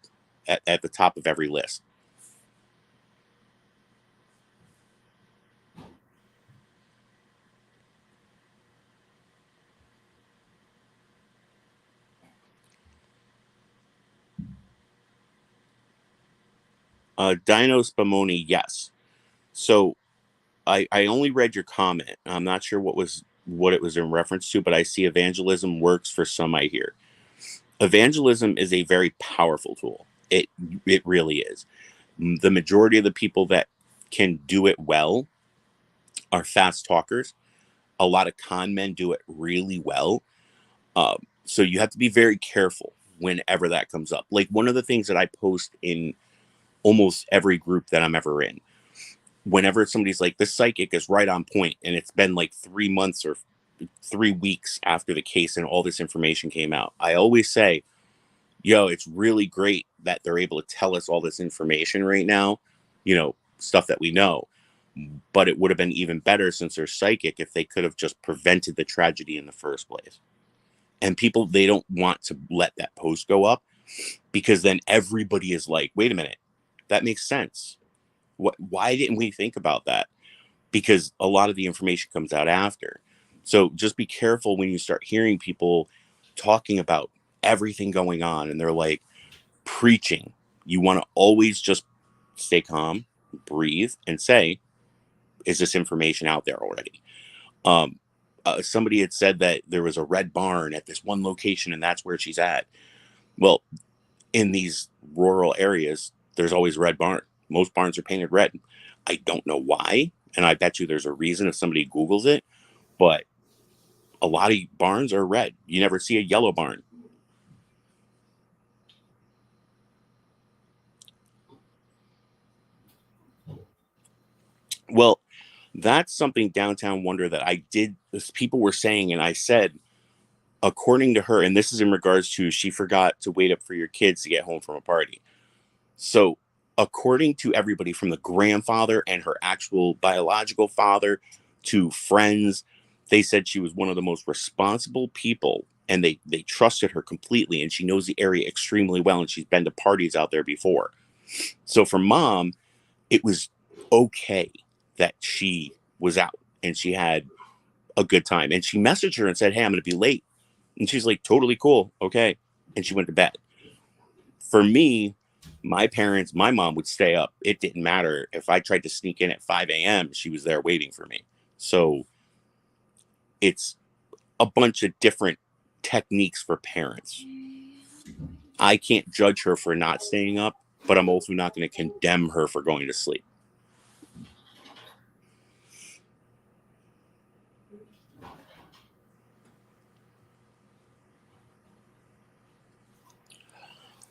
at the top of every list. Dino Spumoni, yes. So I only read your comment. I'm not sure what it was in reference to, but I see evangelism works for some, I hear. Evangelism is a very powerful tool. It really is. The majority of the people that can do it well are fast talkers. A lot of con men do it really well. So you have to be very careful whenever that comes up. Like one of the things that I post in almost every group that I'm ever in, whenever somebody's like, this psychic is right on point, and it's been like 3 months or 3 weeks after the case and all this information came out, I always say, yo, it's really great that they're able to tell us all this information right now, stuff that we know. But it would have been even better, since they're psychic, if they could have just prevented the tragedy in the first place. And people, they don't want to let that post go up, because then everybody is like, wait a minute, that makes sense. Why didn't we think about that? Because a lot of the information comes out after. So just be careful when you start hearing people talking about everything going on and they're like preaching. You want to always just stay calm, breathe, and say, is this information out there already? Somebody had said that there was a red barn at this one location and that's where she's at. Well, in these rural areas, there's always a red barn. Most barns are painted red. I don't know why, and I bet you there's a reason if somebody Googles it, but a lot of barns are red. You never see a yellow barn. Well, that's something Downtown Wonder that I did, people were saying, and I said, according to her, and this is in regards to, she forgot to wait up for your kids to get home from a party. So according to everybody, from the grandfather and her actual biological father to friends, they said she was one of the most responsible people, and they trusted her completely, and she knows the area extremely well, and she's been to parties out there before. So for Mom, it was okay that she was out and she had a good time. And she messaged her and said, hey, I'm going to be late. And she's like, totally cool. Okay. And she went to bed. For me, my mom would stay up. It didn't matter. If I tried to sneak in at 5 a.m., she was there waiting for me. So it's a bunch of different techniques for parents. I can't judge her for not staying up, but I'm also not going to condemn her for going to sleep.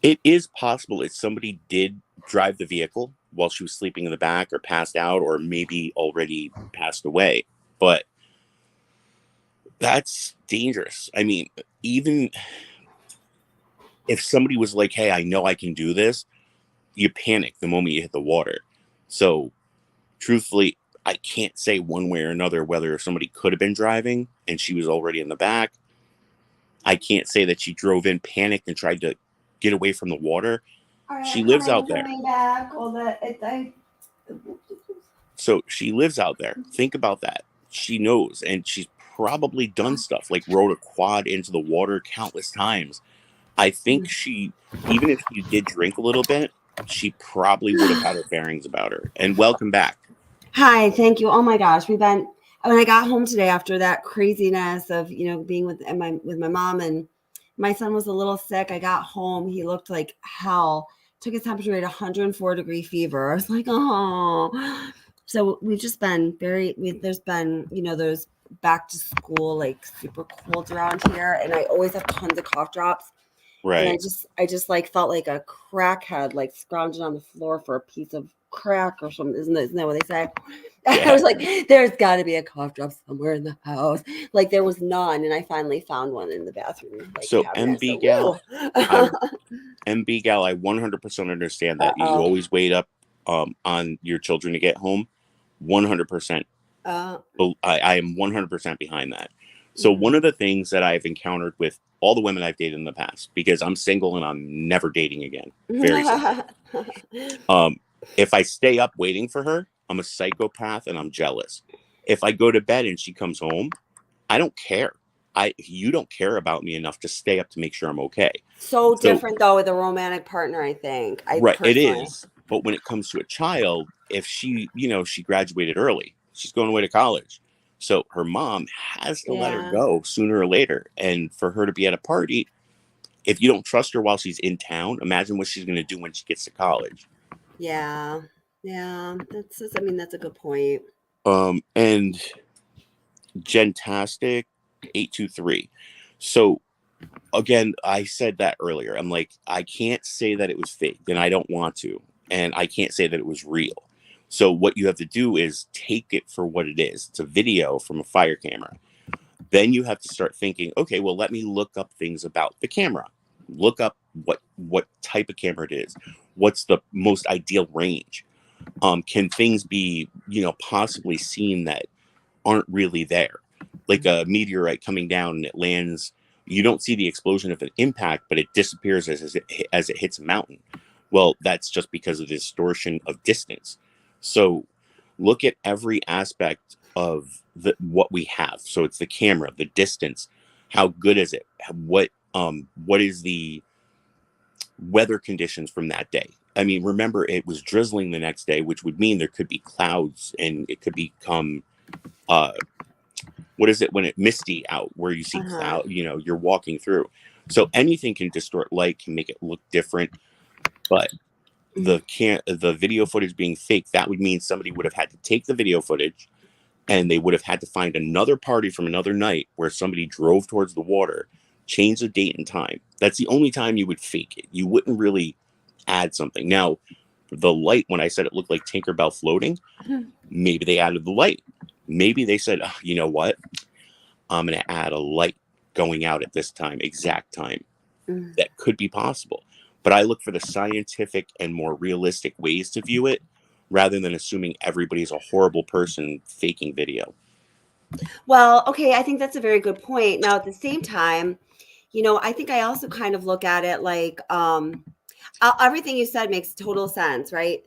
It is possible if somebody did drive the vehicle while she was sleeping in the back or passed out or maybe already passed away. But that's dangerous. I mean, even if somebody was like, hey, I know I can do this, you panic the moment you hit the water. So truthfully, I can't say one way or another whether somebody could have been driving and she was already in the back. I can't say that she drove in, panicked, and tried to get away from the water. Right, she lives out there. So she lives out there. Think about that. She knows, and she's probably done stuff like rode a quad into the water countless times. I think she, even if she did drink a little bit, she probably would have had her bearings about her. And welcome back. Hi, thank you. Oh my gosh, when I got home today after that craziness of being with my mom, and my son was a little sick. I got home, he looked like hell. Took his temperature at 104-degree fever. I was like, oh. So we've just been there's been those back to school like super colds around here, and I always have tons of cough drops. Right. And I just like felt like a crackhead, like scrounging on the floor for a piece of crack or something. Isn't that what they say? Yeah. I was like, there's got to be a cough drop somewhere in the house. Like there was none, and I finally found one in the bathroom. Like, so MB gal, MB gal, I 100% understand that. You always wait up on your children to get home. 100%. I am 100% behind that. So one of the things that I've encountered with all the women I've dated in the past, because I'm single and I'm never dating again. Very simple. If I stay up waiting for her, I'm a psychopath and I'm jealous. If I go to bed and she comes home, I don't care. You don't care about me enough to stay up to make sure I'm okay. So different though with a romantic partner, I think. Right, it is. But when it comes to a child, if she, she graduated early, she's going away to college. So her mom has to let her go sooner or later. And for her to be at a party, if you don't trust her while she's in town, imagine what she's going to do when she gets to college. Yeah. That's a good point. And Gentastic 823. So again, I said that earlier. I'm like, I can't say that it was fake, and I don't want to. And I can't say that it was real. So what you have to do is take it for what it is. It's a video from a fire camera. Then you have to start thinking, okay, well, let me look up things about the camera. Look up what type of camera it is. What's the most ideal range? Can things be, possibly seen that aren't really there? Like a meteorite coming down and it lands. You don't see the explosion of an impact, but it disappears as it hits a mountain. Well, that's just because of the distortion of distance. So look at every aspect of what we have. So it's the camera, the distance, how good is it? What is the weather conditions from that day? I mean, remember, it was drizzling the next day, which would mean there could be clouds and it could become what is it when it misty out where you see cloud, you're walking through. So anything can distort light, can make it look different. But the video footage being fake, that would mean somebody would have had to take the video footage and they would have had to find another party from another night where somebody drove towards the water, change the date and time. That's the only time you would fake it. You wouldn't really add something. Now, the light, when I said it looked like Tinkerbell floating, maybe they added the light. Maybe they said, oh, you know what? I'm going to add a light going out at this time, exact time. That could be possible. But I look for the scientific and more realistic ways to view it rather than assuming everybody's a horrible person faking video. Well, okay, I think that's a very good point. Now, at the same time, I think I also kind of look at it like everything you said makes total sense, right?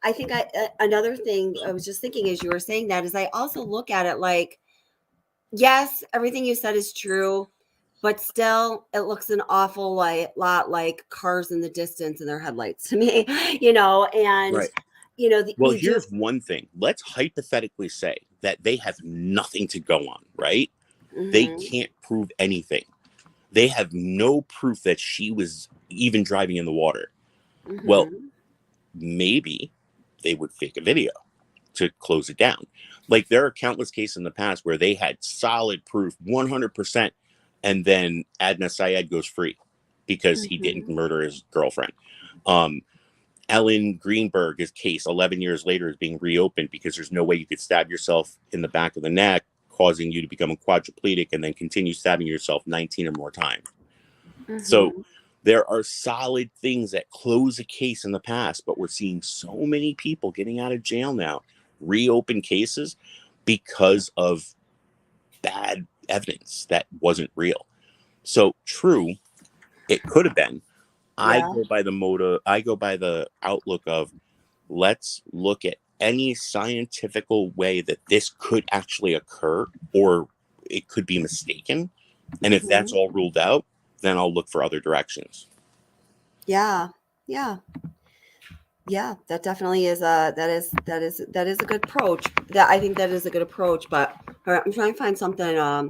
I think another thing I was just thinking as you were saying that is I also look at it like, yes, everything you said is true, but still it looks an awful lot like cars in the distance and their headlights to me, and Right. Well, here's one thing. Let's hypothetically say that they have nothing to go on, right? They can't prove anything. They have no proof that she was even driving in the water. Well, maybe they would fake a video to close it down. Like, there are countless cases in the past where they had solid proof, 100%, and then Adnan Syed goes free because he didn't murder his girlfriend. Ellen Greenberg's case 11 years later is being reopened because there's no way you could stab yourself in the back of the neck, causing you to become a quadriplegic and then continue stabbing yourself 19 or more times. So there are solid things that close a case in the past, but we're seeing so many people getting out of jail now, reopen cases because of bad evidence that wasn't real. So true, it could have been. I go by the outlook of, let's look at any scientific way that this could actually occur, or it could be mistaken. And if that's all ruled out, then I'll look for other directions. Yeah. That definitely is a good approach. I think that is a good approach. But all right, I'm trying to find something. I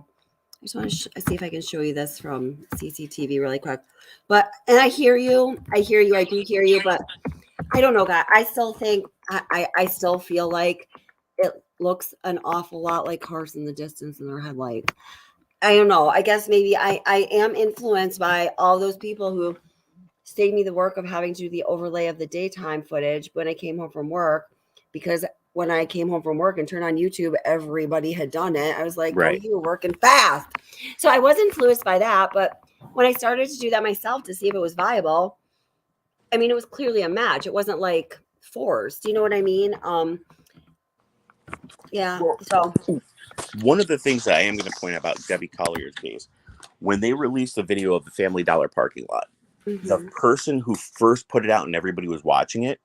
just want to see if I can show you this from CCTV really quick. And I hear you. I do hear you. But I don't know, guys. I still think I still feel like it looks an awful lot like cars in the distance in their headlights. I don't know. I guess maybe I am influenced by all those people who saved me the work of having to do the overlay of the daytime footage when I came home from work, because when I came home from work and turned on YouTube, everybody had done it. I was like, oh, you were working fast. So I was influenced by that. But when I started to do that myself to see if it was viable, I mean, it was clearly a match. It wasn't like forced. You know what I mean? Yeah. So one of the things that I am going to point out about Debbie Collier's case, when they released the video of the Family Dollar parking lot, the person who first put it out and everybody was watching it,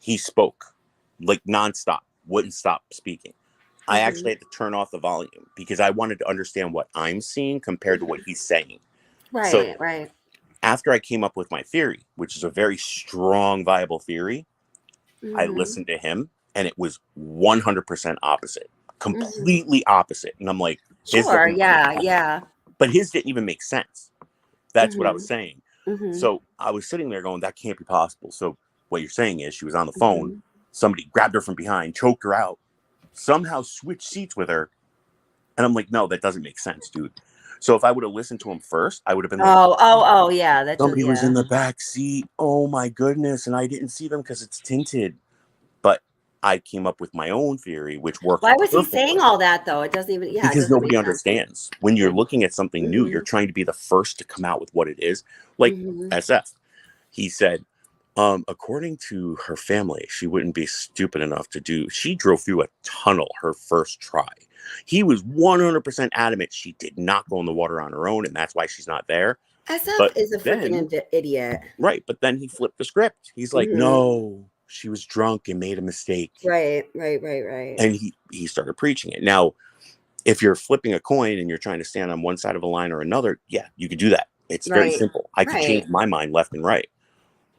he spoke like nonstop, wouldn't stop speaking. I actually had to turn off the volume because I wanted to understand what I'm seeing compared to what he's saying. Right. After I came up with my theory, which is a very strong, viable theory, I listened to him and it was 100% opposite, completely opposite. And I'm like, sure, yeah. But his didn't even make sense. That's what I was saying. So I was sitting there going, that can't be possible. So what you're saying is she was on the phone. Somebody grabbed her from behind, choked her out, somehow switched seats with her. And I'm like, no, that doesn't make sense, dude. So if I would have listened to him first, I would have been like, yeah. Somebody was in the back seat. Oh my goodness. And I didn't see them because it's tinted. But I came up with my own theory, which worked. Why was he saying all that though? It doesn't even, because nobody understands. When you're looking at something new, you're trying to be the first to come out with what it is. Like SF, he said, according to her family, she wouldn't be stupid enough she drove through a tunnel her first try. He was 100% adamant she did not go in the water on her own, and that's why she's not there. SF is a freaking idiot. Right, but then he flipped the script. He's like, no, she was drunk and made a mistake. Right. And he started preaching it. Now, if you're flipping a coin and you're trying to stand on one side of a line or another, yeah, you could do that. It's very simple. I could change my mind left and right.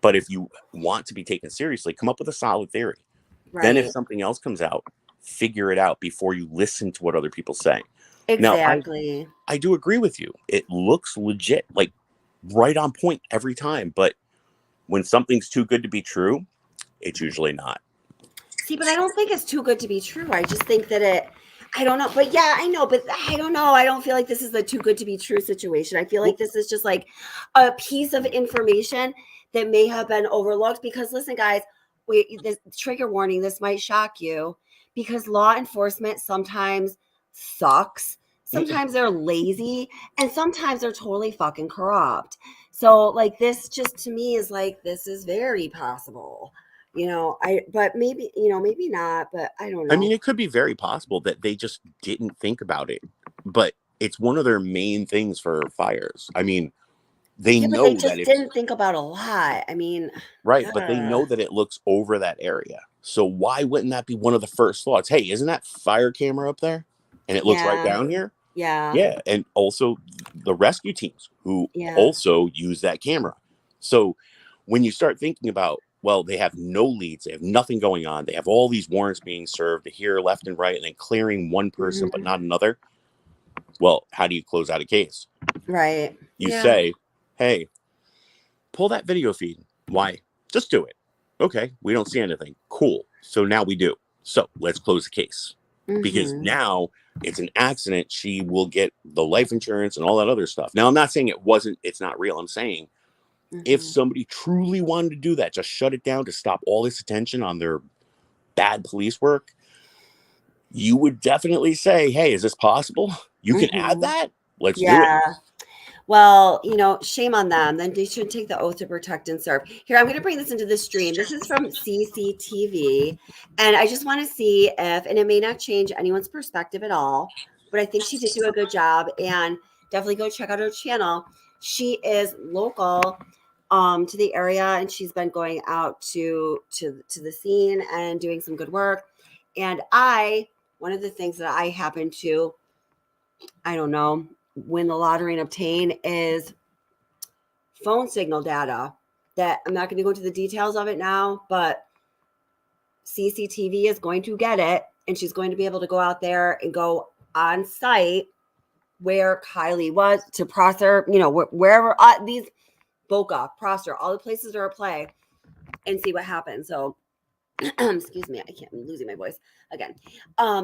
But if you want to be taken seriously, come up with a solid theory. Then if something else comes out, figure it out before you listen to what other people say. Exactly. Now, I do agree with you. It looks legit, like right on point every time. But when something's too good to be true, it's usually not. See, but I don't think it's too good to be true. I just think that I don't know. But yeah, I know. But I don't know. I don't feel like this is a too good to be true situation. I feel like this is just like a piece of information that may have been overlooked. Because listen, guys, this trigger warning, this might shock you, because law enforcement sometimes sucks. Sometimes they're lazy, and sometimes they're totally fucking corrupt. So like this just to me is like, this is very possible. But maybe, maybe not, but I don't know. I mean, it could be very possible that they just didn't think about it, but it's one of their main things for fires. I mean, they know they just didn't think about a lot. I mean, right. But they know that it looks over that area. So why wouldn't that be one of the first thoughts? Hey, isn't that fire camera up there? And it looks right down here. Yeah. Yeah. And also the rescue teams who Yeah. also use that camera. So when you start thinking about, well, they have no leads, they have nothing going on, they have all these warrants being served here, left and right, and then clearing one person but not another. Well, how do you close out a case? Right. You say, hey, pull that video feed. Why? Just do it. Okay, we don't see anything. Cool. So now we do. So let's close the case. Because now it's an accident. She will get the life insurance and all that other stuff. Now, I'm not saying it's not real. I'm saying if somebody truly wanted to do that, just shut it down to stop all this attention on their bad police work, you would definitely say, hey, is this possible? You can add that? Let's do it. Well, you know, shame on them. Then they should take the oath to protect and serve. Here, I'm going to bring this into the stream. This is from CCTV. And I just want to see if, and it may not change anyone's perspective at all, but I think she did do a good job. And definitely go check out her channel. She is local to the area, and she's been going out to the scene and doing some good work. And one of the things that I happen to, I don't know, win the lottery and obtain is phone signal data that I'm not going to go into the details of it now, but CCTV is going to get it, and she's going to be able to go out there and go on site where Kiely was to Prosser, you know, wherever these Boca, Prosser, all the places are at play, and see what happens. So excuse me, I'm losing my voice again.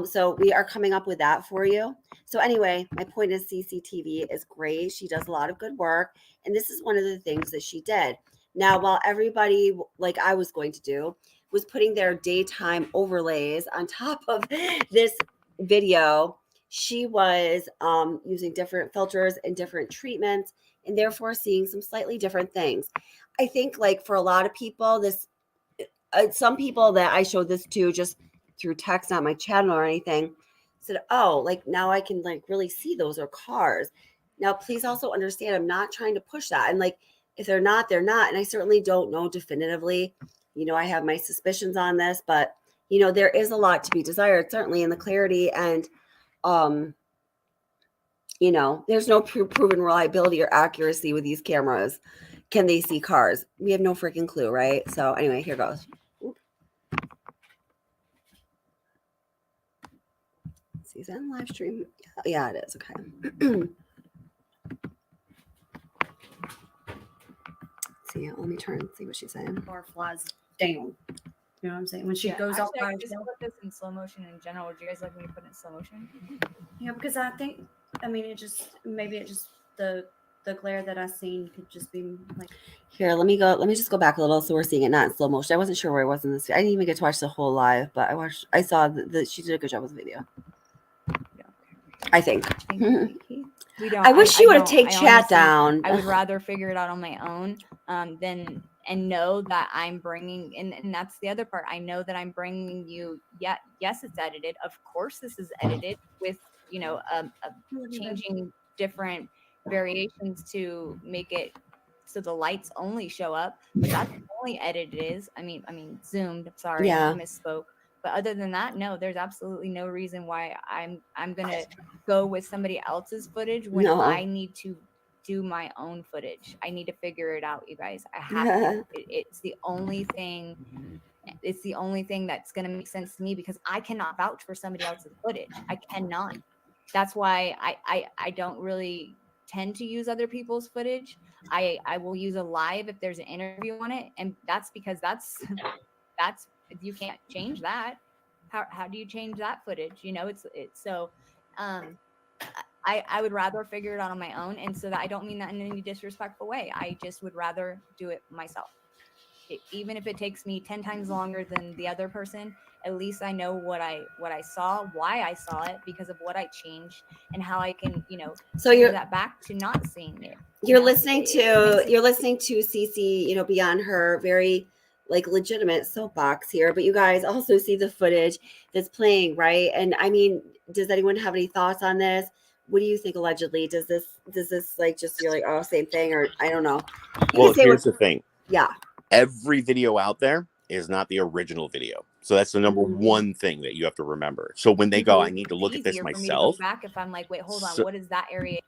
So we are coming up with that for you. So anyway, my point is CCTV is great. She does a lot of good work. And this is one of the things that she did. Now, while everybody, like I was going to do, was putting their daytime overlays on top of this video, she was using different filters and different treatments, and therefore seeing some slightly different things. I think, like, for a lot of people, some people that I showed this to just through text, not my channel or anything, said, oh, like now I can like really see those are cars. Now, please also understand, I'm not trying to push that. And like, if they're not, they're not. And I certainly don't know definitively. You know, I have my suspicions on this, but you know, there is a lot to be desired, certainly in the clarity. And, you know, there's no proven reliability or accuracy with these cameras. Can they see cars? We have no freaking clue, right? So anyway, here goes. Is that in live stream? Yeah, it is. Okay. See, let me turn and see what she's saying. Or flies down. You know what I'm saying? When she goes out by just put this in slow motion in general. Would you guys like me to put it in slow motion? Yeah, because I think, I mean, the glare that I seen could just be like. Here, let me just go back a little so we're seeing it not in slow motion. I wasn't sure where I was in this. I didn't even get to watch the whole live, but I saw that she did a good job with the video. I think. We don't. I wish you would have take chat honestly, down. I would rather figure it out on my own than and know that I'm bringing and that's the other part. I know that I'm bringing you. Yeah, yes, it's edited. Of course, this is edited with changing different variations to make it so the lights only show up. But that's the only edit it is. I mean zoomed. Sorry, I misspoke. But other than that, no, there's absolutely no reason why I'm gonna go with somebody else's footage when I need to do my own footage. I need to figure it out, you guys. I have to. It's the only thing. It's the only thing that's gonna make sense to me because I cannot vouch for somebody else's footage. I cannot. That's why I don't really tend to use other people's footage. I will use a live if there's an interview on it, and that's because that's you can't change that. How do you change that footage? You know, it's so I would rather figure it out on my own, and so that I don't mean that in any disrespectful way. I just would rather do it myself. Even if it takes me 10 times longer than the other person, at least I know what I saw, why I saw it, because of what I changed, and how I can, you know, so you're that back to not seeing it. You're listening to Cece, you know, beyond her very like legitimate soapbox here, but you guys also see the footage that's playing, right? And I mean, does anyone have any thoughts on this? What do you think? Allegedly, does this like just you're like, oh, same thing, or I don't know. Well, here's the thing. Yeah. Every video out there is not the original video. So that's the number one thing that you have to remember. So when they go, I need to look at this Easier for me to myself. go back if I'm like, wait, hold on, So- what is that area?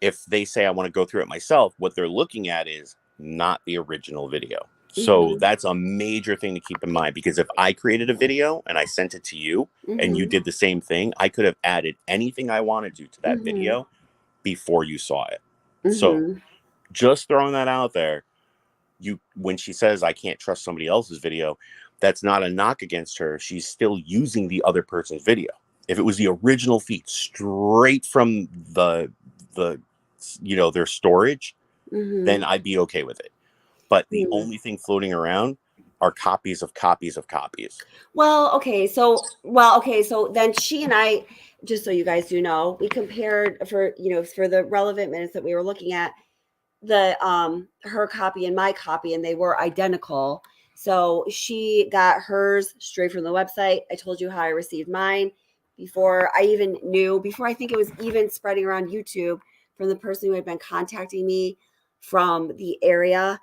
If they say I want to go through it myself, what they're looking at is not the original video. So that's a major thing to keep in mind, because if I created a video and I sent it to you and you did the same thing, I could have added anything I wanted to that video before you saw it. So just throwing that out there, when she says I can't trust somebody else's video, that's not a knock against her. She's still using the other person's video. If it was the original feed straight from the their storage, then I'd be okay with it. But the only thing floating around are copies of copies of copies. Well, okay. So then she and I, just so you guys do know, we compared for the relevant minutes that we were looking at, the her copy and my copy, and they were identical. So she got hers straight from the website. I told you how I received mine before I think it was even spreading around YouTube from the person who had been contacting me from the area,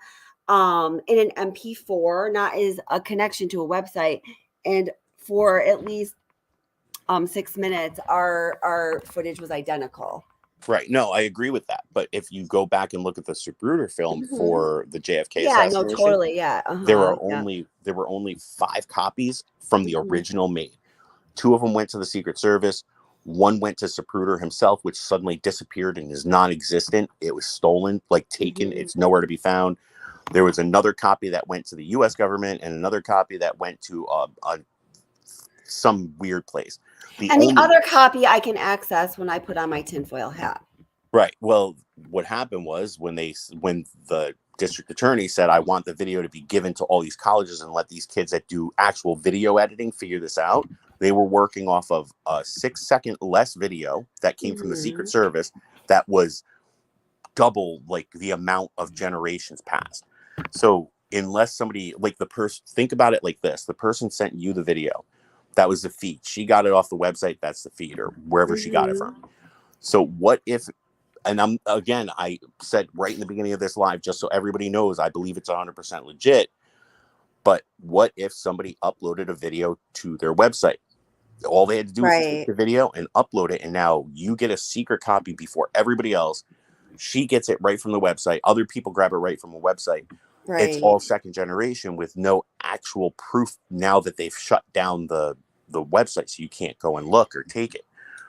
in an MP4, not as a connection to a website. And for at least 6 minutes, our footage was identical. Right. No, I agree with that. But if you go back and look at the Zapruder film for the JFK assassination, totally, there were only 5 copies from the original made. 2 of them went to the Secret Service. 1 went to Zapruder himself, which suddenly disappeared and is non-existent. It was stolen, taken. It's nowhere to be found. There was another copy that went to the U.S. government and another copy that went to some weird place. The other copy I can access when I put on my tinfoil hat. Right. Well, what happened was when the district attorney said, I want the video to be given to all these colleges and let these kids that do actual video editing figure this out, they were working off of a 6-second less video that came from the Secret Service that was double the amount of generations past. So unless somebody think about it like this, the person sent you the video. That was the feed. She got it off the website. That's the feed, or wherever she got it from. So what if, and I said right in the beginning of this live, just so everybody knows, I believe it's 100% legit. But what if somebody uploaded a video to their website? All they had to do was take the video and upload it. And now you get a secret copy before everybody else. She gets it right from the website. Other people grab it right from a website. Right. It's all second generation with no actual proof now that they've shut down the website, so you can't go and look or take it.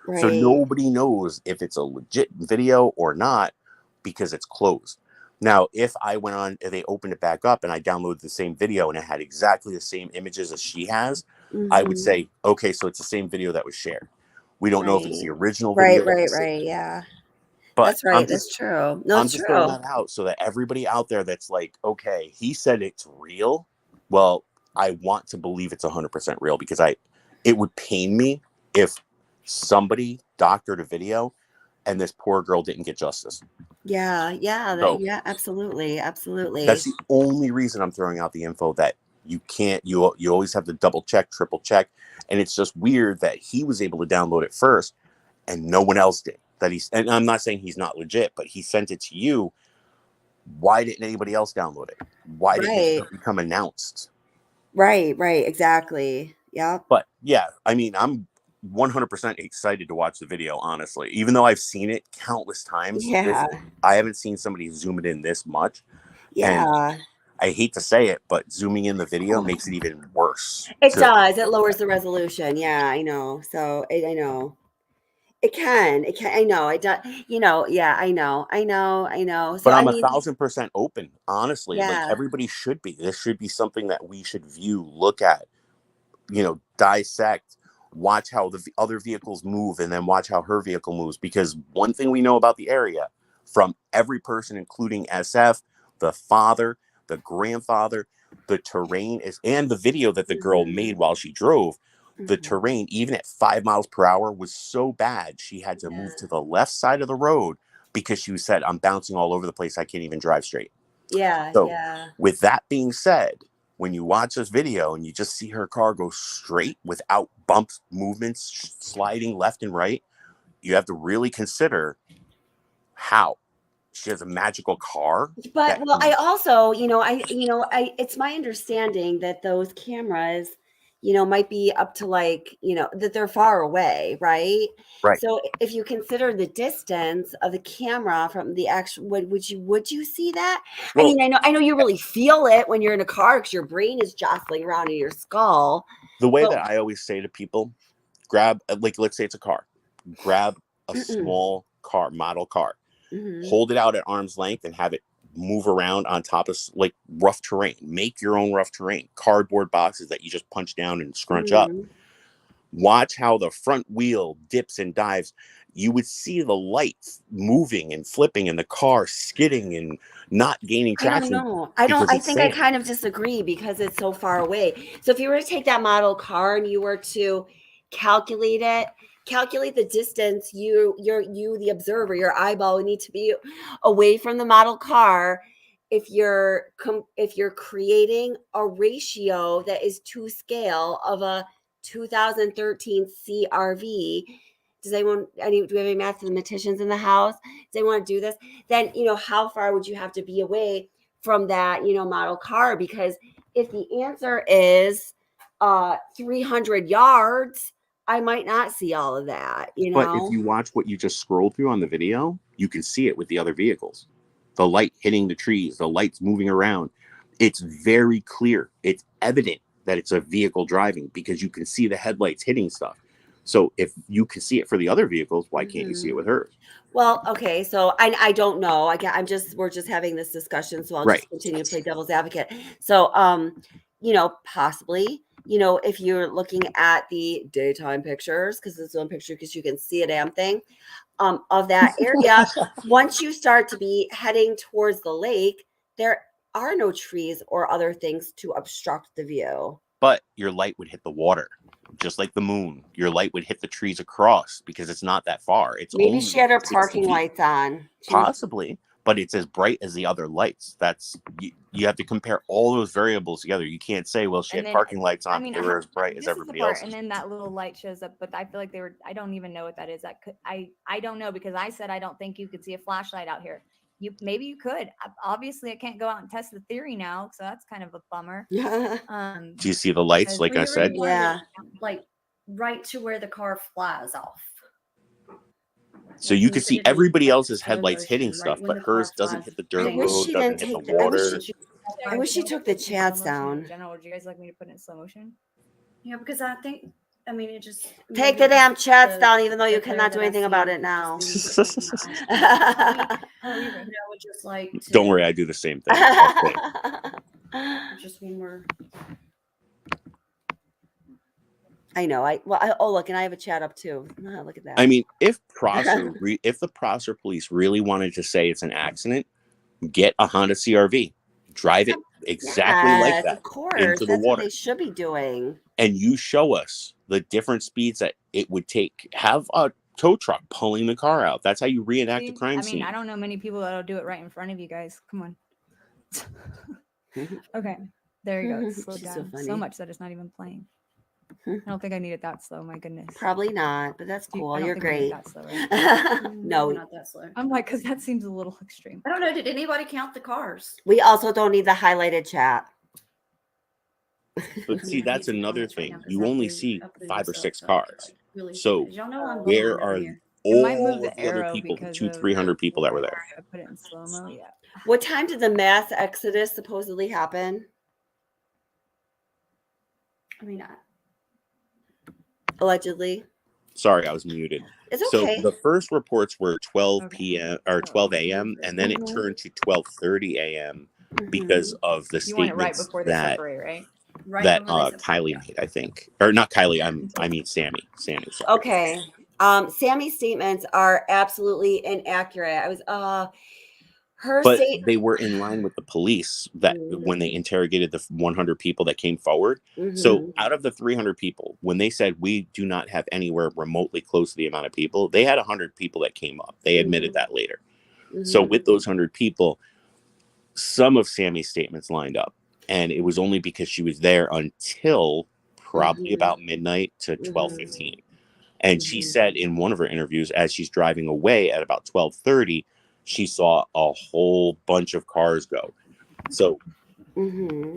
Right. So nobody knows if it's a legit video or not because it's closed. Now, if I went on, if they opened it back up and I downloaded the same video and it had exactly the same images as she has, I would say, okay, so it's the same video that was shared. We don't know if it's the original video. Right. Yeah. But that's right. That's true. No, I'm just throwing that out so that everybody out there that's like, okay, he said it's real. Well, I want to believe it's 100% real because it would pain me if somebody doctored a video and this poor girl didn't get justice. Yeah, absolutely. That's the only reason I'm throwing out the info, that you can't, you always have to double check, triple check. And it's just weird that he was able to download it first and no one else did. And I'm not saying he's not legit, but he sent it to you. Why didn't anybody else download it? Why didn't it become announced? Right, exactly. Yeah. But yeah, I mean, I'm 100% excited to watch the video, honestly, even though I've seen it countless times. Yeah. I haven't seen somebody zoom it in this much. Yeah. And I hate to say it, but zooming in the video makes it even worse. It does. It lowers the resolution. Yeah, I know. So I know. It can. I know. I do. Yeah, I know. So, but I'm 1,000% open, honestly. Yeah. Everybody should be. This should be something that we should view, look at, dissect, watch how the other vehicles move, and then watch how her vehicle moves. Because one thing we know about the area from every person, including SF, the father, the grandfather, the terrain and the video that the girl made while she drove. The terrain, even at 5 miles per hour, was so bad she had to move to the left side of the road because she said, I'm bouncing all over the place. I can't even drive straight. Yeah. So with that being said, when you watch this video and you just see her car go straight without bumps, movements, sliding left and right, you have to really consider how she has a magical car. But I also, it's my understanding that those cameras might be up to that they're far away, right? Right. So if you consider the distance of the camera from the actual, would you see that? Well, I mean, I know you really feel it when you're in a car because your brain is jostling around in your skull. The way that I always say to people, grab, let's say it's a car, grab a small car, model car, hold it out at arm's length and have it move around on top of rough terrain. Make your own rough terrain, cardboard boxes that you just punch down and scrunch up. Watch how the front wheel dips and dives. You would see the lights moving and flipping and the car skidding and not gaining traction. I don't know. I think I kind of disagree because it's so far away. So if you were to take that model car and you were to calculate the distance, you the observer, your eyeball would need to be away from the model car if you're creating a ratio that is to scale of a 2013 CRV. Do we have any mathematicians in the house? Does they want to do this? Then, how far would you have to be away from that, model car? Because if the answer is 300 yards, I might not see all of that, But if you watch what you just scrolled through on the video, you can see it with the other vehicles. The light hitting the trees, the lights moving around. It's very clear. It's evident that it's a vehicle driving because you can see the headlights hitting stuff. So if you can see it for the other vehicles, why can't you see it with hers? Well, okay, so I don't know. We're just having this discussion, so I'll just continue to play devil's advocate. So, possibly, if you're looking at the daytime pictures, because it's one picture, because you can see a damn thing of that area. Once you start to be heading towards the lake, there are no trees or other things to obstruct the view. But your light would hit the water. Just like the moon, your light would hit the trees across because it's not that far. It's maybe she had her parking lights on. Possibly, but it's as bright as the other lights. That's you have to compare all those variables together. You can't say, well, she had parking lights on. They were as bright as everybody else. And then that little light shows up, but I feel like I don't even know what that is. I don't know because I said I don't think you could see a flashlight out here. Maybe you could. Obviously, I can't go out and test the theory now, so that's kind of a bummer. Do you see the lights? Like I said, like right to where the car flies off. So you can see everybody else's headlights hitting stuff, but hers doesn't hit the dirt road, doesn't hit the water. I wish she took the chats down. General, would you guys like me to put it in slow motion? Yeah, because it just take the damn chats down, even though you cannot do anything about it now. Just like don't worry, I do the same thing. Just when we're. I know. Look, and I have a chat up too. Look at that. I mean, if the Prosser police really wanted to say it's an accident, get a Honda CRV, drive it exactly like that, of course, into the that's water. What they should be doing. And you show us the different speeds that it would take. Have a tow truck pulling the car out. That's how you reenact a crime scene. I don't know many people that'll do it right in front of you guys. Come on. Okay, there you go. It's slowed down so much that it's not even playing. I don't think I need it that slow. My goodness. Probably not, but that's cool. You're great. That slow, right? No, not that slow. I'm like, because that seems a little extreme. I don't know. Did anybody count the cars? We also don't need the highlighted chat. But see, that's another thing. You only see 5 or 6 cars. So where are all the other people, the 200-300 people that were there? I put it in slow-mo. Yeah. What time did the mass exodus supposedly happen? Allegedly. Sorry, I was muted. It's okay. So the first reports were 12 p.m. or 12 a.m. and then it turned to 12:30 a.m. because of the statements that Kiely made, I think, or not Kiely. I mean Sammy. Sorry. Okay. Sammy's statements are absolutely inaccurate. They were in line with the police that when they interrogated the 100 people that came forward. So out of the 300 people, when they said we do not have anywhere remotely close to the amount of people, they had 100 people that came up. They admitted that later. So with those 100 people, some of Sammy's statements lined up, and it was only because she was there until probably about midnight to 12:15. And she said in one of her interviews, as she's driving away at about 12:30, she saw a whole bunch of cars go. So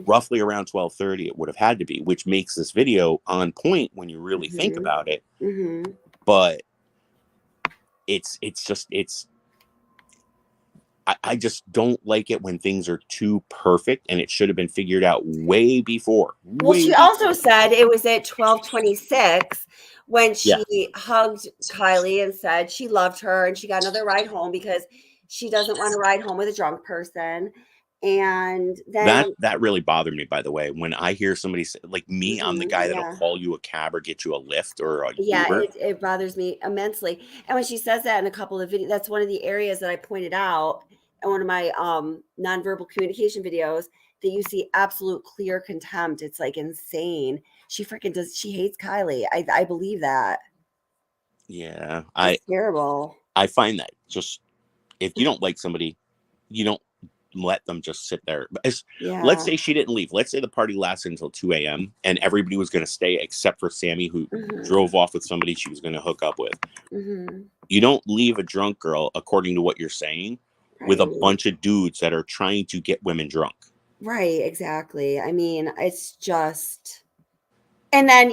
Roughly around 12:30 it would have had to be, which makes this video on point when you really think about it. But I just don't like it when things are too perfect, and it should have been figured out way before. Well, she also said it was at 12:26 when she hugged Kiely and said she loved her and she got another ride home because she doesn't want to ride home with a drunk person. And then that really bothered me, by the way, when I hear somebody say, like me, I'm the guy that'll call you a cab or get you a Lyft or a Uber. It bothers me immensely. And when she says that in a couple of videos, that's one of the areas that I pointed out in one of my nonverbal communication videos, that you see absolute clear contempt. It's like insane. She hates Kiely. I believe that. Yeah. It's terrible. I find that just, if you don't like somebody, you don't let them just sit there. Let's say she didn't leave. Let's say the party lasted until 2 a.m. and everybody was going to stay except for Sammy, who drove off with somebody she was going to hook up with. You don't leave a drunk girl, according to what you're saying, with a bunch of dudes that are trying to get women drunk. Right, exactly. I mean, it's just, and then,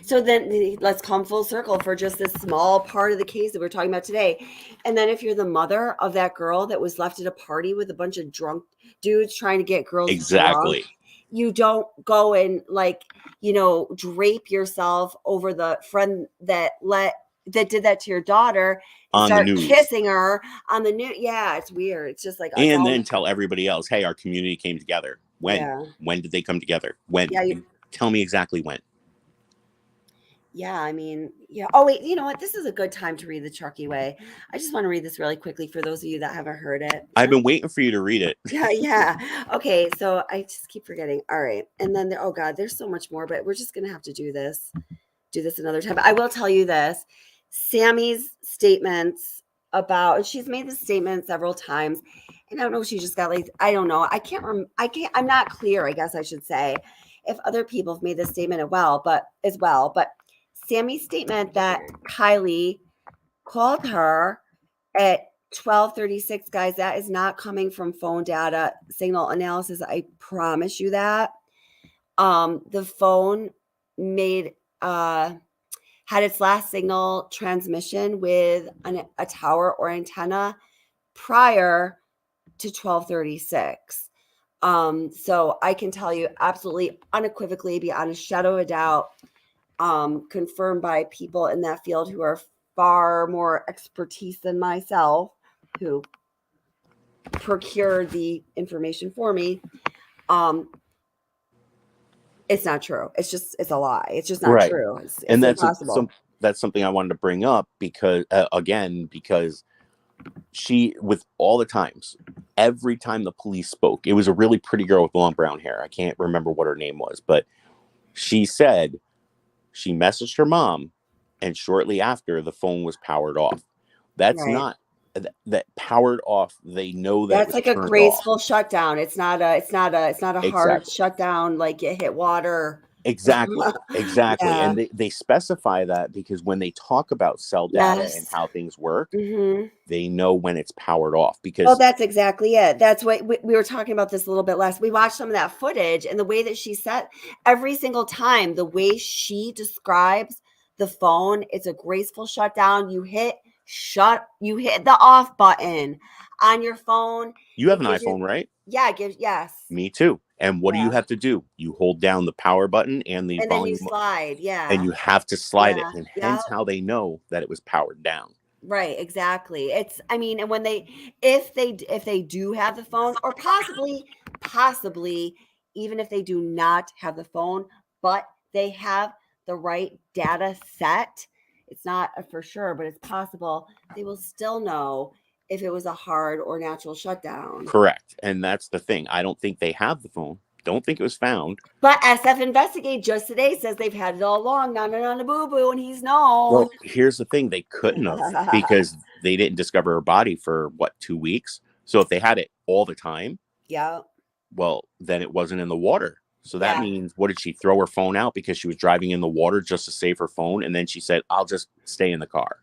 so then let's come full circle for just this small part of the case that we're talking about today. And then if you're the mother of that girl that was left at a party with a bunch of drunk dudes trying to get girls drunk, you don't go and drape yourself over the friend that did that to your daughter and start kissing her on the news. Yeah, it's weird. It's just like, and then tell everybody else, hey, our community came together. When did they come together? When? Tell me exactly when. Yeah, I mean, yeah. Oh, wait, you know what? This is a good time to read the Truckee Way. I just want to read this really quickly for those of you that haven't heard it. I've been waiting for you to read it. Yeah. Okay, so I just keep forgetting. All right. And then, oh God, there's so much more, but we're just going to have to do this another time. But I will tell you this. Sammy's statements and she's made this statement several times. And I don't know if she just got I don't know. I'm not clear, I guess I should say, if other people have made this statement as well. But Sammy's statement that Kiely called her at 12:36, guys, that is not coming from phone data signal analysis. I promise you that. The phone had its last signal transmission with a tower or antenna prior to 12:36. So I can tell you absolutely unequivocally, beyond a shadow of a doubt, confirmed by people in that field who are far more expertise than myself, who procured the information for me. It's not true. It's a lie. It's just not true. It's impossible. That's something I wanted to bring up because she, with all the times, every time the police spoke, it was a really pretty girl with long brown hair. I can't remember what her name was, but she said she messaged her mom, and shortly after the phone was powered off. That's not that powered off. They know that that's like a graceful shutdown. It's not a hard shutdown like it hit water. Exactly. Yeah. And they specify that because when they talk about cell data and how things work, they know when it's powered off. Because that's exactly it. That's what we were talking about this a little bit last. We watched some of that footage, and the way that she said every single time, the way she describes the phone, it's a graceful shutdown. You hit the off button on your phone. You have an iPhone, right? Yeah, yes. Me too. And what do you have to do? You hold down the power button and the volume. Then you slide, and you have to slide it, and hence how they know that it was powered down. Right, exactly. And when if they do have the phone, or possibly even if they do not have the phone, but they have the right data set, it's not for sure, but it's possible, they will still know if it was a hard or natural shutdown. Correct. And that's the thing. I don't think they have the phone. Don't think it was found. But SF Investigate just today says they've had it all along. Nana boo boo, and he's known. Well, here's the thing. They couldn't have because they didn't discover her body for 2 weeks. So if they had it all the time, well, then it wasn't in the water. So that means, what did she throw her phone out because she was driving in the water just to save her phone? And then she said, I'll just stay in the car.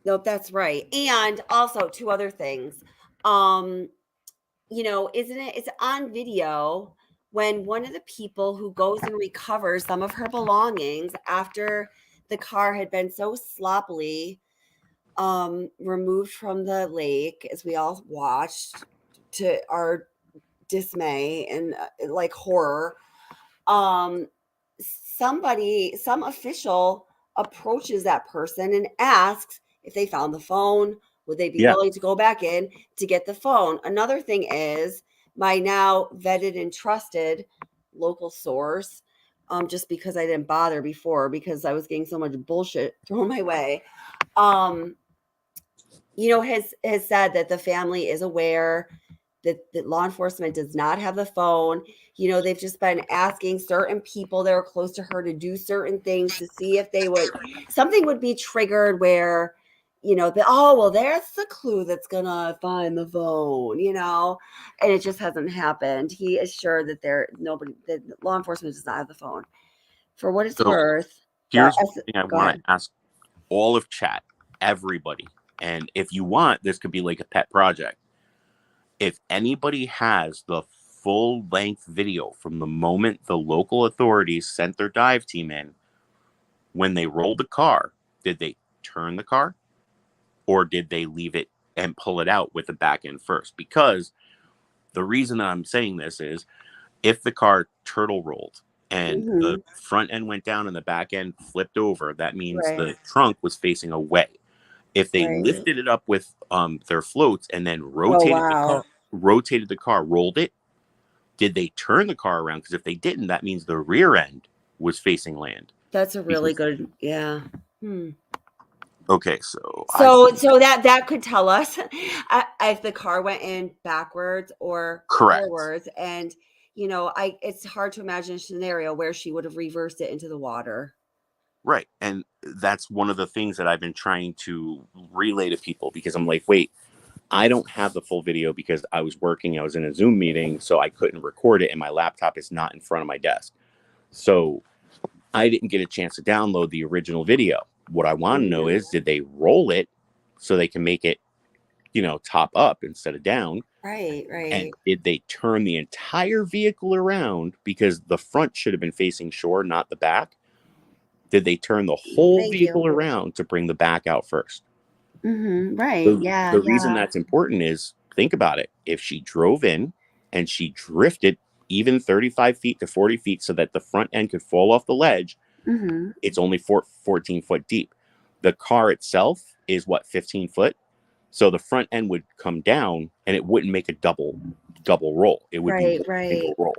Nope, that's right. And also 2 other things. isn't it? It's on video when one of the people who goes and recovers some of her belongings after the car had been so sloppily removed from the lake, as we all watched to our dismay and like horror. Some official approaches that person and asks if they found the phone. Would they be willing to go back in to get the phone? Another thing is my now vetted and trusted local source, just because I didn't bother before because I was getting so much bullshit thrown my way, has said that the family is aware that law enforcement does not have the phone. They've just been asking certain people that are close to her to do certain things to see if something would be triggered where, there's the clue that's gonna find the phone, and it just hasn't happened. He is sure that that law enforcement does not have the phone. For what it's worth. Here's one thing I want to ask all of chat, everybody. And if you want, this could be like a pet project. If anybody has the full length video from the moment the local authorities sent their dive team in, when they rolled the car, did they turn the car or did they leave it and pull it out with the back end first? Because the reason that I'm saying this is if the car turtle rolled and the front end went down and the back end flipped over, that means the trunk was facing away. If they lifted it up with their floats and then rotated the car, rolled it, did they turn the car around? Because if they didn't, that means the rear end was facing land. That's a really good, Okay, so that could tell us if the car went in backwards or forwards, and it's hard to imagine a scenario where she would have reversed it into the water. Right. And that's one of the things that I've been trying to relay to people because I'm like, wait, I don't have the full video because I was working. I was in a Zoom meeting, so I couldn't record it. And my laptop is not in front of my desk. So I didn't get a chance to download the original video. What I want to know is, did they roll it so they can make it, top up instead of down? Right. And did they turn the entire vehicle around because the front should have been facing shore, not the back? Did they turn the whole vehicle around to bring the back out first? Right. The reason that's important is, think about it. If she drove in and she drifted even 35 feet to 40 feet so that the front end could fall off the ledge, it's only 14 foot deep. The car itself is 15 foot. So the front end would come down and it wouldn't make a double roll. It would be a single roll.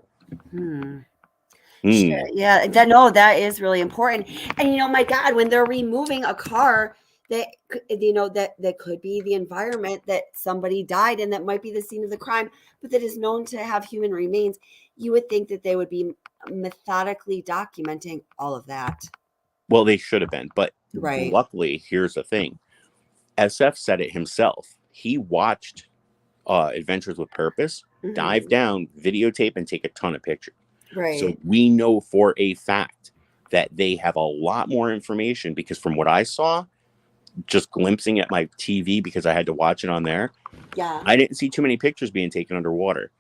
Sure. Yeah, that is really important. And my God, when they're removing a car that that could be the environment that somebody died in, that might be the scene of the crime, but that is known to have human remains, you would think that they would be methodically documenting all of that. Well, they should have been, but luckily, here's the thing. SF said it himself. He watched Adventures with Purpose, dive down, videotape, and take a ton of pictures. Right. So we know for a fact that they have a lot more information because from what I saw, just glimpsing at my TV because I had to watch it on there, I didn't see too many pictures being taken underwater.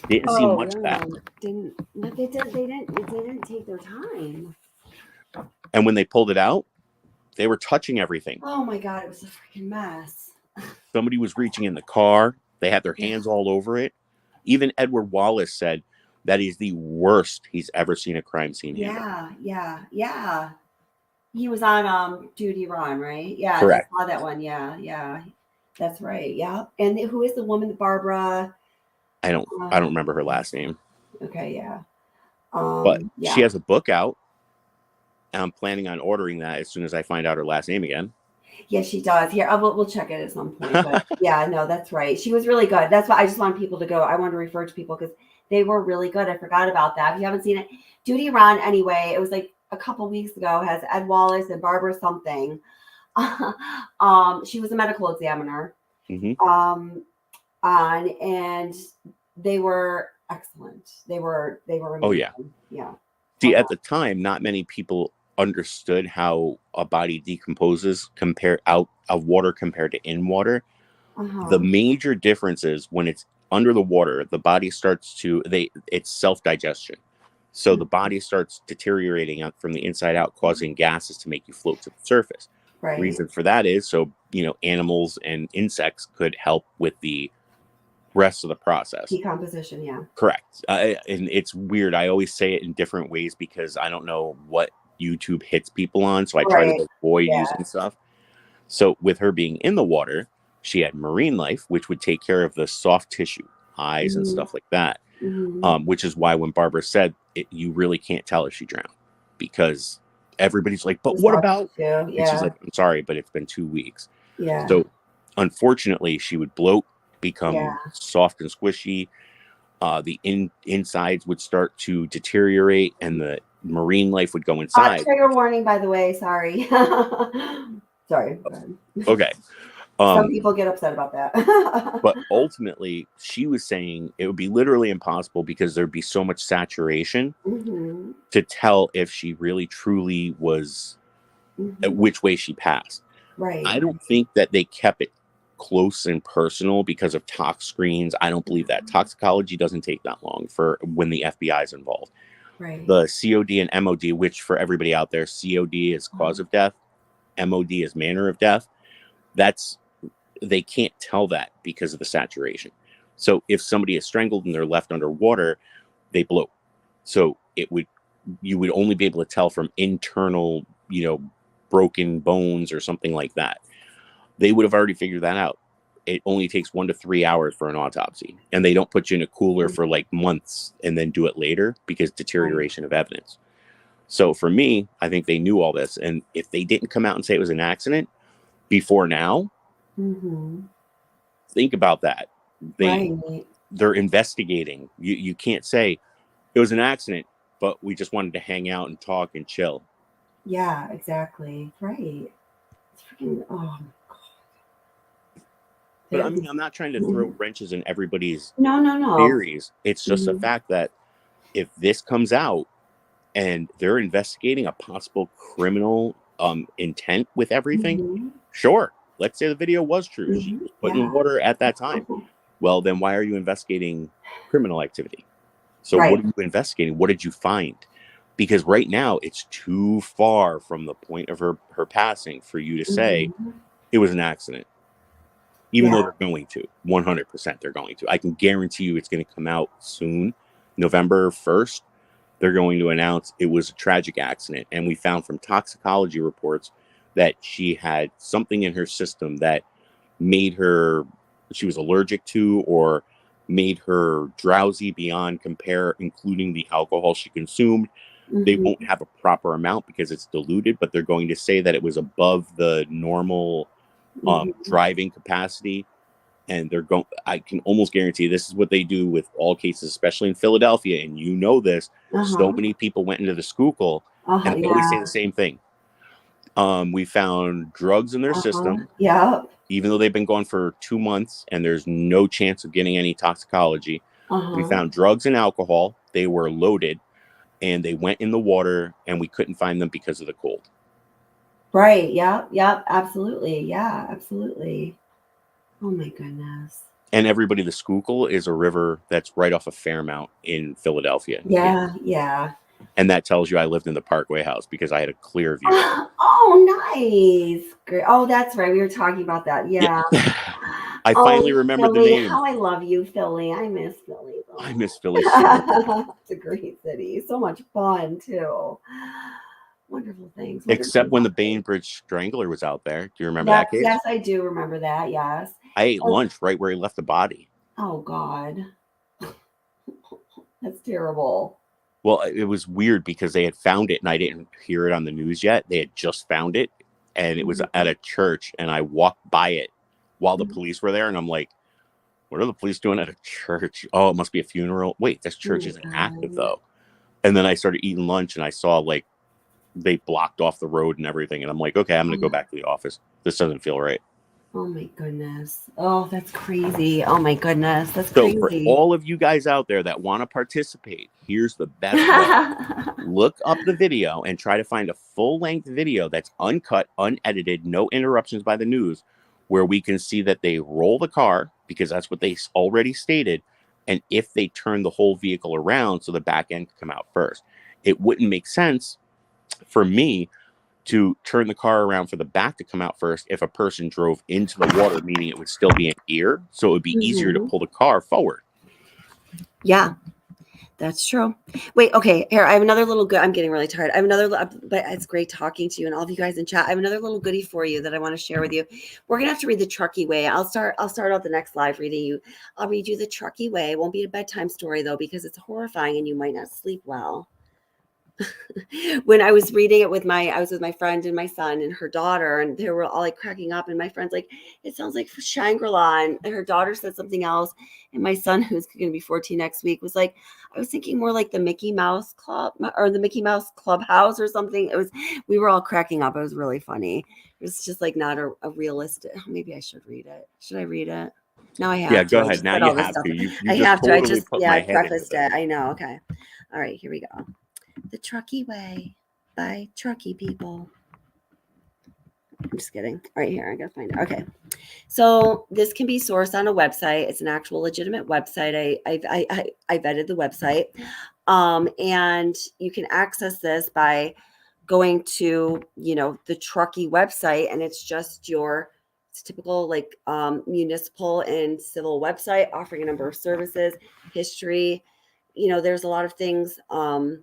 Didn't see much of that. They didn't take their time. And when they pulled it out, they were touching everything. Oh my God, it was a freaking mess. Somebody was reaching in the car. They had their hands all over it. Even Edward Wallace said that is the worst he's ever seen a crime scene. Yeah. He was on Duty Run, right? Yeah, correct. I saw that one. Yeah. That's right. Yeah. And who is the woman, Barbara? I don't remember her last name. Okay, yeah. But she has a book out. And I'm planning on ordering that as soon as I find out her last name again. Yeah, she does. Here, we'll check it at some point. But yeah, no, that's right. She was really good. That's why I just want people to go. I want to refer to people because they were really good. I forgot about that. If you haven't seen it, Duty Run, anyway, it was like a couple weeks ago, has Ed Wallace and Barbara something. She was a medical examiner. And they were excellent. They were amazing. Oh, yeah. Yeah. See, at the time, not many people understood how a body decomposes out of water compared to in water. The major difference is when it's under the water, the body starts to it's self-digestion. So the body starts deteriorating out from the inside out, causing gases to make you float to the surface. Right. Reason for that is so, animals and insects could help with the rest of the process. Decomposition, yeah. Correct. And it's weird. I always say it in different ways because I don't know what YouTube hits people on. So I try to avoid using stuff. So with her being in the water, she had marine life, which would take care of the soft tissue, eyes and stuff like that. Which is why when Barbara said you really can't tell if she drowned, because everybody's like, but what about? And she's like, I'm sorry, but it's been 2 weeks. Yeah. So unfortunately, she would bloat, become soft and squishy. The insides would start to deteriorate, and the marine life would go inside. Trigger warning, by the way. Sorry. Sorry. Okay. Some people get upset about that. But ultimately, she was saying it would be literally impossible because there'd be so much saturation to tell if she really truly was, which way she passed. Right. I don't think that they kept it close and personal because of tox screens. I don't believe that. Toxicology doesn't take that long for when the FBI is involved. Right. The COD and MOD, which for everybody out there, COD is cause of death, MOD is manner of death. They can't tell that because of the saturation. So if somebody is strangled and they're left underwater, they bloat. So you would only be able to tell from internal, broken bones or something like that. They would have already figured that out. It only takes 1 to 3 hours for an autopsy, and they don't put you in a cooler for like months and then do it later because deterioration of evidence. So for me, I think they knew all this. And if they didn't come out and say it was an accident before now, think about that. They're investigating. You can't say it was an accident, but we just wanted to hang out and talk and chill. Yeah, exactly. Right. It's freaking, oh my God. But I mean, I'm not trying to throw wrenches in everybody's no theories. It's just the fact that if this comes out and they're investigating a possible criminal intent with everything, sure. Let's say the video was true. She was put in water at that time. Well, then why are you investigating criminal activity? So what are you investigating? What did you find? Because right now it's too far from the point of her passing for you to say it was an accident. Even though they're going to, 100% they're going to. I can guarantee you it's going to come out soon. November 1st, they're going to announce it was a tragic accident. And we found from toxicology reports that she had something in her system that made her, she was allergic to or made her drowsy beyond compare, including the alcohol she consumed. They won't have a proper amount because it's diluted, but they're going to say that it was above the normal driving capacity. And they're going, I can almost guarantee this is what they do with all cases, especially in Philadelphia. And you know this, so many people went into the Schuylkill and they always say the same thing. We found drugs in their system. Yeah. Even though they've been gone for 2 months and there's no chance of getting any toxicology. We found drugs and alcohol. They were loaded and they went in the water and we couldn't find them because of the cold. Right. Yeah. Yep. Absolutely. Yeah. Absolutely. Oh my goodness. And everybody, the Schuylkill is a river that's right off of Fairmount in Philadelphia. Yeah. Yeah. And that tells you I lived in the Parkway house because I had a clear view. Oh, nice. Great. Oh, that's right. We were talking about that. Yeah. I finally remembered the name. How I love you, Philly. I miss Philly. Though. I miss Philly. It's a great city. So much fun, too. Wonderful things. Except when the Bainbridge Strangler was out there. Do you remember that case? Yes, I do remember that. Yes. I ate lunch right where he left the body. Oh, God. That's terrible. Well, it was weird because they had found it and I didn't hear it on the news yet. They had just found it and it was at a church and I walked by it while the police were there. And I'm like, what are the police doing at a church? Oh, it must be a funeral. Wait, this church isn't active though. And then I started eating lunch and I saw like they blocked off the road and everything. And I'm like, okay, I'm going to go back to the office. This doesn't feel right. Oh my goodness. Oh, that's crazy. Oh my goodness. That's crazy. So for all of you guys out there that want to participate, here's the best way. Look up the video and try to find a full-length video that's uncut, unedited, no interruptions by the news, where we can see that they roll the car, because that's what they already stated, and if they turn the whole vehicle around so the back end can come out first. It wouldn't make sense for me to turn the car around for the back to come out first if a person drove into the water, meaning it would still be in gear, so it would be easier to pull the car forward. Yeah, that's true. Wait, okay, here, I have another little good. I'm getting really tired. I have another, but it's great talking to you and all of you guys in chat. I have another little goodie for you that I want to share with you. We're gonna have to read the Truckee Way. I'll start out the next live reading you. I'll read you the Truckee Way. It won't be a bedtime story though, because it's horrifying and you might not sleep well. When I was reading it I was with my friend and my son and her daughter, and they were all like cracking up, and my friend's like, it sounds like Shangri-La, and her daughter said something else, and my son, who's going to be 14 next week, was like, I was thinking more like the Mickey Mouse Club or the Mickey Mouse Clubhouse or something. We were all cracking up. It was really funny. It was just like not a realistic. Maybe I should read it. Should I read it? No, I have to. Yeah, go I ahead. just Now said you all this have stuff. to. You I just have to. totally put my I head into prefaced this. it. I know. Okay. All right, here we go. The Truckee Way by Truckee people. I'm just kidding. All right, here, I gotta find it. Okay. So this can be sourced on a website. It's an actual legitimate website. I vetted the website. And you can access this by going to, the Truckee website, and it's just it's typical like municipal and civil website offering a number of services, history. There's a lot of things on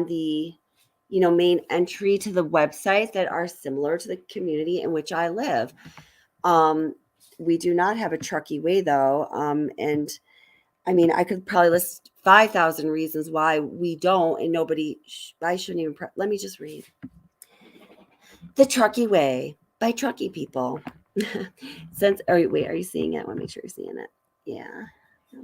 the main entry to the website that are similar to the community in which I live. We do not have a Truckee Way though, and I mean, I could probably list 5,000 reasons why we don't, and I shouldn't even, let me just read. The Truckee Way by Truckee people. Are you seeing it? I want to make sure you're seeing it. Yeah. I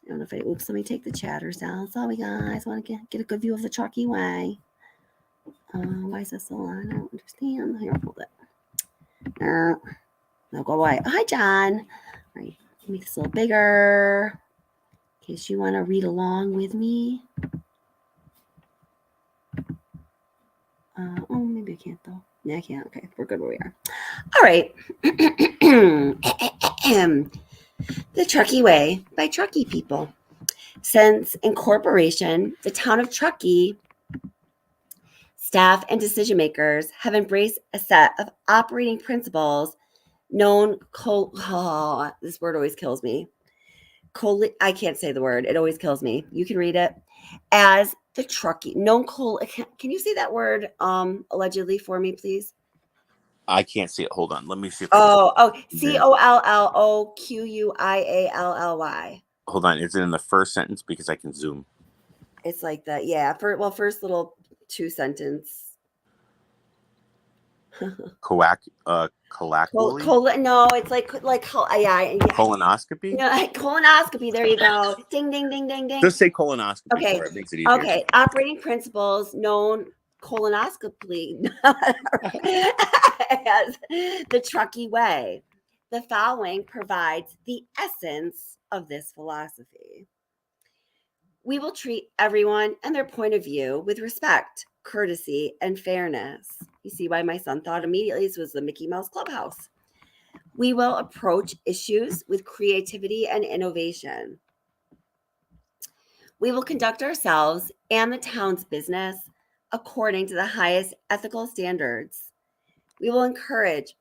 don't know if let me take the chatters down. Sorry guys, want to get a good view of the Truckee Way. Why is that still on? I don't understand. Here, hold it. No, go away. Oh, hi, John. All right, make this a little bigger in case you want to read along with me. Maybe I can't though. Yeah, I can't. Okay, we're good where we are. All right. The Truckee Way by Truckee people. Since incorporation, the town of Truckee staff and decision makers have embraced a set of operating principles known this word always kills me. I can't say the word. It always kills me. You can read it. As the Truckee can you say that word allegedly for me, please? I can't see it. Hold on. Let me see. COLLOQUIALLY. Hold on. Is it in the first sentence? Because I can zoom. It's like that. Yeah. First little 2 sentence. Colloquially? No, it's like yeah. Colonoscopy? No, colonoscopy. There you go. Ding, ding, ding, ding, ding. Just say colonoscopy. Okay. For it makes it easier. Okay. Operating principles known colonoscopy as the Truckee Way. The following provides the essence of this philosophy. We will treat everyone and their point of view with respect, courtesy, and fairness. You see why my son thought immediately this was the Mickey Mouse Clubhouse. We will approach issues with creativity and innovation. We will conduct ourselves and the town's business according to the highest ethical standards. We will encourage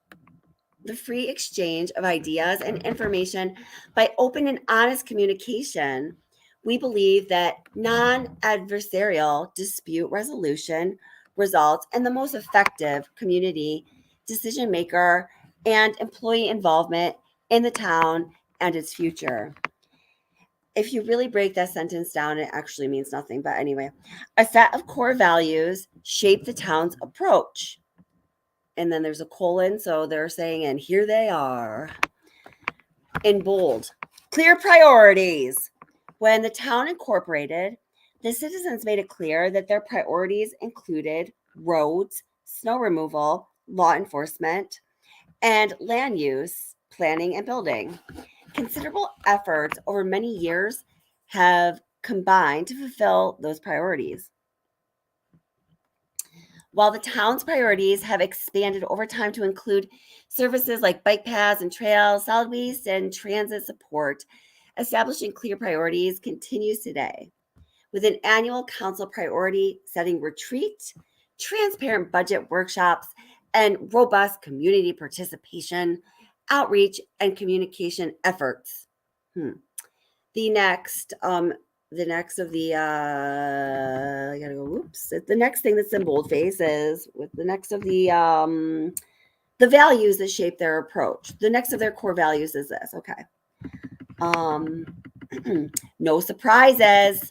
the free exchange of ideas and information by open and honest communication. We believe that non-adversarial dispute resolution results in the most effective community decision maker and employee involvement in the town and its future. If you really break that sentence down, it actually means nothing. But anyway, a set of core values shape the town's approach. And then there's a colon. So they're saying, and here they are in bold, clear priorities. When the town incorporated, the citizens made it clear that their priorities included roads, snow removal, law enforcement, and land use, planning, and building. Considerable efforts over many years have combined to fulfill those priorities. While the town's priorities have expanded over time to include services like bike paths and trails, solid waste, and transit support, establishing clear priorities continues today. With an annual council priority setting retreat, transparent budget workshops, and robust community participation, outreach, and communication efforts. The next of the I gotta go. Whoops! The next thing that's in boldface is with the next of the values that shape their approach. The next of their core values is this. Okay. No surprises.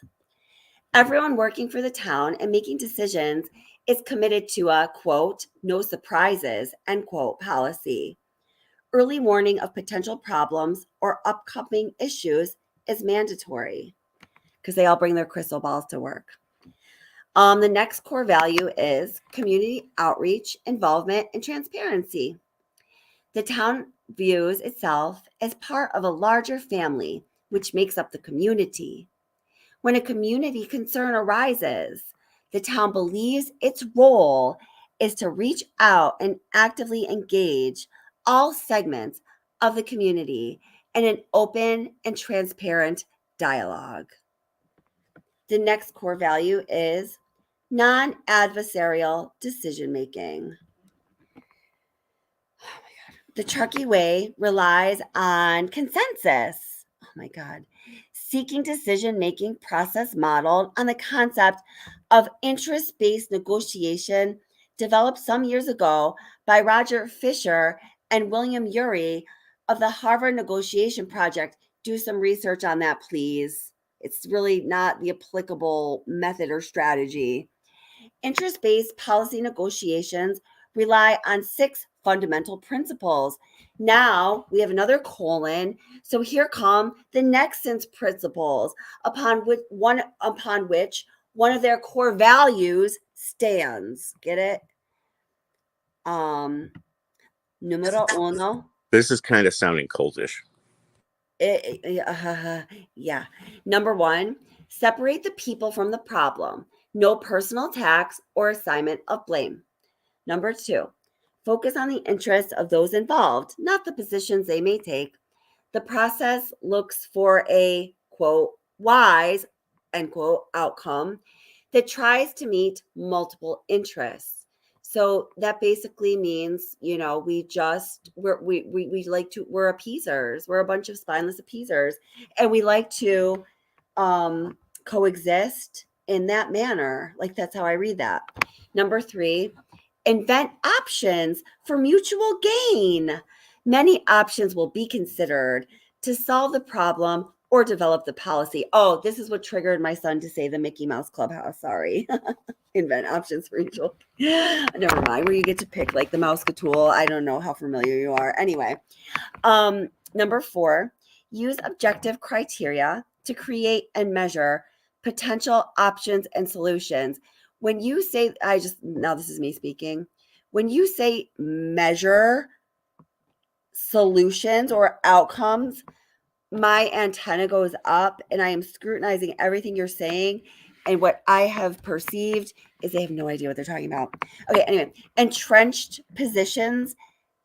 Everyone working for the town and making decisions is committed to a, quote, no surprises, end quote, policy. Early warning of potential problems or upcoming issues is mandatory because they all bring their crystal balls to work. The next core value is community outreach, involvement, and transparency. The town views itself as part of a larger family, which makes up the community. When a community concern arises, the town believes its role is to reach out and actively engage all segments of the community in an open and transparent dialogue. The next core value is non-adversarial decision-making. Oh my God. The Truckee Way relies on consensus. Oh my God. Seeking decision-making process modeled on the concept of interest-based negotiation developed some years ago by Roger Fisher and William Ury of the Harvard Negotiation Project. Do some research on that, please. It's really not the applicable method or strategy. Interest-based policy negotiations rely on 6 fundamental principles. Now we have another colon. So here come the Nexon's principles upon which one of their core values stands. Get it? Numero uno. This is kind of sounding cultish. Yeah. Number 1, separate the people from the problem. No personal attacks or assignment of blame. Number 2, focus on the interests of those involved, not the positions they may take. The process looks for a, quote, wise, end quote, outcome that tries to meet multiple interests. So that basically means, we're appeasers. We're a bunch of spineless appeasers, and we like to coexist in that manner. Like, that's how I read that. Number 3, invent options for mutual gain. Many options will be considered to solve the problem or develop the policy. Oh, this is what triggered my son to say the Mickey Mouse Clubhouse. Sorry. Invent options for mutual. Never mind. Where you get to pick like the Mousecatool. I don't know how familiar you are. Anyway, number 4, use objective criteria to create and measure potential options and solutions. When you say, now this is me speaking. When you say measure solutions or outcomes, my antenna goes up and I am scrutinizing everything you're saying. And what I have perceived is they have no idea what they're talking about. Okay, anyway, entrenched positions,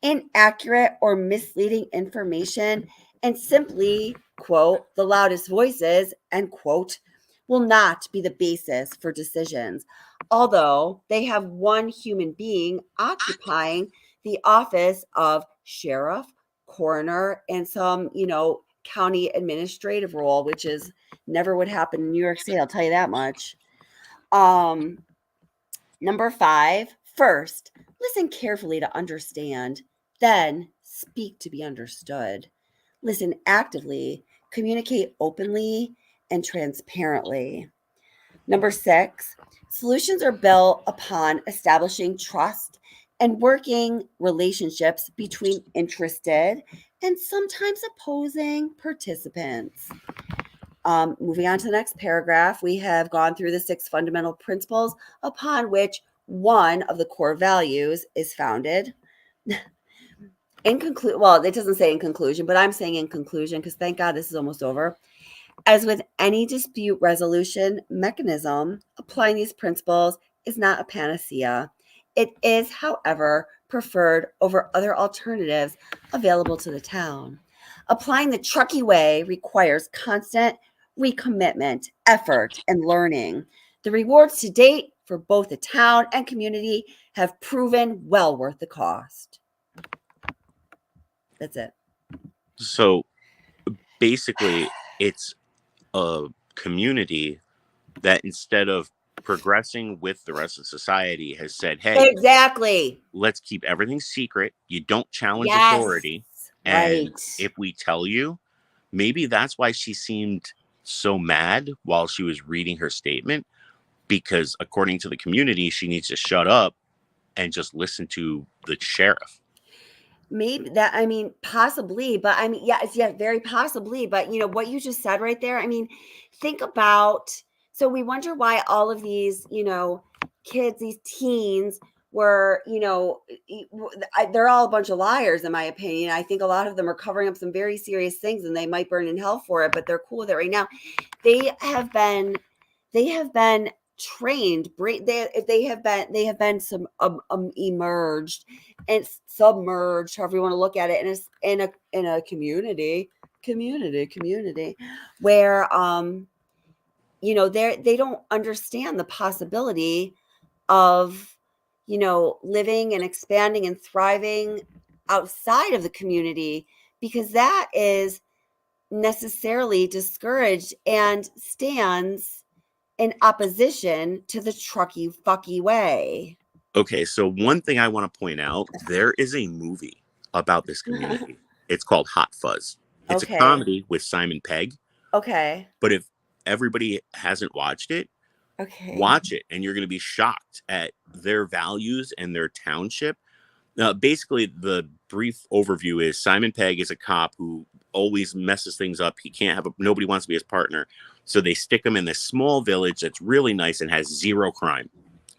inaccurate or misleading information, and simply, quote, the loudest voices, end quote, will not be the basis for decisions. Although they have one human being occupying the office of sheriff, coroner, and some, county administrative role, which is never would happen in New York State. I'll tell you that much. Number 5, first, listen carefully to understand, then speak to be understood. Listen actively, communicate openly and transparently. Number 6, solutions are built upon establishing trust and working relationships between interested and sometimes opposing participants. Moving on to the next paragraph, we have gone through the 6 fundamental principles upon which one of the core values is founded. Well, it doesn't say in conclusion, but I'm saying in conclusion because thank God this is almost over. As with any dispute resolution mechanism, applying these principles is not a panacea. It is, however, preferred over other alternatives available to the town. Applying the Truckee Way requires constant recommitment, effort, and learning. The rewards to date for both the town and community have proven well worth the cost. That's it. So basically, it's a community that instead of progressing with the rest of society has said, hey, exactly, let's keep everything secret. You don't challenge yes, authority. right. And if we tell you, maybe that's why she seemed so mad while she was reading her statement, because according to the community, she needs to shut up and just listen to the sheriff. Maybe that, I mean, possibly, but I mean, yeah, very possibly. But you know what you just said right there. I mean, think about, so we wonder why all of these, you know, kids, these teens were, you know, they're all a bunch of liars, in my opinion. I think a lot of them are covering up some very serious things and they might burn in hell for it, but they're cool with it right now. They have been trained. They have been some emerged and submerged, however you want to look at it, in a community where you know, they don't understand the possibility of, you know, living and expanding and thriving outside of the community, because that is necessarily discouraged and stands in opposition to the Truckee fucky way. Okay, so one thing I want to point out, there is a movie about this community. It's called Hot Fuzz. It's a comedy with Simon Pegg. Okay. But if everybody hasn't watched it, watch it, and you're going to be shocked at their values and their township. Basically, the brief overview is Simon Pegg is a cop who always messes things up. He can't have nobody wants to be his partner. So they stick him in this small village that's really nice and has zero crime.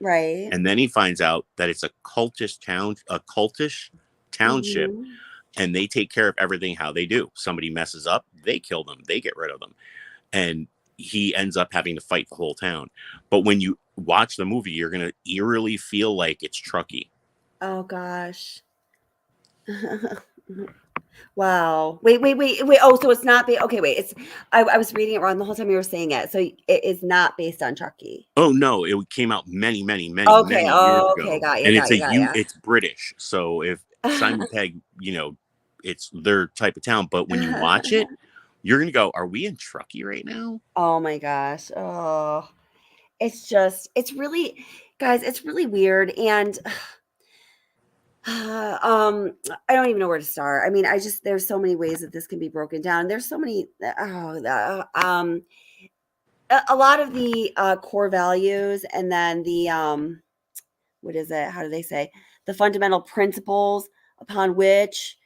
Right. And then he finds out that it's a cultish township, and they take care of everything how they do. Somebody messes up, they kill them, they get rid of them. And he ends up having to fight the whole town. But when you watch the movie, you're going to eerily feel like it's Truckee. Oh, gosh. Wow. Wait. Oh, so it's not okay, wait. It's I was reading it wrong the whole time you were saying it. So it is not based on Truckee. Oh no, it came out many Okay. years ago. Got you. And it's it's British. So if Simon Pegg, you know, it's their type of town, but when you watch it, you're going to go, are we in Truckee right now? Oh my gosh. Oh. It's really, guys, it's really weird. And I don't even know where to start. I mean, there's so many ways that this can be broken down. There's so many, a lot of the core values, and then the, what is it? How do they say? The fundamental principles upon which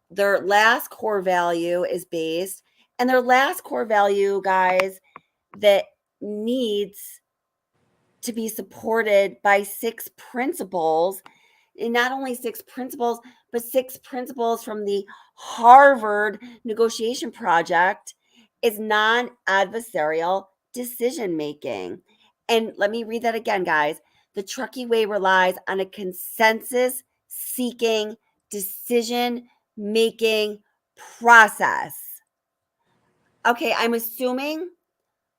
their last core value is based. And their last core value, guys, that needs to be supported by 6 principles, and not only 6 principles, but 6 principles from the Harvard Negotiation Project, is non-adversarial decision making. And let me read that again, guys. The Truckee Way relies on a consensus seeking decision making process. Okay, I'm assuming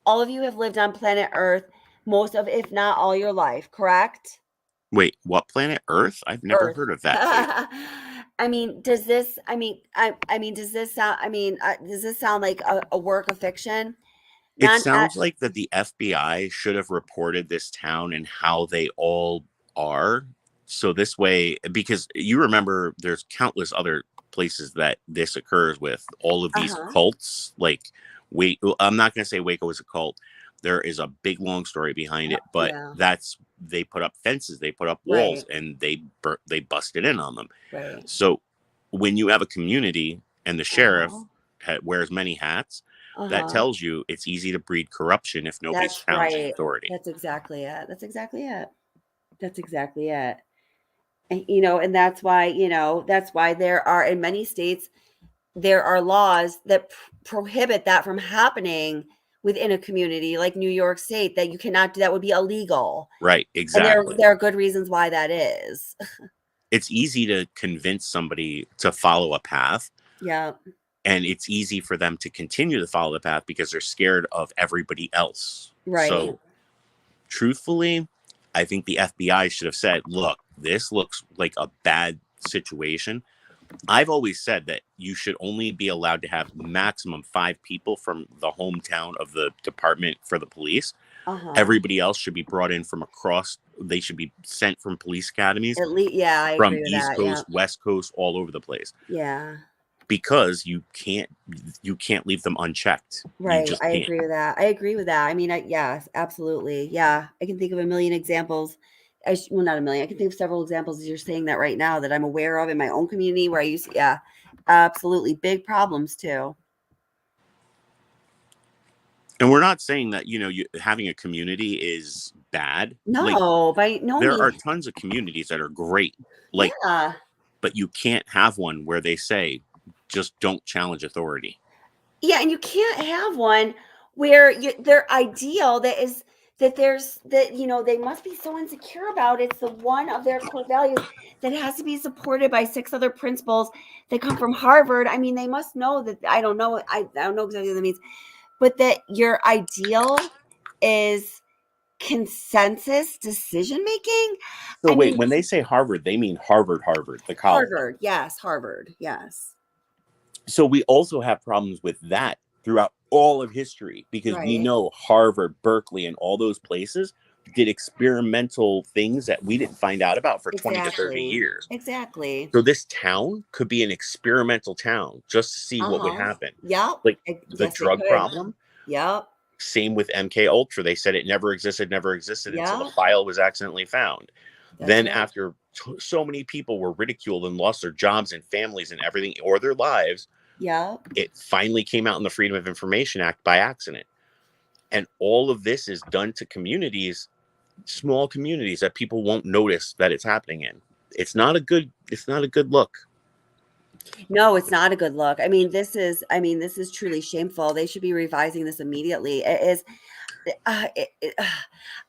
all of you have lived on planet Earth most of, if not all, your life, correct? Wait, what planet? Earth? I've never heard of that. I mean, does this sound like a work of fiction? It sounds like that the FBI should have reported this town and how they all are. So this way, because you remember there's countless other places that this occurs with, all of these cults. Like, I'm not going to say Waco is a cult. There is a big, long story behind it, but they put up fences, they put up walls, and they busted in on them. Right. So when you have a community and the sheriff wears many hats, that tells you it's easy to breed corruption if nobody's challenging authority. That's exactly it. And, you know, and that's why there are, in many states, there are laws that prohibit that from happening within a community like New York State that you cannot do. That would be illegal. Right, exactly. And there are good reasons why that is. It's easy to convince somebody to follow a path. Yeah. And it's easy for them to continue to follow the path because they're scared of everybody else. Right. So truthfully, I think the FBI should have said, look, this looks like a bad situation. I've always said that you should only be allowed to have maximum 5 people from the hometown of the department for the police. Everybody else should be brought in from across. They should be sent from police academies. At least, yeah, I from agree with East that. Coast, Yeah. West Coast, all over the place. Yeah. Because you can't leave them unchecked. Right. I agree with that. I mean, yes, absolutely. Yeah. I can think of a million examples. Well, not a million. I can think of several examples as you're saying that right now that I'm aware of in my own community where I used to, yeah, absolutely. Big problems too. And we're not saying that, having a community is bad. No, by no means. There means. are tons of communities that are great. Yeah. But you can't have one where they say, just don't challenge authority. Yeah, and you can't have one where their ideal they must be so insecure about it's the one of their core values that has to be supported by 6 other principles that come from Harvard. I mean, they must know that. I don't know exactly what that means, but that your ideal is consensus decision making. So when they say Harvard, they mean Harvard, the college. Harvard, yes. So we also have problems with that throughout all of history because we know Harvard, Berkeley, and all those places did experimental things that we didn't find out about for 20 to 30 years. Exactly. So this town could be an experimental town just to see what would happen. Yep. Like the drug problem. Yep. Same with MK Ultra. They said it never existed until the file was accidentally found. Then after so many people were ridiculed and lost their jobs and families and everything or their lives, it finally came out in the Freedom of Information Act by accident. And all of this is done to communities, small communities that people won't notice that it's happening in. It's not a good look. No, it's not a good look. I mean, this is truly shameful. They should be revising this immediately. It is. I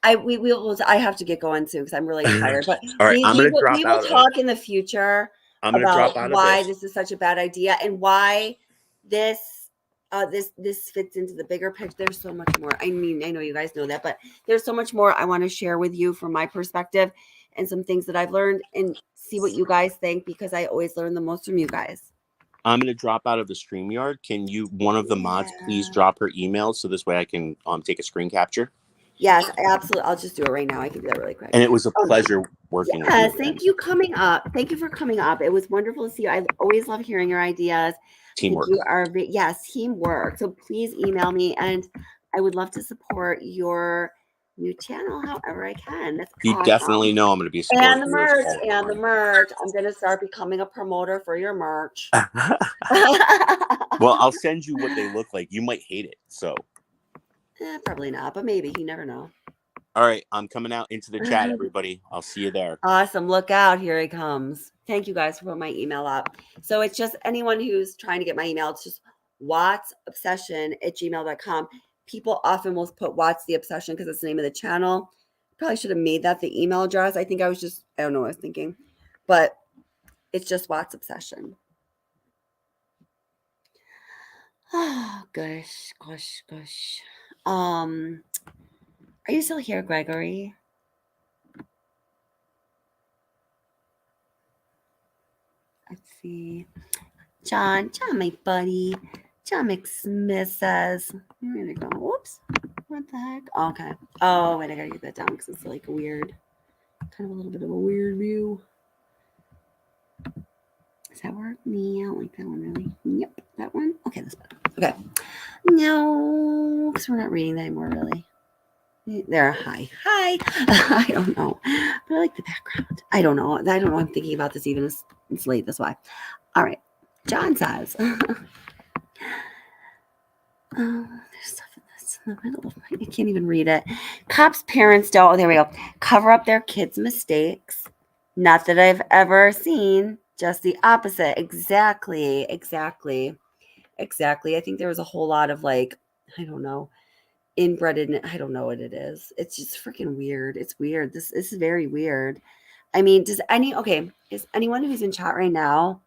have to get going soon because I'm really tired. But all right, we will talk in the future about why this is such a bad idea and why this fits into the bigger picture. There's so much more. I mean, I know you guys know that, but there's so much more I want to share with you from my perspective and some things that I've learned and see what you guys think because I always learn the most from you guys. I'm going to drop out of the StreamYard. Can one of the mods please drop her email so this way I can take a screen capture? Yes, absolutely. I'll just do it right now. I can do that really quick. And it was a pleasure working with you. Yes, thank you coming up. Thank you for coming up. It was wonderful to see you. I always love hearing your ideas. Teamwork. Teamwork. So please email me and I would love to support your new channel however I can. That's you definitely know I'm going to be supporting and the merch. I'm going to start becoming a promoter for your merch. Well, I'll send you what they look like. You might hate it. So probably not, but maybe. You never know. All right. I'm coming out into the chat, everybody. I'll see you there. Awesome. Look out. Here he comes. Thank you guys for putting my email up. So it's just anyone who's trying to get my email. It's just wattsobsession@gmail.com. People often will put What's the Obsession because it's the name of the channel. Probably should have made that the email address. I think I don't know what I was thinking. But it's just What's Obsession. Oh, gosh. Are you still here, Gregory? Let's see. John, my buddy. John McSmith says, where did it go? Whoops. What the heck? Okay. Oh, wait, I gotta get that down because it's like a little bit of a weird view. Does that work? Me, I don't like that one really. Yep, that one. Okay, this one. Okay. No, because we're not reading that anymore, really. There, hi. I don't know, but I like the background. I don't know. I'm thinking about this even as it's late. That's why. All right. John says. There's stuff in the middle of I can't even read it. Cops' parents don't. Oh, there we go. Cover up their kids' mistakes. Not that I've ever seen. Just the opposite. Exactly. I think there was a whole lot of I don't know, inbred in it. I don't know what it is. It's just freaking weird. It's weird. This is very weird. I mean, is anyone who's in chat right now,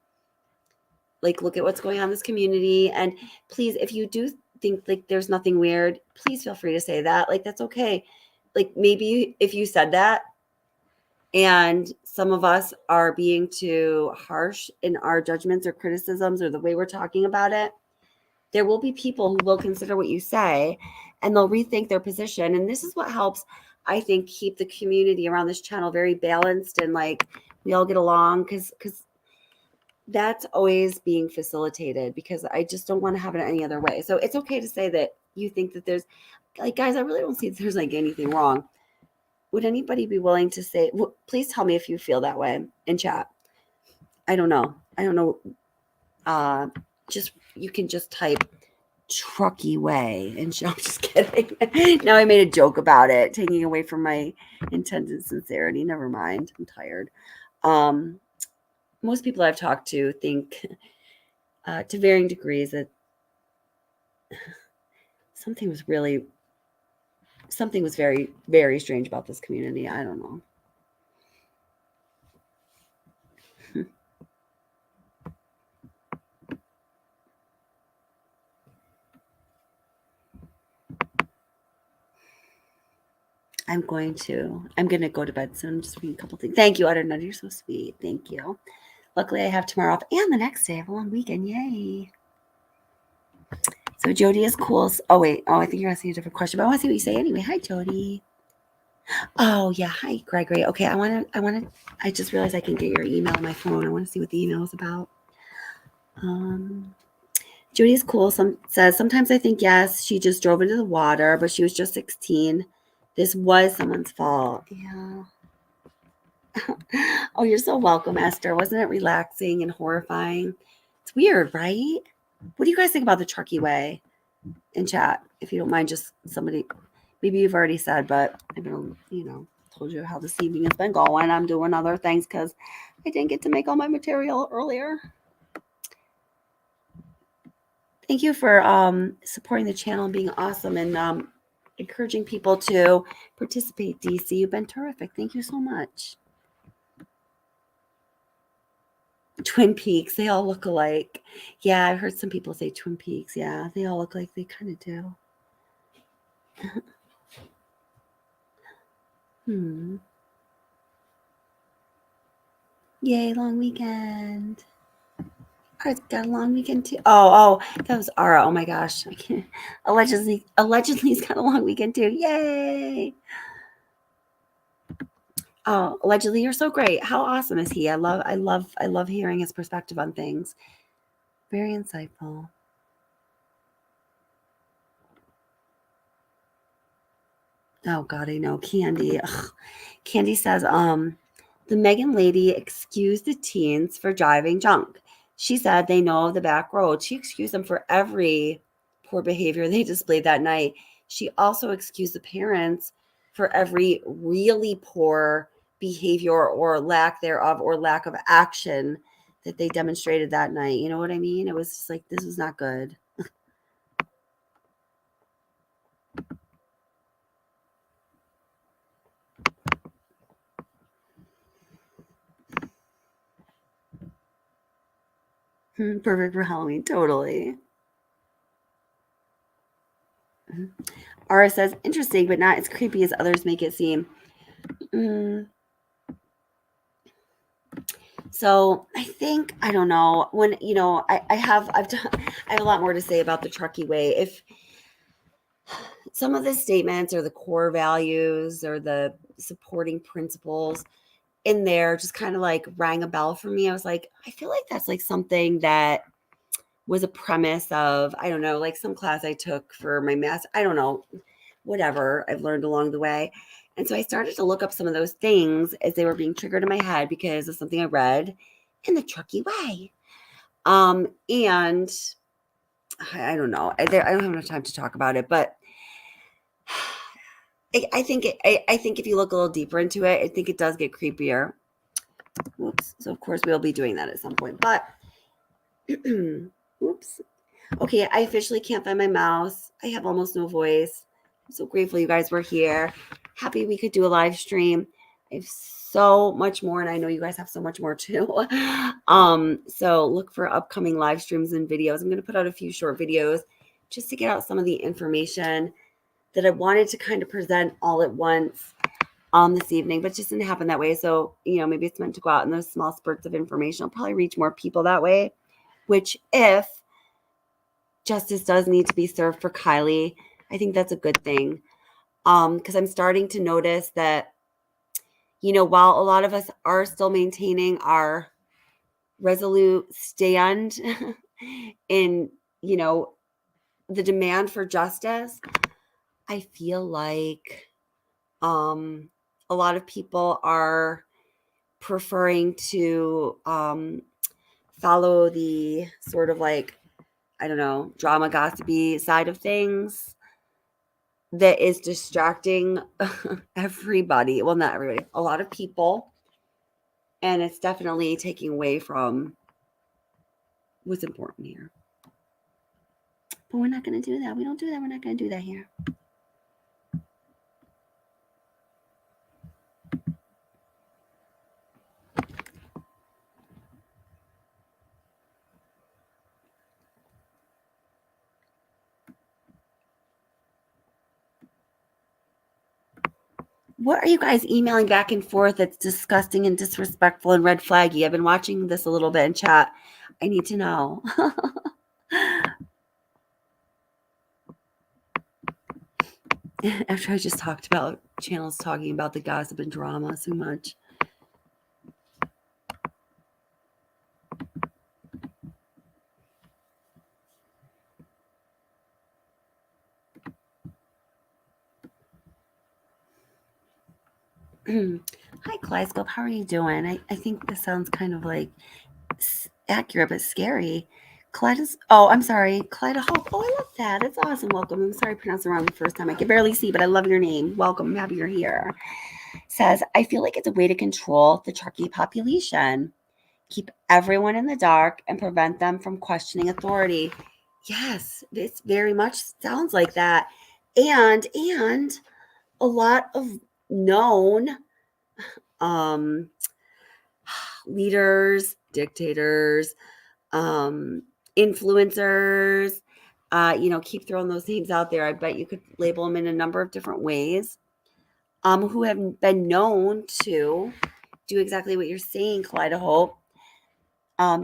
like, look at what's going on in this community? And please, if you do think like there's nothing weird, please feel free to say that. Like, that's okay. Like, maybe if you said that and some of us are being too harsh in our judgments or criticisms or the way we're talking about it, there will be people who will consider what you say and they'll rethink their position. And this is what helps, I think, keep the community around this channel very balanced and like we all get along, because that's always being facilitated, because I just don't want to have it any other way. So it's okay to say that you think that there's, like, guys, I really don't see that there's like anything wrong. Would anybody be willing to say, well, please tell me if you feel that way in chat. I don't know. Just, you can just type Truckee Way and I'm just kidding. Now I made a joke about it, taking away from my intended sincerity. Never mind. I'm tired. Most people I've talked to think to varying degrees that something was very, very strange about this community. I don't know. I'm going to go to bed soon. Just reading a couple things. Thank you, Utternut. You're so sweet. Thank you. Luckily, I have tomorrow off and the next day. I have a long weekend. Yay. So Jody is cool. Oh, wait. Oh, I think you're asking a different question, but I want to see what you say anyway. Hi, Jody. Oh, yeah. Hi, Gregory. Okay. I just realized I can get your email on my phone. I want to see what the email is about. Jody is cool. Says, sometimes I think, yes, she just drove into the water, but she was just 16. This was someone's fault. Yeah. Oh, you're so welcome, Esther. Wasn't it relaxing and horrifying? It's weird, right? What do you guys think about the Truckee Way in chat? If you don't mind, just somebody, maybe you've already said, but I've been, told you how this evening has been going. I'm doing other things because I didn't get to make all my material earlier. Thank you for supporting the channel and being awesome and encouraging people to participate, DC. You've been terrific. Thank you so much. Twin Peaks, they all look alike. Yeah, I've heard some people say Twin Peaks. Yeah, they all look like they kind of do. Yay, long weekend. Ara's got a long weekend too. Oh, that was Ara. Oh my gosh. I can't. Allegedly he's got a long weekend too. Yay. Oh, allegedly, you're so great. How awesome is he? I love hearing his perspective on things. Very insightful. Oh God, I know. Candy. Ugh. Candy says, the Megan lady excused the teens for driving drunk. She said they know the back road. She excused them for every poor behavior they displayed that night. She also excused the parents for every really poor behavior or lack thereof or lack of action that they demonstrated that night. You know what I mean? It was just like, this was not good. Perfect for Halloween. Totally. Ara says, interesting, but not as creepy as others make it seem. So I think, I don't know, when, I have a lot more to say about the Truckee Way. If some of the statements or the core values or the supporting principles in there just kind of like rang a bell for me. I was like, I feel like that's like something that was a premise of, I don't know, like some class I took for my math. I don't know, whatever I've learned along the way. And so I started to look up some of those things as they were being triggered in my head because of something I read in the Truckee Way. And I don't know, I don't have enough time to talk about it, but I think if you look a little deeper into it, I think it does get creepier. Whoops. So of course we'll be doing that at some point, but oops. Okay, I officially can't find my mouse. I have almost no voice. so grateful you guys were here. Happy we could do a live stream. I have so much more, and I know you guys have so much more too. So look for upcoming live streams and videos. I'm going to put out a few short videos just to get out some of the information that I wanted to kind of present all at once this evening, but it just didn't happen that way. So, maybe it's meant to go out in those small spurts of information. I'll probably reach more people that way, which if justice does need to be served for Kiely, I think that's a good thing. Because I'm starting to notice that, while a lot of us are still maintaining our resolute stand in, the demand for justice, I feel like a lot of people are preferring to follow the sort of like, I don't know, drama gossipy side of things that is distracting everybody. Well, not everybody, a lot of people. And it's definitely taking away from what's important here. But we're not going to do that. We don't do that. We're not going to do that here. What are you guys emailing back and forth that's disgusting and disrespectful and red flaggy? I've been watching this a little bit in chat. I need to know. After I just talked about channels talking about the gossip and drama so much. Hi, Kaleidoscope. How are you doing? I think this sounds kind of like accurate but scary. I'm sorry. Kaleidohope. Oh, I love that. That's awesome. Welcome. I'm sorry I pronounced it wrong the first time. I can barely see, but I love your name. Welcome. I'm happy you're here. Says, I feel like it's a way to control the Truckee population. Keep everyone in the dark and prevent them from questioning authority. Yes, it very much sounds like that. And a lot of known leaders, dictators, influencers, keep throwing those names out there. I bet you could label them in a number of different ways, who have been known to do exactly what you're saying, Kaleidohope.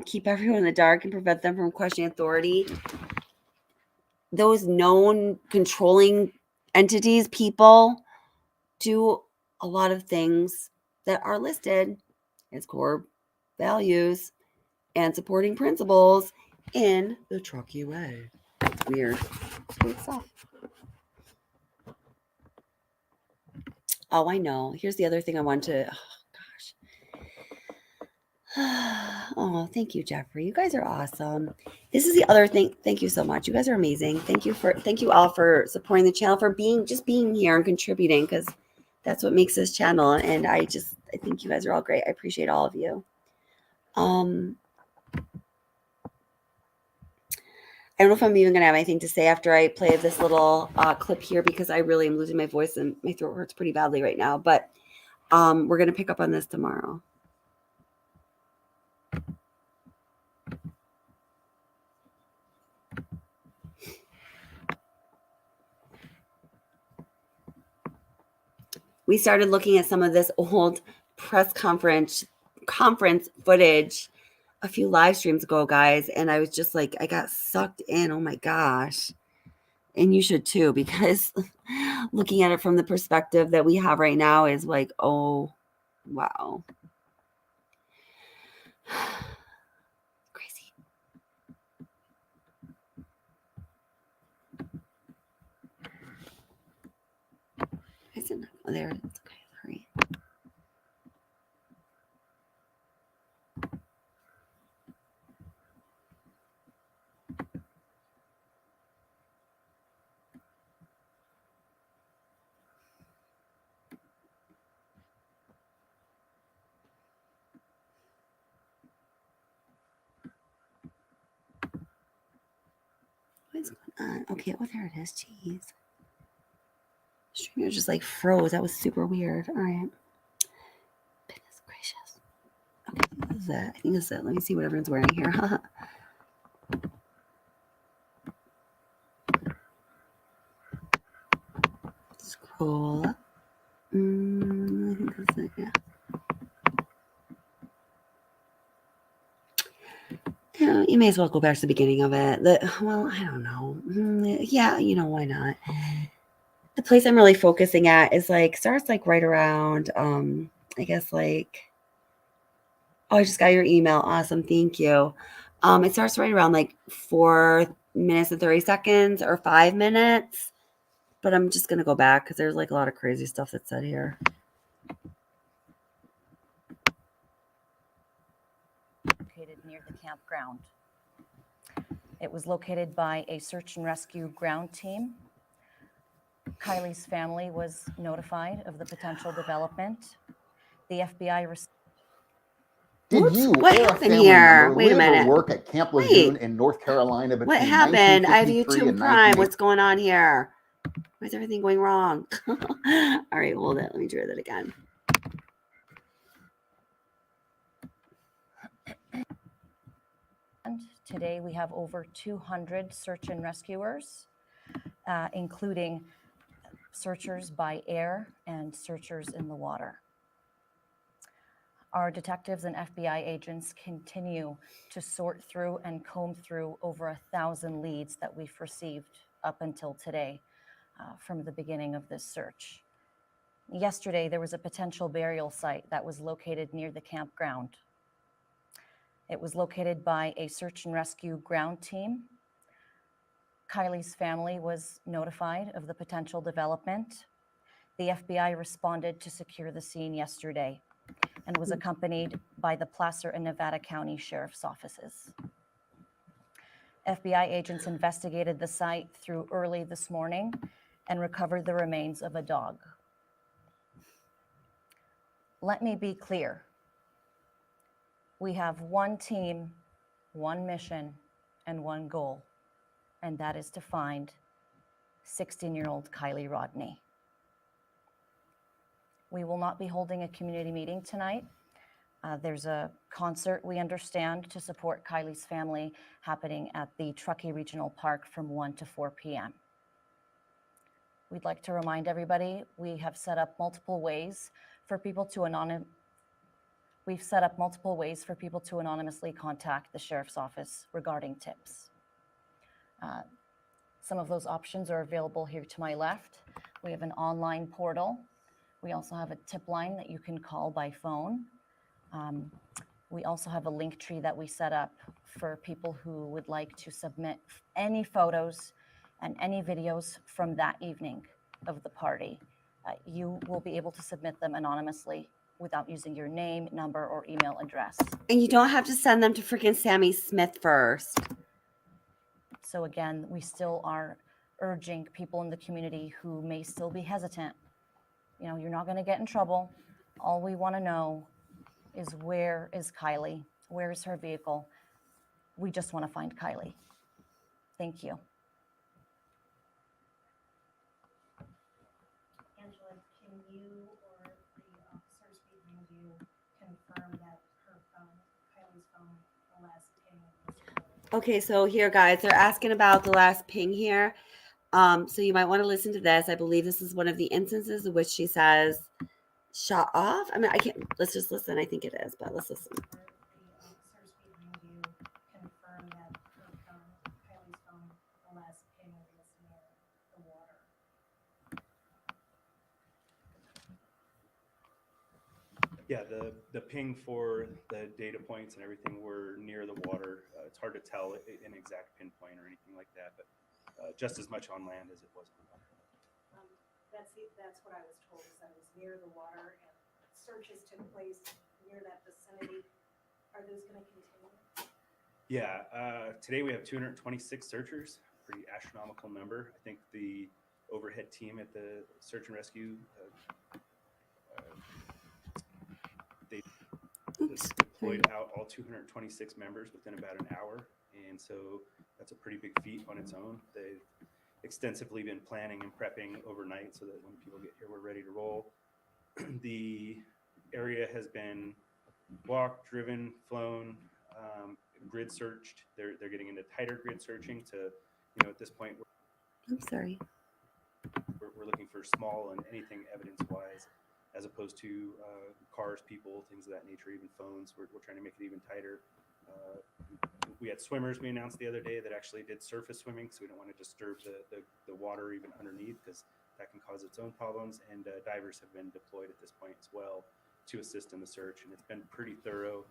Keep everyone in the dark and prevent them from questioning authority. Those known controlling entities, people, do a lot of things that are listed as core values and supporting principles in the Truckee Way. It's weird. It's weird stuff. Oh, I know. Here's the other thing I want to. Oh, thank you, Jeffrey. You guys are awesome. This is the other thing. Thank you so much. You guys are amazing. Thank you all for supporting the channel, for being here and contributing, because that's what makes this channel. And I think you guys are all great. I appreciate all of you. I don't know if I'm even going to have anything to say after I play this little clip here, because I really am losing my voice and my throat hurts pretty badly right now. But we're going to pick up on this tomorrow. We started looking at some of this old press conference footage a few live streams ago, guys, and I was just like, I got sucked in. Oh my gosh. And you should too, because looking at it from the perspective that we have right now is like, oh, wow. Crazy. Isn't it? Oh, there it is. Okay, hurry. What's going on? Okay, well, there it is. Jeez. Streamer just like froze. That was super weird. All right. Goodness gracious. Okay, what is that? I think it's it. Let me see what everyone's wearing here. Scroll up. I think that's it. Yeah. Yeah, you may as well go back to the beginning of it. Well, I don't know. Yeah, why not? The place I'm really focusing at is starts right around I guess oh, I just got your email. Awesome, thank you. It starts right around 4 minutes and 30 seconds or 5 minutes. But I'm just gonna go back because there's a lot of crazy stuff that's said here. Located near the campground. It was located by a search and rescue ground team. Kiely's family was notified of the potential development. The FBI Did you what or a happened family here? member Wait a live minute. or work at Camp Lejeune in North Carolina between What happened? I have 1953 YouTube and Prime. What's going on here? Why is everything going wrong? All right, hold it. Let me try that again. Today we have over 200 search and rescuers, including searchers by air and searchers in the water. Our detectives and FBI agents continue to sort through and comb through over 1,000 leads that we've received up until today from the beginning of this search. Yesterday, there was a potential burial site that was located near the campground. It was located by a search and rescue ground team. Kiely's family was notified of the potential development. The FBI responded to secure the scene yesterday and was accompanied by the Placer and Nevada County Sheriff's offices. FBI agents investigated the site through early this morning and recovered the remains of a dog. Let me be clear. We have one team, one mission, and one goal, and that is to find 16-year-old Kiely Rodni. We will not be holding a community meeting tonight. There's a concert, we understand, to support Kiely's family happening at the Truckee Regional Park from 1 to 4 p.m. We'd like to remind everybody we have set up multiple ways for people to anonymously contact the Sheriff's Office regarding tips. Some of those options are available here to my left. We have an online portal. We also have a tip line that you can call by phone. We also have a link tree that we set up for people who would like to submit any photos and any videos from that evening of the party. You will be able to submit them anonymously without using your name, number, or email address. And you don't have to send them to freaking Sammy Smith first. So again, we still are urging people in the community who may still be hesitant. You're not going to get in trouble. All we want to know is, where is Kiely? Where is her vehicle? We just want to find Kiely. Thank you. Angela, can you or the officers behind you confirm that her phone, Kiely's phone, the last ping was? Okay, so here, guys, they're asking about the last ping here. So you might want to listen to this. I believe this is one of the instances in which she says, shut off. I mean, I can't, let's just listen. I think it is, but let's listen. The officers behind you confirm that her phone, Kiely's phone, the last ping was near the water. Yeah, the ping for the data points and everything were near the water. It's hard to tell an exact pinpoint or anything like that, but just as much on land as it was on water. That's what I was told, is that it was near the water and searches took place near that vicinity. Are those going to continue? Yeah, today we have 226 searchers, pretty astronomical number. I think the overhead team at the search and rescue, they deployed out all 226 members within about an hour. And so that's a pretty big feat on its own. They extensively been planning and prepping overnight so that when people get here, we're ready to roll. The area has been walked, driven, flown, grid searched. They're getting into tighter grid searching to, at this point, I'm sorry. we're looking for small and anything evidence-wise, as opposed to cars, people, things of that nature, even phones. We're trying to make it even tighter. We had swimmers we announced the other day that actually did surface swimming, so we don't want to disturb the water even underneath, because that can cause its own problems. And divers have been deployed at this point as well to assist in the search, and it's been pretty thorough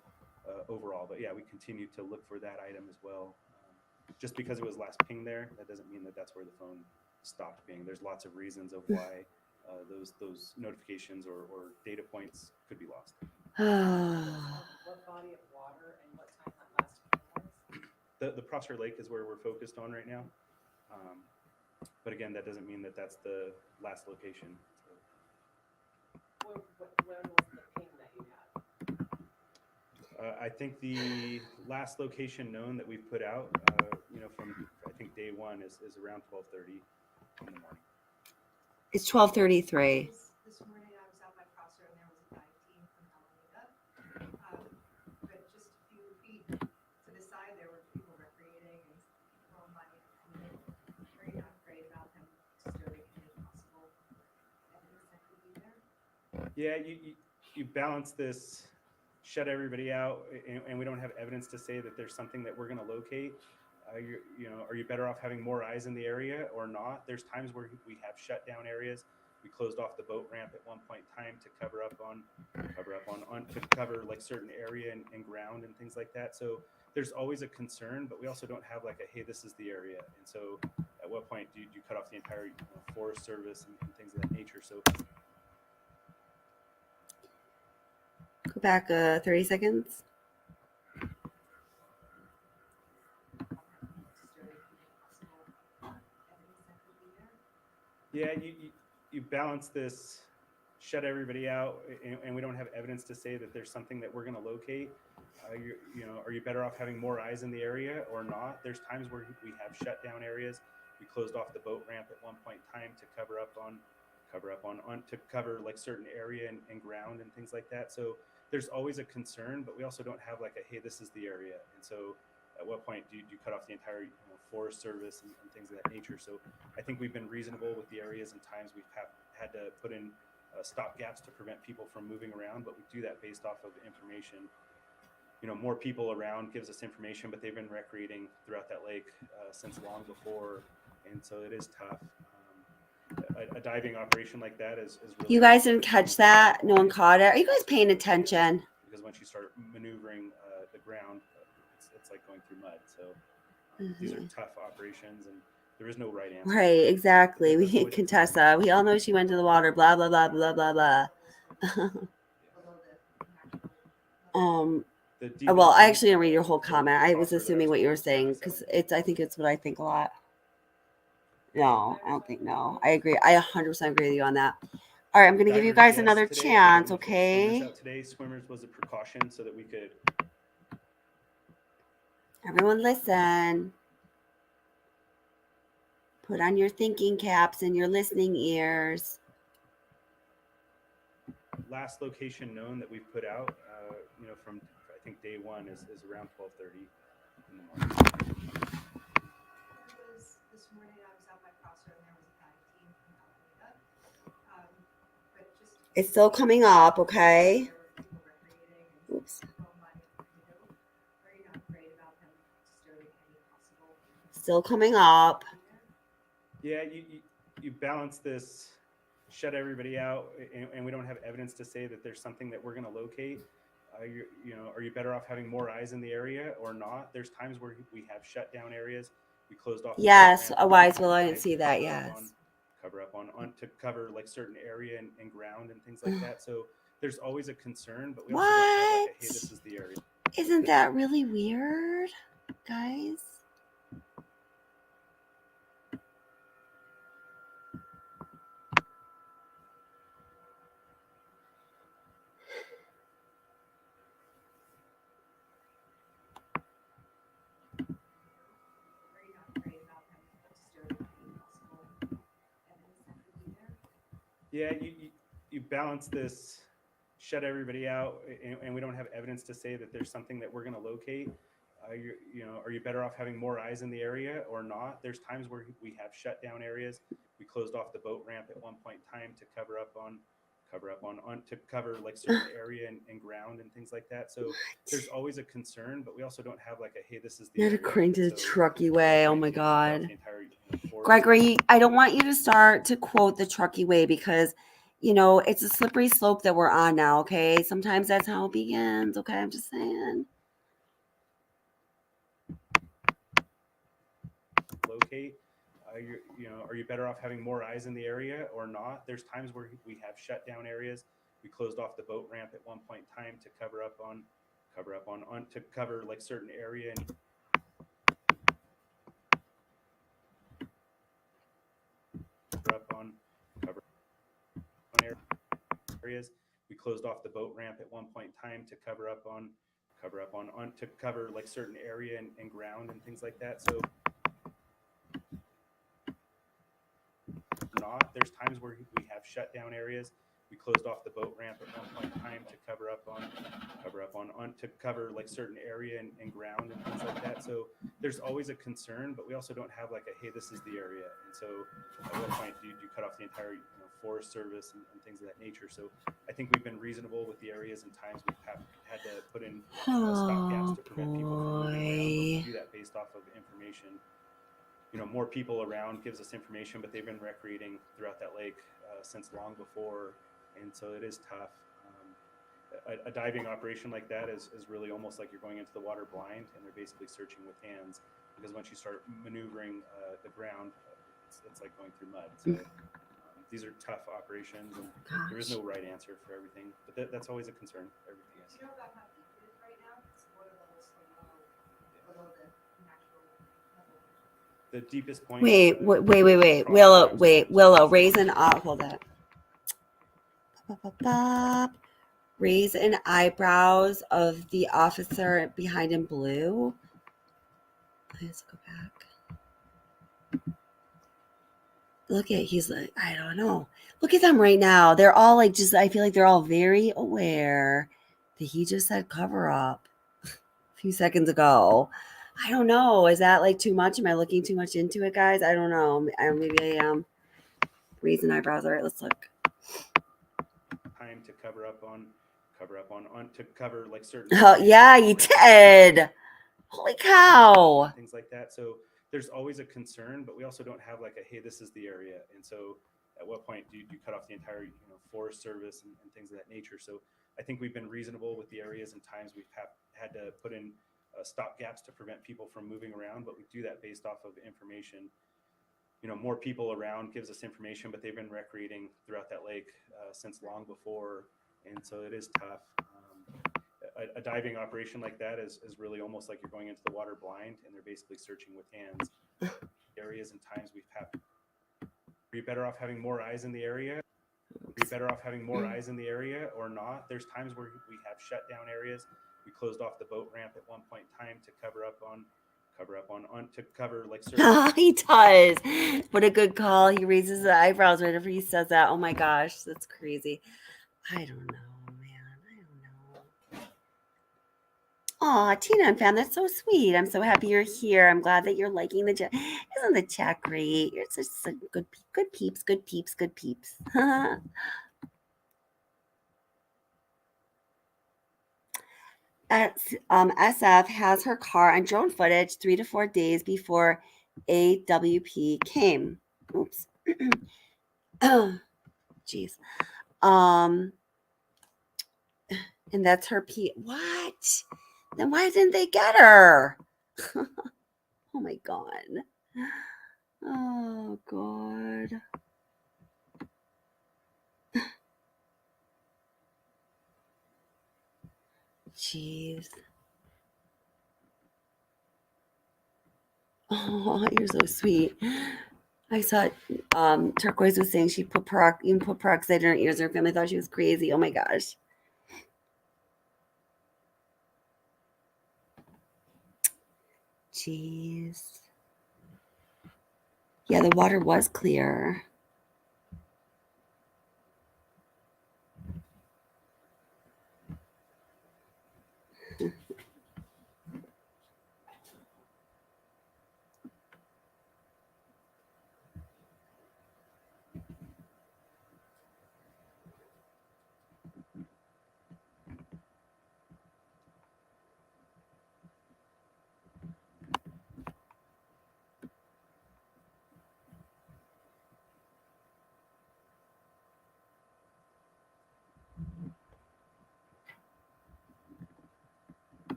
overall. But yeah, we continue to look for that item as well. Just because it was last pinged there, that doesn't mean that that's where the phone stopped being. There's lots of reasons of why those notifications or data points could be lost. What body of water and what time that last ping was? The Prosser Lake is where we're focused on right now. But again, that doesn't mean that that's the last location. When was the ping that you had? I think the last location known that we've put out, from I think day one is around 12:30 in the morning. It's 12:33. This morning I was out by Prosser and there was a dive team from Alameda. But just a few feet to the side there were people recreating and throwing money. Are you not afraid about them disturbing any possible evidence that could be there? Yeah, you balance this, shut everybody out, and we don't have evidence to say that there's something that we're going to locate. Are you better off having more eyes in the area or not? There's times where we have shut down areas. We closed off the boat ramp at one point in time to cover like certain area and ground and things like that. So there's always a concern, but we also don't have like a, hey, this is the area. And so at what point do you cut off the entire Forest Service and things of that nature? So Go back 30 seconds. yeah, you balance this, shut everybody out, and we don't have evidence to say that there's something that we're going to locate. Are you better off having more eyes in the area or not? There's times where we have shut down areas. We closed off the boat ramp at one point in time to cover like certain area and ground and things like that. So there's always a concern, but we also don't have like a, hey, this is the area. And so at what point do you cut off the entire Forest Service and things of that nature? So I think we've been reasonable with the areas and times we've had to put in stop gaps to prevent people from moving around, but we do that based off of information. More people around gives us information, but they've been recreating throughout that lake since long before, and so it is tough. A diving operation like that is really. You guys didn't catch that? No one caught it? Are you guys paying attention? Because once you start maneuvering the ground, it's like going through mud. So these are tough operations, and there is no right answer. Right, exactly. We Contessa. We all know she went to the water. Blah blah blah blah blah blah. Well, I actually didn't read your whole comment. I was assuming what you were saying because I think it's what I think a lot. No, I don't think no. I agree. I 100% agree with you on that. All right, I'm going to give you guys another chance, okay? Today, swimmers was a precaution so that we could. Everyone listen. Put on your thinking caps and your listening ears. Last location known that we've put out, from I think day one is around 12:30 in the morning. This morning I was out by Prosser and there was a dive team from Alameda. But just it's still coming up, okay? Oops. Are you not afraid about them disturbing any possible? Still coming up. Yeah, you balance this, shut everybody out, and we don't have evidence to say that there's something that we're going to locate. Are you better off having more eyes in the area or not? There's times where we have shut down areas. We closed off. Yes, a wise will. I didn't see that. Yes. To cover like certain area and ground and things like that. So there's always a concern, but we what? Also don't have like a, hey, this is the area. Isn't that really weird, guys? Yeah, you balance this, shut everybody out, and we don't have evidence to say that there's something that we're going to locate. Are you better off having more eyes in the area or not? There's times where we have shut down areas. We closed off the boat ramp at one point in time to cover like certain area and ground and things like that. So there's always a concern, but we also don't have like a, hey, this is the Not area. according to the Truckee Way. Oh my God. The entire, Gregory, I don't want you to start to quote the Truckee Way because, it's a slippery slope that we're on now, okay? Sometimes that's how it begins, okay? I'm just saying. Locate. Are you better off having more eyes in the area or not? There's times where we have shut down areas. We closed off the boat ramp at one point in time to cover like certain area and areas. We closed off the boat ramp at one point in time to cover like certain area and ground and things like that. So there's times where we have shut down areas. We closed off the boat ramp at one point in time to cover like certain area and ground and things like that. So there's always a concern, but we also don't have like a, hey, this is the area. And so at what point do you cut off the entire Forest Service and things of that nature? So I think we've been reasonable with the areas and times we've had to put in stopgaps to prevent people from moving around. We do that based off of information. More people around gives us information, but they've been recreating throughout that lake since long before, and so it is tough. A diving operation like that is really almost like you're going into the water blind, and they're basically searching with hands, because once you start maneuvering the ground, it's like going through mud. So these are tough operations, and there is no right answer for everything, but that's always a concern. Everything is. Do you know about how deep it is right now? It's water levels below the natural level. The deepest point. Wait. Willow, raise an hold that. Raise an eyebrows of the officer behind in blue. Let's go back. Look at, he's like, I don't know. Look at them right now. They're all like, I feel like they're all very aware that he just said cover up a few seconds ago. I don't know. Is that like too much? Am I looking too much into it, guys? I don't know. Maybe I am. Raising eyebrows. All right, let's look. Time to cover like certain. Oh yeah, you did. Holy cow. Things like that. So there's always a concern, but we also don't have like a, hey, this is the area. And so at what point do you cut off the entire Forest Service and things of that nature? So I think we've been reasonable with the areas and times we've had to put in stopgaps to prevent people from moving around, but we do that based off of information. More people around gives us information, but they've been recreating throughout that lake since long before, and so it is tough. A diving operation like that is really almost like you're going into the water blind, and they're basically searching with hands. Areas and times we've had. Are you better off having more eyes in the area? Or not? There's times where we have shut down areas. We closed off the boat ramp at one point in time to cover like certain. He does. What a good call. He raises the eyebrows right after he says that. Oh my gosh, that's crazy. I don't know, man. I don't know. Aw, Tina and fam, that's so sweet. I'm so happy you're here. I'm glad that you're liking the chat. Isn't the chat great? You're such a good peeps. SF has her car on drone footage 3 to 4 days before AWP came. Oops. Oh, jeez. And that's her What? Then why didn't they get her? Oh my God. Oh God. Jeez. Oh, you're so sweet. I saw Turquoise was saying she put peroxide in her ears. Her family thought she was crazy. Oh my gosh. Jeez. Yeah, the water was clear.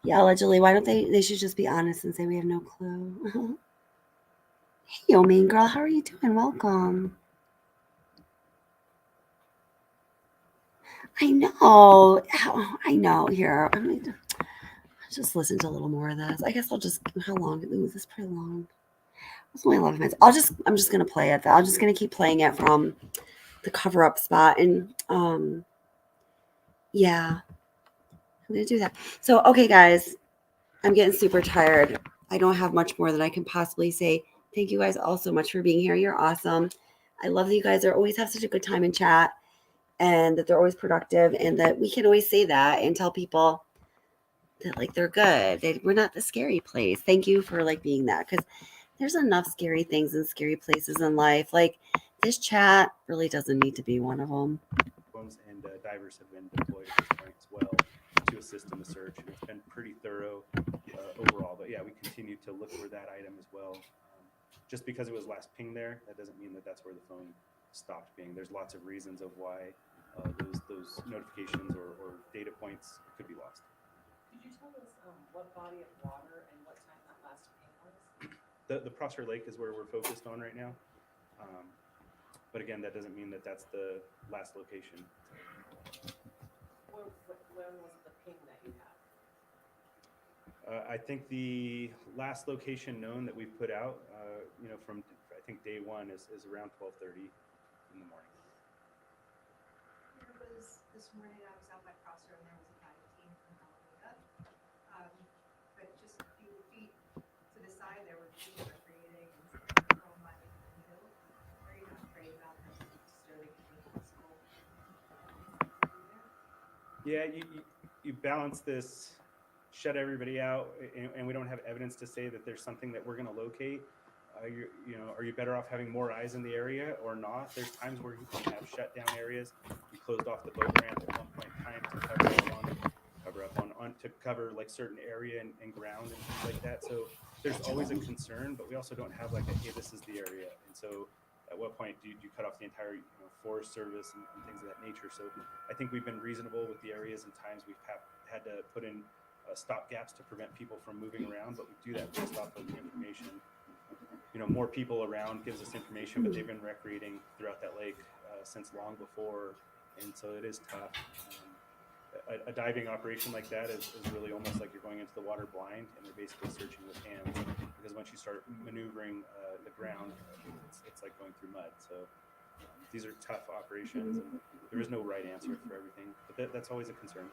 Yeah, allegedly. Why don't they should just be honest and say we have no clue. Hey, yo, mean girl, how are you doing? Welcome. I know. I know. Here, I mean, just listen to a little more of this. I guess I'll just. How long? Ooh, this is pretty long. It's only 11 minutes. I'm just gonna play it. I'm just gonna keep playing it from the cover up spot, and yeah, I'm gonna do that. So, okay, guys, I'm getting super tired. I don't have much more that I can possibly say. Thank you guys all so much for being here. You're awesome. I love that you guys always have such a good time in chat, and that they're always productive, and that we can always say that and tell people that like they're good. We're not the scary place. Thank you for like being that, because there's enough scary things and scary places in life. Like this chat really doesn't need to be one of them. And divers have been deployed at this point as well to assist in the search, and it's been pretty thorough overall. But yeah, we continue to look for that item as well. Just because it was last pinged there, that doesn't mean that that's where the phone stopped being. There's lots of reasons of why those notifications or data points could be lost. Could you tell us what body of water and what time that last ping was? The Prosser Lake is where we're focused on right now. But again, that doesn't mean that that's the last location. When was the ping that you had? I think the last location known that we've put out, from I think day one is around 12:30 in the morning. There was this morning. I was out by Prosser and there was a dive team from Alameda, but just a few feet to the side there were people recreating and throwing mud into the hill. Are you not afraid about them disturbing any possible? Yeah, you balance this, shut everybody out, and we don't have evidence to say that there's something that we're going to locate. Are you better off having more eyes in the area or not? There's times where you can have shut down areas. We closed off the boat ramp at one point in time to cover like certain area and ground and things like that. So there's always a concern, but we also don't have like hey, this is the area. And so at what point do you cut off the entire Forest Service and things of that nature? So I think we've been reasonable with the areas and times we've had to put in stop gaps to prevent people from moving around, but we do that based off of the information. More people around gives us information, but they've been recreating throughout that lake since long before, and so it is tough. A diving operation like that is really almost like you're going into the water blind, and they're basically searching with hands, because once you start maneuvering the ground, it's like going through mud. So these are tough operations, and there is no right answer for everything, but that's always a concern.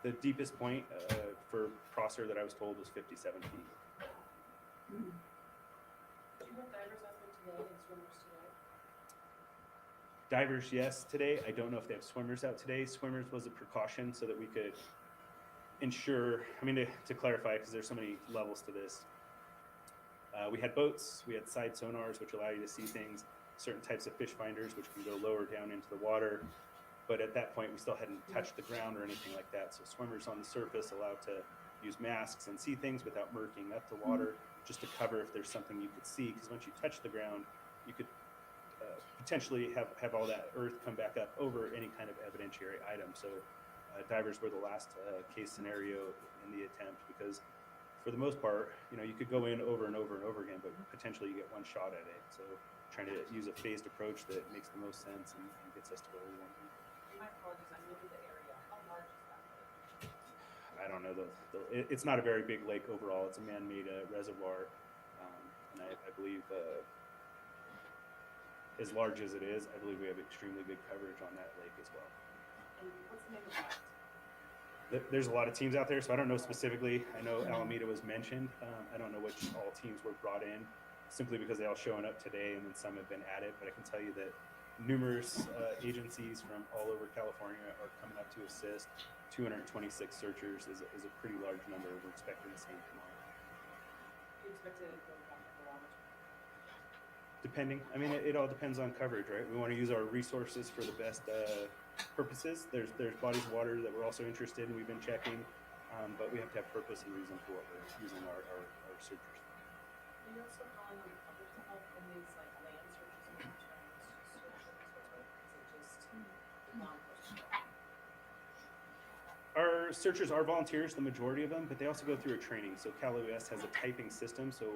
The deepest point for Prosser that I was told was 57 feet. Do you have divers out there today and swimmers today? Divers, yes, today. I don't know if they have swimmers out today. Swimmers was a precaution so that we could ensure, to clarify, because there's so many levels to this. We had boats, we had side sonars, which allow you to see things, certain types of fish finders, which can go lower down into the water. But at that point, we still hadn't touched the ground or anything like that. So swimmers on the surface allowed to use masks and see things without murking up the water, just to cover if there's something you could see. Because once you touch the ground, you could potentially have all that earth come back up over any kind of evidentiary item. So divers were the last case scenario in the attempt, because for the most part, you could go in over and over and over again, but potentially you get one shot at it. So trying to use a phased approach that makes the most sense and gets us to where we want to be. My apologies, I moved the area. How large is that lake? I don't know. It's not a very big lake overall. It's a man-made reservoir, and I believe, as large as it is, I believe we have extremely good coverage on that lake as well. And what's the name of that? There's a lot of teams out there, so I don't know specifically. I know Alameda was mentioned. I don't know which all teams were brought in, simply because they all showing up today, and then some have been added. But I can tell you that numerous agencies from all over California are coming up to assist. 226 searchers is a pretty large number. We're expecting the same tomorrow. Do you expect to go back to the water? Depending. It all depends on coverage, right? We want to use our resources for the best purposes. There's bodies of water that we're also interested in. We've been checking, but we have to have purpose and reason for what we're using our searchers. Are you also calling on the public to help in these land searches and returns? Is it just Our searchers are volunteers, the majority of them, but they also go through a training. So CalOS has a typing system. So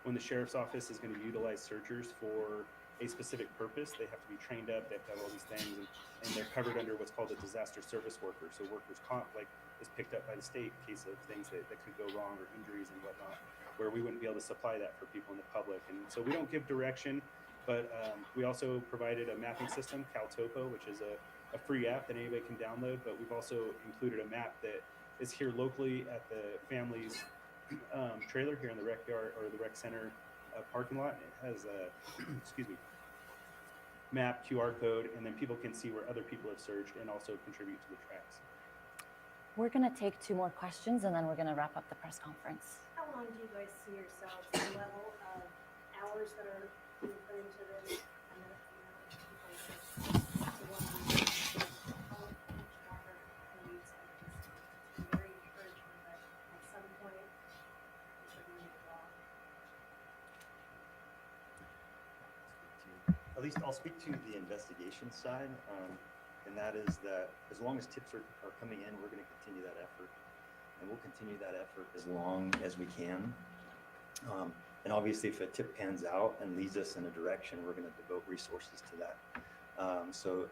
when the sheriff's office is going to utilize searchers for a specific purpose, they have to be trained up, they have to have all these things, and they're covered under what's called a disaster service worker. So workers' comp is picked up by the state in case of things that could go wrong or injuries and whatnot, where we wouldn't be able to supply that for people in the public. And so we don't give direction, but we also provided a mapping system, CalTopo, which is a free app that anybody can download, but we've also included a map that is here locally at the family's trailer here in the rec yard or the rec center parking lot. It has a map, QR code, and then people can see where other people have searched and also contribute to the tracks. We're going to take 2 more questions and then we're going to wrap up the press conference. How long do you guys see yourselves, the level of hours that are being put into this, and then people to one how much longer can we expect this to be very encouraging, but at some point it's going to be wrong. At least I'll speak to the investigation side, and that is that as long as tips are coming in, we're going to continue that effort, and we'll continue that effort as long as we can. And obviously, if a tip pans out and leads us in a direction, we're going to devote resources to that. So,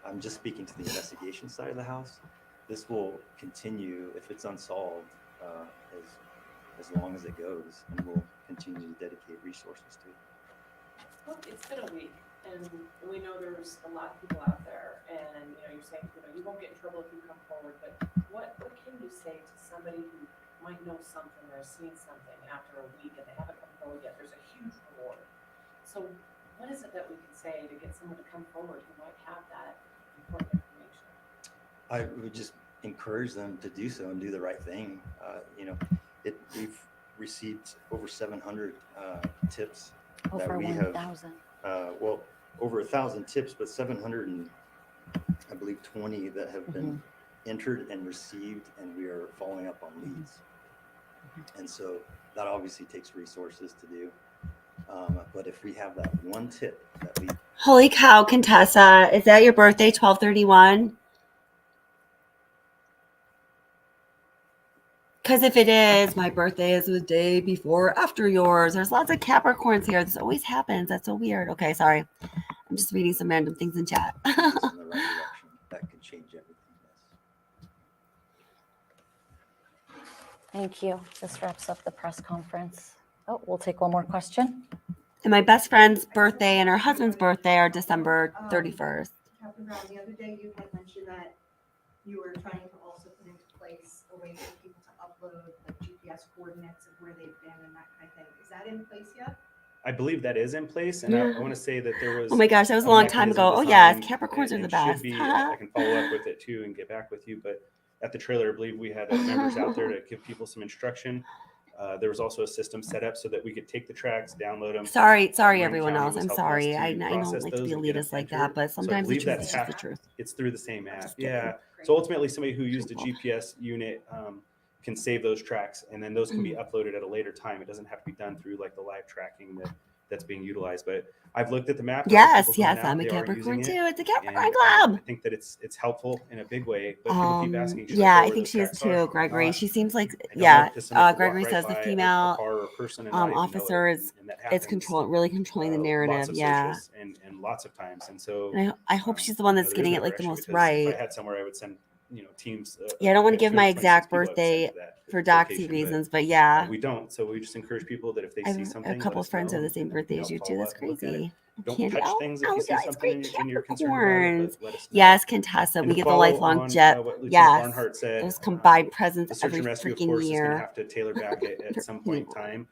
I'm just speaking to the investigation side of the house. This will continue if it's unsolved as long as it goes, and we'll continue to dedicate resources to it. Well, it's been a week, and we know there's a lot of people out there, and you're saying you won't get in trouble if you come forward. But what can you say to somebody who might know something or seen something after a week and they haven't come forward yet? There's a huge reward. So what is it that we can say to get someone to come forward who might have that important information? I would just encourage them to do so and do the right thing. We've received over 700 tips. Over 1,000. Over 1,000 tips, but 700 and I believe 20 that have been entered and received, and we are following up on leads. And so that obviously takes resources to do. But if we have that one tip that we... Holy cow, Contessa, is that your birthday, 12/31? Because if it is, my birthday is the day before after yours. There's lots of Capricorns here. This always happens. That's so weird. Okay, sorry. I'm just reading some random things in chat. in the right direction, that could change everything. Thank you. This wraps up the press conference. Oh, we'll take one more question. And my best friend's birthday and her husband's birthday are December 31st. Captain Brown, the other day you had mentioned that you were trying to also put into place a way for people to upload like GPS coordinates of where they've been and that kind of thing. Is that in place yet? I believe that is in place, and I want to say that there was. Oh my gosh, that was a long time ago. Oh yes, Capricorns are the best. I can follow up with it too and get back with you. But at the trailer, I believe we had members out there to give people some instruction. There was also a system set up so that we could take the tracks, download them. Sorry, everyone else. I'm sorry. I don't like to be elitist like that, but sometimes the truth is just the truth. It's through the same app. Yeah. So ultimately, somebody who used a GPS unit can save those tracks, and then those can be uploaded at a later time. It doesn't have to be done through like the live tracking that's being utilized. But I've looked at the map. Yes, I'm a Capricorn too. It's a Capricorn club. I think that it's helpful in a big way. But people keep asking. Yeah, I think she is too, Gregory. She seems like Gregory says the female officer is really controlling the narrative. Yeah, and lots of times, and so I hope she's the one that's getting it like the most right. If I had somewhere, I would send teams. I don't want to give my exact birthday for doxy reasons, but yeah, we don't. So we just encourage people that if they see something, a couple of friends have the same birthday as you too. That's crazy. Don't touch things if you see something and you're concerned about it, let us know. Yes, Contessa, we get the lifelong jet. Yes, those combined presents every freaking year. Have to tailor back at some point in time,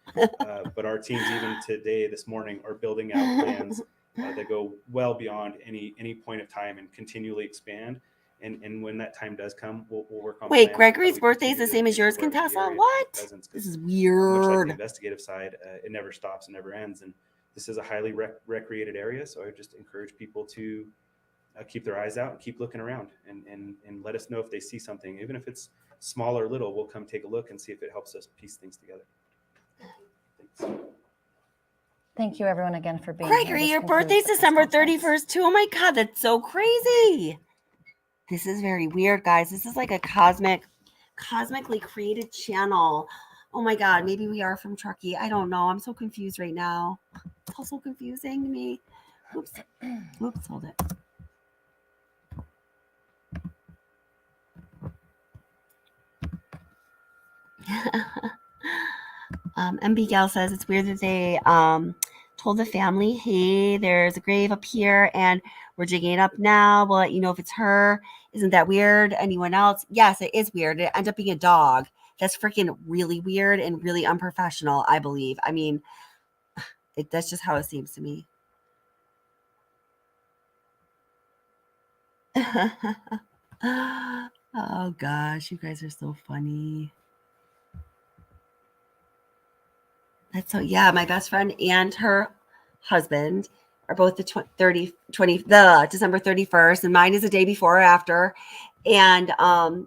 but our teams even today, this morning, are building out plans that go well beyond any point of time and continually expand. And when that time does come, we'll work on. Wait, Gregory's birthday is the same as yours, Contessa? What? This is weird. Much like the investigative side, it never stops and never ends. And this is a highly recreated area, so I just encourage people to keep their eyes out and keep looking around and let us know if they see something, even if it's small or little. We'll come take a look and see if it helps us piece things together. Thanks. Thank you, everyone, again for being Gregory, here. your birthday's December 31st, too. Oh my God, that's so crazy. This is very weird, guys. This is like a cosmically created channel. Oh my God, maybe we are from Truckee. I don't know. I'm so confused right now. It's all so confusing to me. Oops. Oops, hold it. MB Gal says it's weird that they told the family, hey, there's a grave up here and we're digging it up now. We'll let you know if it's her. Isn't that weird? Anyone else? Yes, it is weird. It ended up being a dog. That's freaking really weird and really unprofessional, I believe. I mean, that's just how it seems to me. Oh gosh, you guys are so funny. That's so, yeah, my best friend and her husband are both the December 31st, and mine is a day before or after. And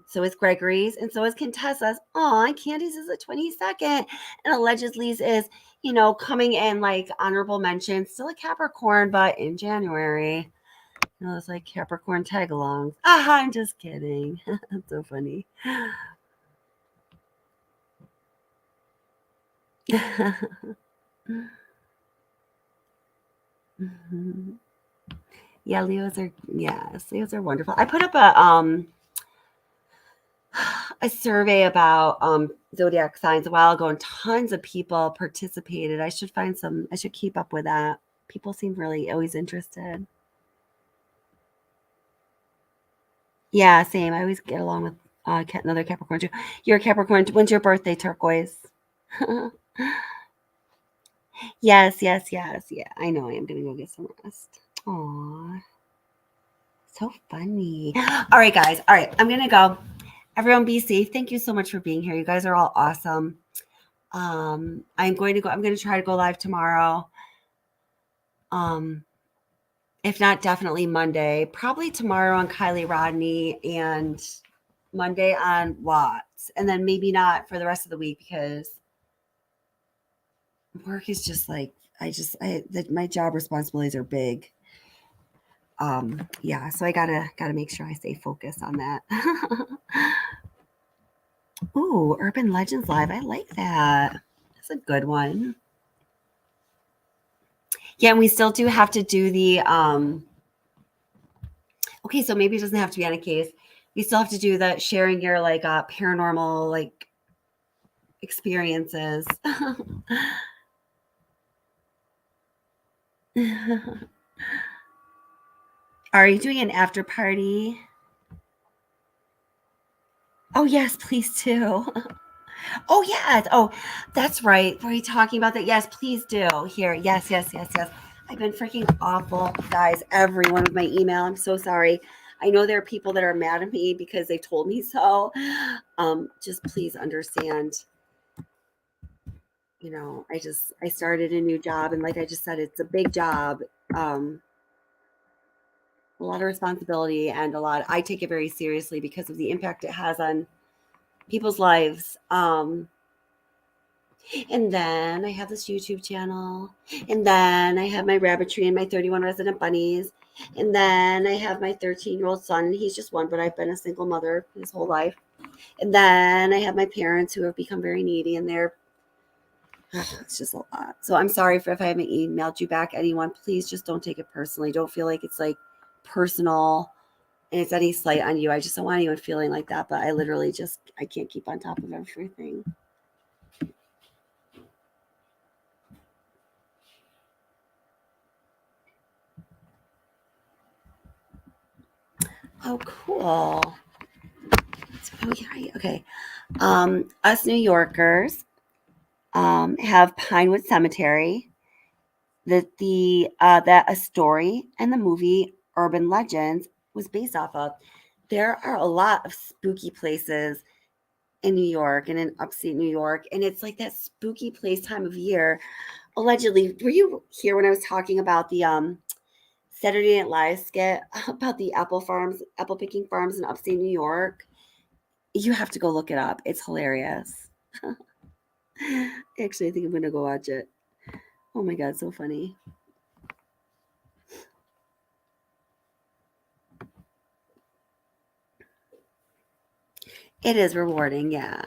so is Gregory's, and so is Contessa's. Oh, and Candy's is the 22nd, and allegedly is, coming in like honorable mention, still a Capricorn, but in January. It's like Capricorn tag-alongs. I'm just kidding. That's so funny. Yeah, Leos are wonderful. I put up a survey about zodiac signs a while ago, and tons of people participated. I should keep up with that. People seem really always interested. Yeah, same. I always get along with another Capricorn too. You're a Capricorn. When's your birthday, Turquoise? Yes. Yeah, I know. I am gonna go get some rest. Aw, so funny. All right, guys. All right, I'm gonna go. Everyone, be safe. Thank you so much for being here. You guys are all awesome. I'm going to try to go live tomorrow. If not, definitely Monday. Probably tomorrow on Kiely, Rodni, and Monday on Watts, and then maybe not for the rest of the week because work is just like my job responsibilities are big. Yeah, so I gotta make sure I stay focused on that. Ooh, Urban Legends Live. I like that. That's a good one. Yeah, and we still do have to do the okay, so maybe it doesn't have to be on a case. We still have to do the sharing your paranormal experiences. Are you doing an after party? Oh yes, please do. Oh yes. Oh, that's right. Were you talking about that? Yes, please do. Here. Yes. I've been freaking awful, guys. Everyone with my email. I'm so sorry. I know there are people that are mad at me because they told me so. Just please understand. I started a new job, and like I just said, it's a big job. A lot of responsibility and I take it very seriously because of the impact it has on people's lives. And then I have this YouTube channel, and then I have my rabbitry and my 31 resident bunnies, and then I have my 13-year-old son, and he's just one, but I've been a single mother his whole life. And then I have my parents who have become very needy, and it's just a lot. So I'm sorry if I haven't emailed you back. Anyone, please just don't take it personally. Don't feel like it's personal and it's any slight on you. I just don't want anyone feeling like that, but I literally I can't keep on top of everything. Oh, cool. Oh, yeah. Okay. Us New Yorkers have Pinewood Cemetery, that a story and the movie Urban Legends was based off of. There are a lot of spooky places in New York and in upstate New York, and it's like that spooky place time of year. Allegedly, were you here when I was talking about the Saturday Night Live skit about the apple picking farms in upstate New York? You have to go look it up. It's hilarious. Actually, I think I'm going to go watch it. Oh my God, so funny. It is rewarding, yeah.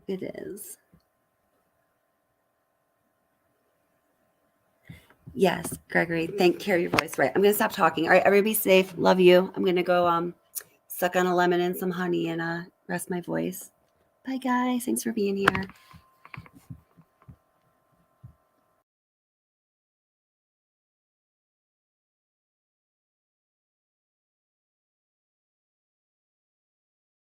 It is. Yes, Gregory, take care of your voice. Right, I'm going to stop talking. All right, everybody be safe. Love you. I'm going to go suck on a lemon and some honey and rest my voice. Bye, guys. Thanks for being here.